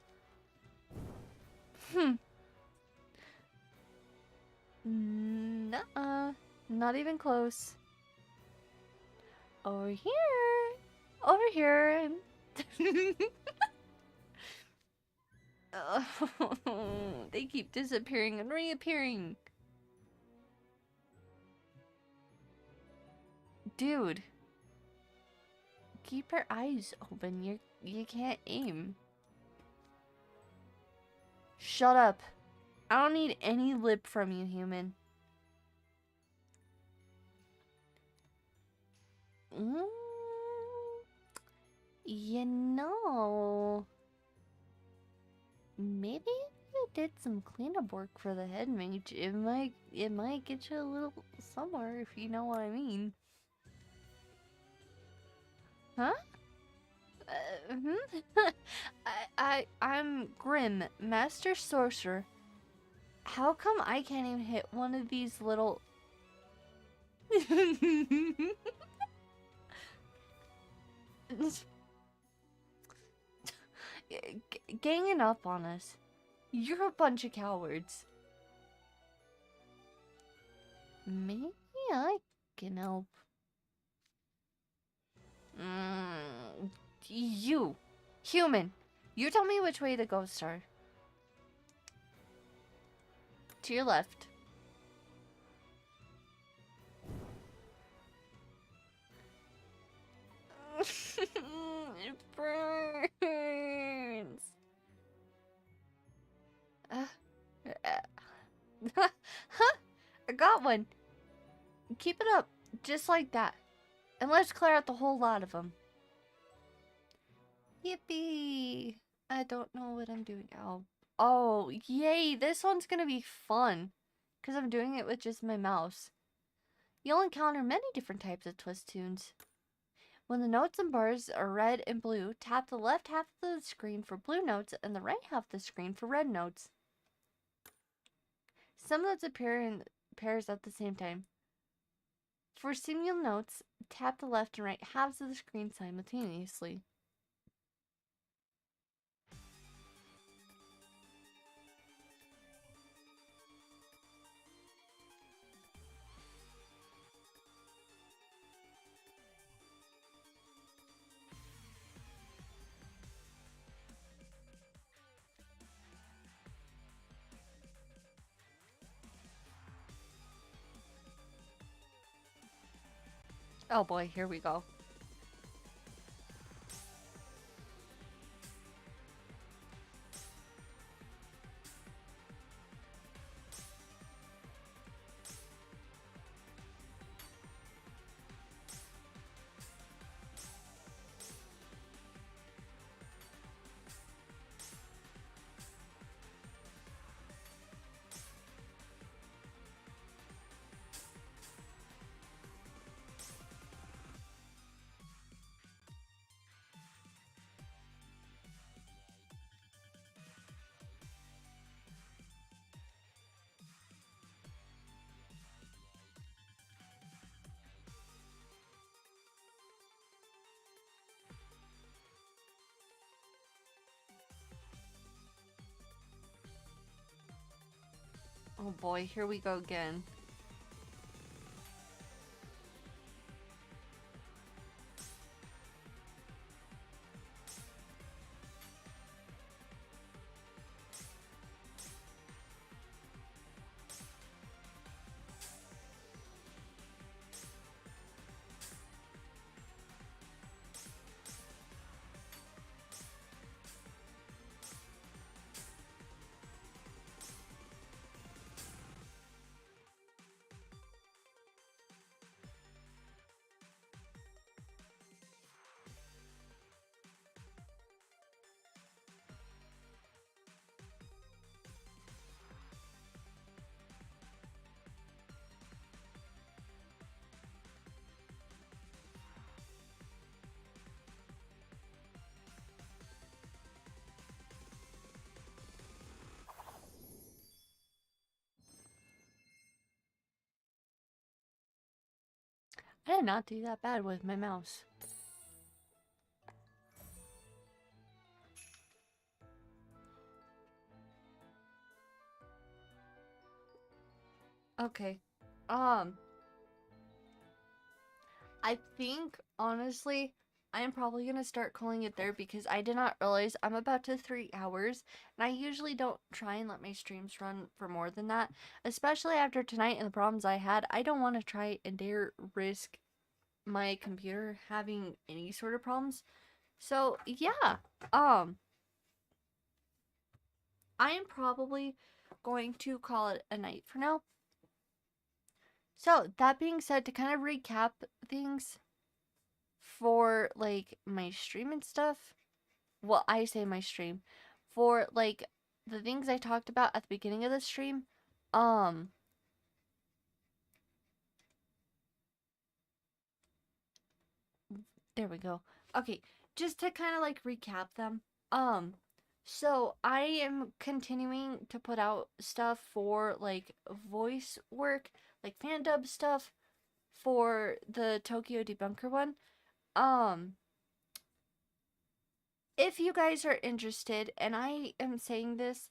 Nuh-uh. Not even close. Over here. Over here. They keep disappearing and reappearing. Dude. Keep your eyes open. You can't aim. Shut up. I don't need any lip from you, human. You know, maybe if you did some cleanup work for the head mage, it might get you a little somewhere, if you know what I mean. Huh? I'm Grim, Master Sorcerer. How come I can't even hit one of these little... Ganging up on us. You're a bunch of cowards. Maybe I can help. You, human, you tell me which way the ghosts are. To your left. It burns. Uh, I got one. Keep it up. Just like that. And let's clear out the whole lot of them. Yippee! I don't know what I'm doing. Oh, yay! This one's gonna be fun. Because I'm doing it with just my mouse. You'll encounter many different types of twist tunes. When the notes and bars are red and blue, tap the left half of the screen for blue notes and the right half of the screen for red notes. Some notes appear in pairs at the same time. For single notes, tap the left and right halves of the screen simultaneously. Oh boy, here we go. Oh boy, here we go again. I did not do that bad with my mouse. Okay. I think, honestly, I am probably going to start calling it there because I did not realize I'm about to 3 hours. And I usually don't try and let my streams run for more than that. Especially after tonight and the problems I had. I don't want to try and dare risk my computer having any sort of problems. So, yeah. I am probably going to call it a night for now. So, that being said, to kind of recap things for like my stream and stuff, well, I say my stream, for like the things I talked about at the beginning of the stream, um, there we go. Okay, just to kind of like recap them, so I am continuing to put out stuff for like voice work, like fan dub stuff for the Tokyo Debunker one. Um, if you guys are interested, and I am saying this,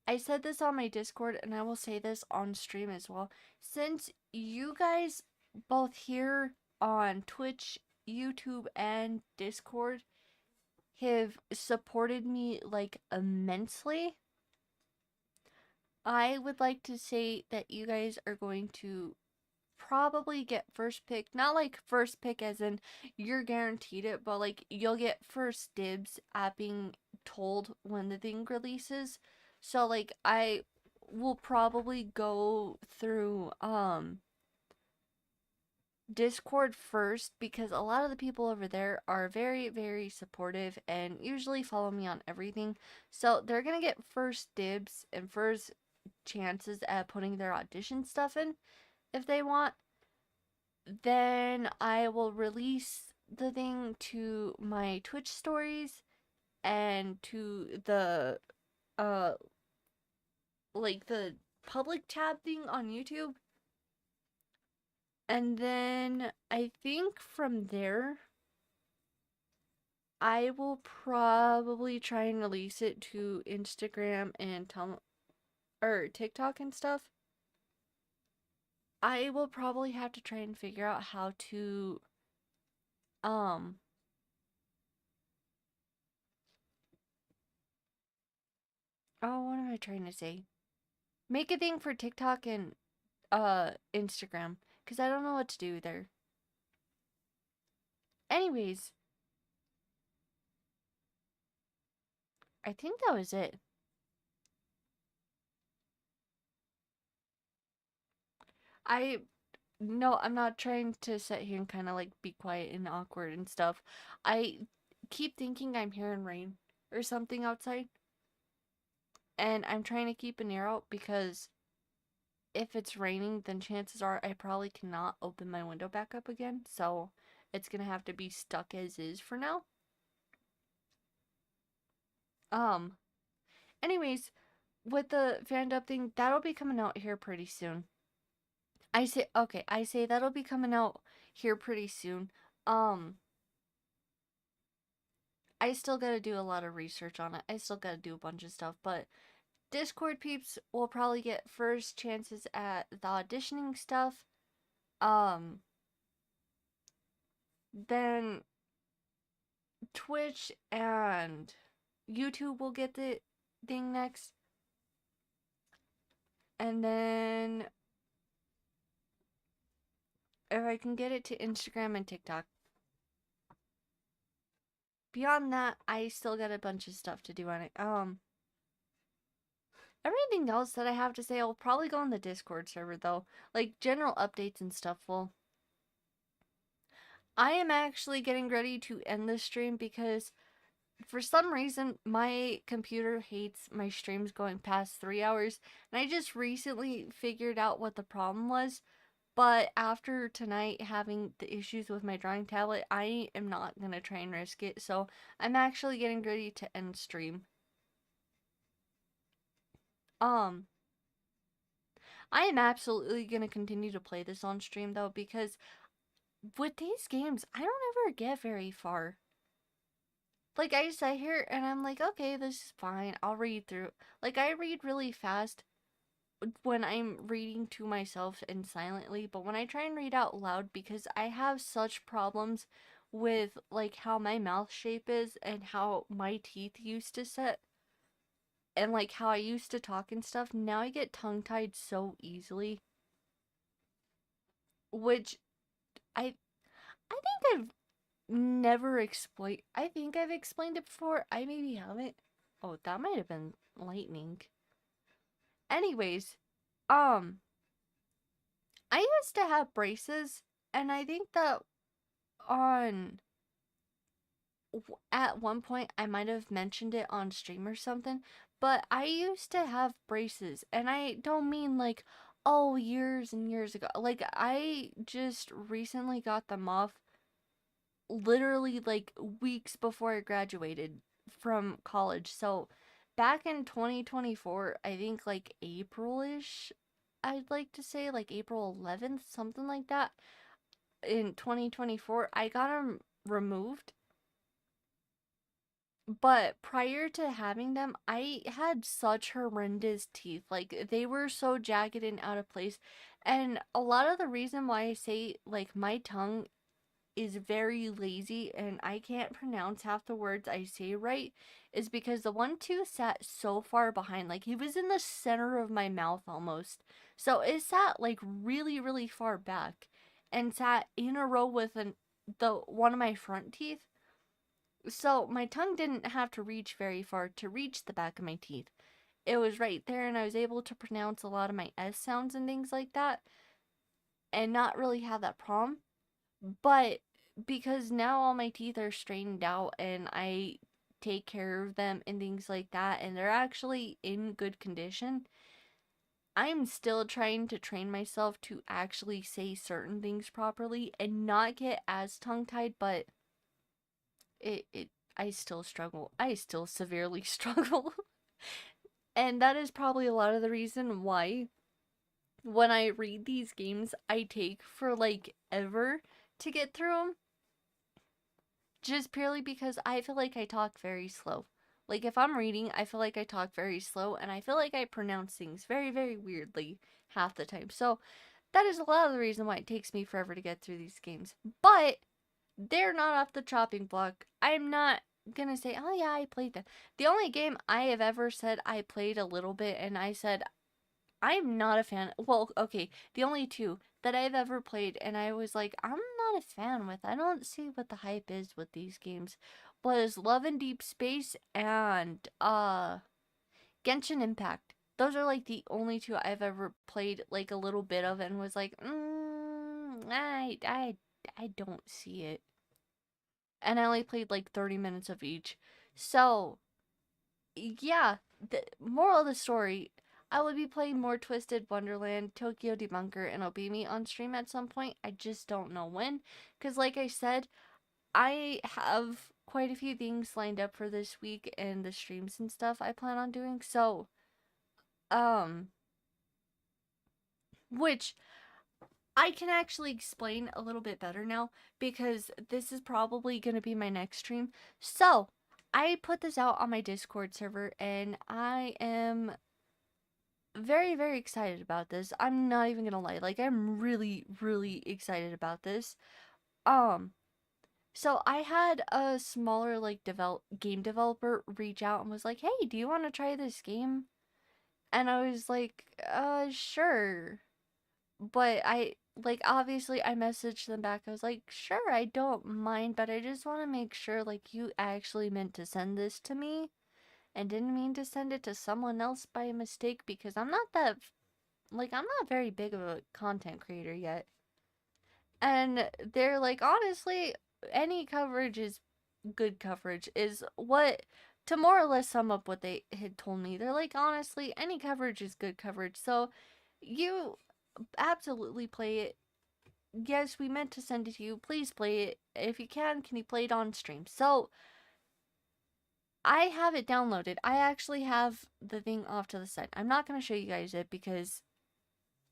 I said this on my Discord, and I will say this on stream as well. Since you guys both here on Twitch, YouTube, and Discord have supported me like immensely, I would like to say that you guys are going to probably get first pick. Not like first pick as in you're guaranteed it, but like you'll get first dibs at being told when the thing releases. So like I will probably go through Discord first because a lot of the people over there are very, very supportive and usually follow me on everything. So they're gonna get first dibs and first chances at putting their audition stuff in if they want. Then I will release the thing to my Twitch stories and to the uh like the public tab thing on YouTube. And then I think from there I will probably try and release it to Instagram and or TikTok and stuff. I will probably have to try and figure out how to um oh, what am I trying to say? Make a thing for TikTok and Instagram cuz I don't know what to do there. Anyways, I think that was it. I No, I'm not trying to sit here and kind of like be quiet and awkward and stuff. I keep thinking I'm hearing rain or something outside, and I'm trying to keep an ear out because if it's raining, then chances are I probably cannot open my window back up again. So it's gonna have to be stuck as is for now. Um, anyways, with the fan dub thing, that'll be coming out here pretty soon. I say that'll be coming out here pretty soon. Um, I still gotta do a lot of research on it. I still gotta do a bunch of stuff, but Discord peeps will probably get first chances at the auditioning stuff. Um, then Twitch and YouTube will get the thing next. And then if I can get it to Instagram and TikTok. Beyond that, I still got a bunch of stuff to do on it. Everything else that I have to say, I'll probably go on the Discord server though. Like general updates and stuff will. I am actually getting ready to end this stream because for some reason my computer hates my streams going past 3 hours, and I just recently figured out what the problem was. But after tonight having the issues with my drawing tablet, I am not gonna try and risk it. So I'm actually getting ready to end stream. Um, I am absolutely gonna continue to play this on stream though because with these games, I don't ever get very far. Like I sit here and I'm like, okay, this is fine. I'll read through. Like I read really fast when I'm reading to myself and silently, but when I try and read out loud because I have such problems with like how my mouth shape is and how my teeth used to sit and like how I used to talk and stuff, now I get tongue-tied so easily, which I I think I've never explained. I think I've explained it before. I maybe haven't. Oh, that might have been lightning. Anyways, um, I used to have braces, and I think that on at one point I might have mentioned it on stream or something, but I used to have braces, and I don't mean like oh years and years ago. Like I just recently got them off literally like weeks before I graduated from college. So back in 2024, I think like April-ish, I'd like to say like April 11th, something like that. In 2024, I got them removed. But prior to having them, I had such horrendous teeth. Like they were so jagged and out of place. And a lot of the reason why I say like my tongue is very lazy and I can't pronounce half the words I say right is because the 1-2 sat so far behind. Like, he was in the center of my mouth almost. So it sat like really, really far back and sat in a row with the one of my front teeth. So my tongue didn't have to reach very far to reach the back of my teeth. It was right there, and I was able to pronounce a lot of my S sounds and things like that and not really have that problem. But because now all my teeth are straightened out and I take care of them and things like that, and they're actually in good condition, I'm still trying to train myself to actually say certain things properly and not get as tongue tied, but it I still struggle. I still severely struggle. And that is probably a lot of the reason why when I read these games, I take for like ever to get through them. Just purely because I feel like I talk very slow. Like, if I'm reading, I feel like I talk very slow, and I feel like I pronounce things very, very weirdly half the time. So, that is a lot of the reason why it takes me forever to get through these games. But, they're not off the chopping block. I'm not gonna say, oh yeah, I played that. The only game I have ever said I played a little bit, and I said, I'm not a fan. Well, okay, the only two that I've ever played, and I was like, I'm not a fan with. I don't see what the hype is with these games. Was Love and Deep Space and Genshin Impact. Those are like the only two I've ever played like a little bit of and was like, I don't see it. And I only played like 30 minutes of each. So, yeah, the moral of the story, I will be playing more Twisted Wonderland, Tokyo Debunker, and Obimi on stream at some point. I just don't know when. Because, like I said, I have quite a few things lined up for this week and the streams and stuff I plan on doing. So, um, which I can actually explain a little bit better now because this is probably going to be my next stream. So, I put this out on my Discord server and I am very, very excited about this. I'm not even gonna lie. Like, I'm really, really excited about this. Um, so I had a smaller, like, game developer reach out and was like, hey, do you want to try this game? And I was like, sure. But obviously, I messaged them back. I was like, sure, I don't mind, but I just want to make sure, like, you actually meant to send this to me and didn't mean to send it to someone else by mistake because I'm not that I'm not very big of a content creator yet. And they're like, honestly, any coverage is good coverage, is what, to more or less sum up what they had told me. They're like, honestly, any coverage is good coverage. So you absolutely play it. Yes, we meant to send it to you. Please play it. If you can you play it on stream? So I have it downloaded. I actually have the thing off to the side. I'm not going to show you guys it because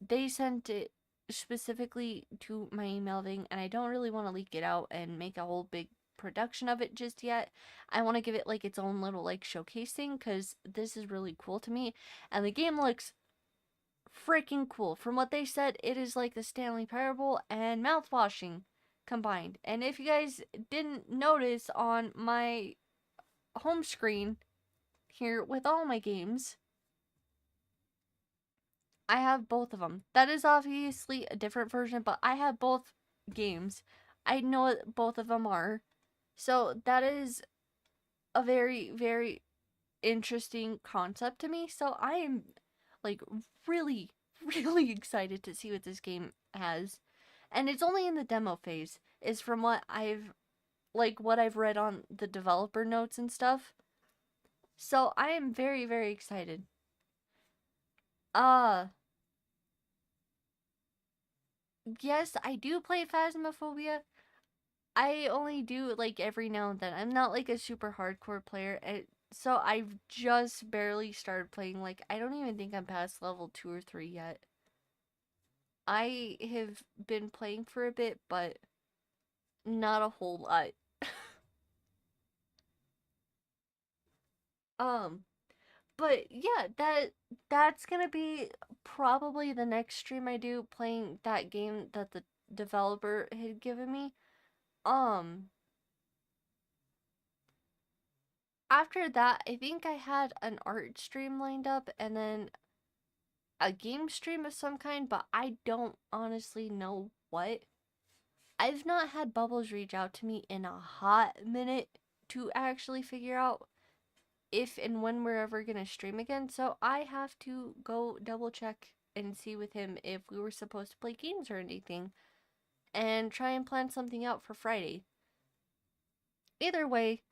they sent it specifically to my email thing, and I don't really want to leak it out and make a whole big production of it just yet. I want to give it like its own little like showcase thing because this is really cool to me, and the game looks freaking cool. From what they said, it is like the Stanley Parable and mouthwashing combined. And if you guys didn't notice on my home screen here with all my games, I have both of them. That is obviously a different version, but I have both games. I know what both of them are. So that is a very, very interesting concept to me. So I am like really, really excited to see what this game has. And it's only in the demo phase, is from what I've read on the developer notes and stuff. So I am very, very excited. Uh yes, I do play Phasmophobia. I only do it like every now and then. I'm not like a super hardcore player. So I've just barely started playing. Like, I don't even think I'm past level 2 or 3 yet. I have been playing for a bit, but not a whole lot. um, but yeah, that's gonna be probably the next stream I do playing that game that the developer had given me. Um, after that, I think I had an art stream lined up and then a game stream of some kind, but I don't honestly know what. I've not had Bubbles reach out to me in a hot minute to actually figure out if and when we're ever gonna stream again, so I have to go double check and see with him if we were supposed to play games or anything and try and plan something out for Friday. Either way,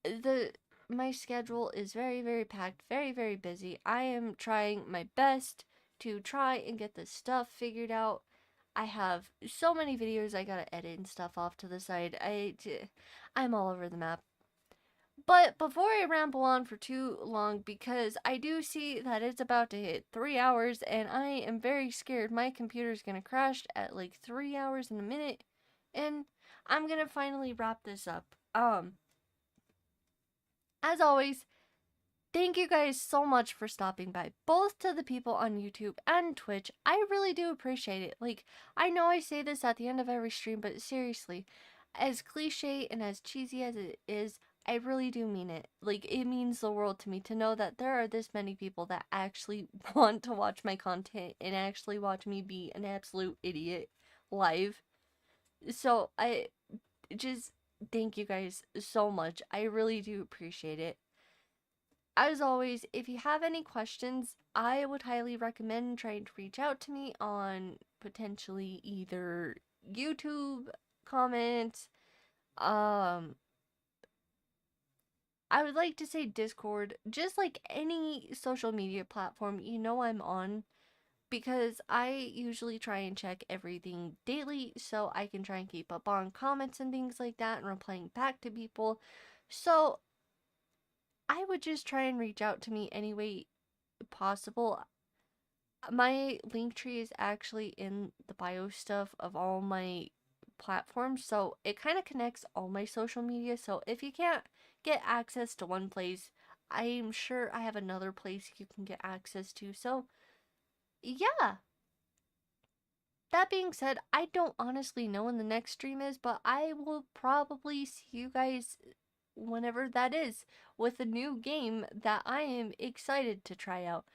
the my schedule is very packed, very busy. I am trying my best to try and get this stuff figured out. I have so many videos I gotta edit and stuff off to the side. I'm all over the map. But before I ramble on for too long, because I do see that it's about to hit 3 hours, and I am very scared my computer's gonna crash at like 3 hours in a minute, and I'm gonna finally wrap this up. As always, thank you guys so much for stopping by, both to the people on YouTube and Twitch. I really do appreciate it. Like, I know I say this at the end of every stream, but seriously, as cliche and as cheesy as it is, I really do mean it. Like, it means the world to me to know that there are this many people that actually want to watch my content and actually watch me be an absolute idiot live. So, I just thank you guys so much. I really do appreciate it. As always, if you have any questions, I would highly recommend trying to reach out to me on potentially either YouTube comments, um, I would like to say Discord, just like any social media platform you know I'm on, because I usually try and check everything daily so I can try and keep up on comments and things like that and replying back to people. So I would just try and reach out to me any way possible. My link tree is actually in the bio stuff of all my platforms, so it kind of connects all my social media. So if you can't get access to one place, I'm sure I have another place you can get access to. So yeah, that being said, I don't honestly know when the next stream is, but I will probably see you guys whenever that is with a new game that I am excited to try out.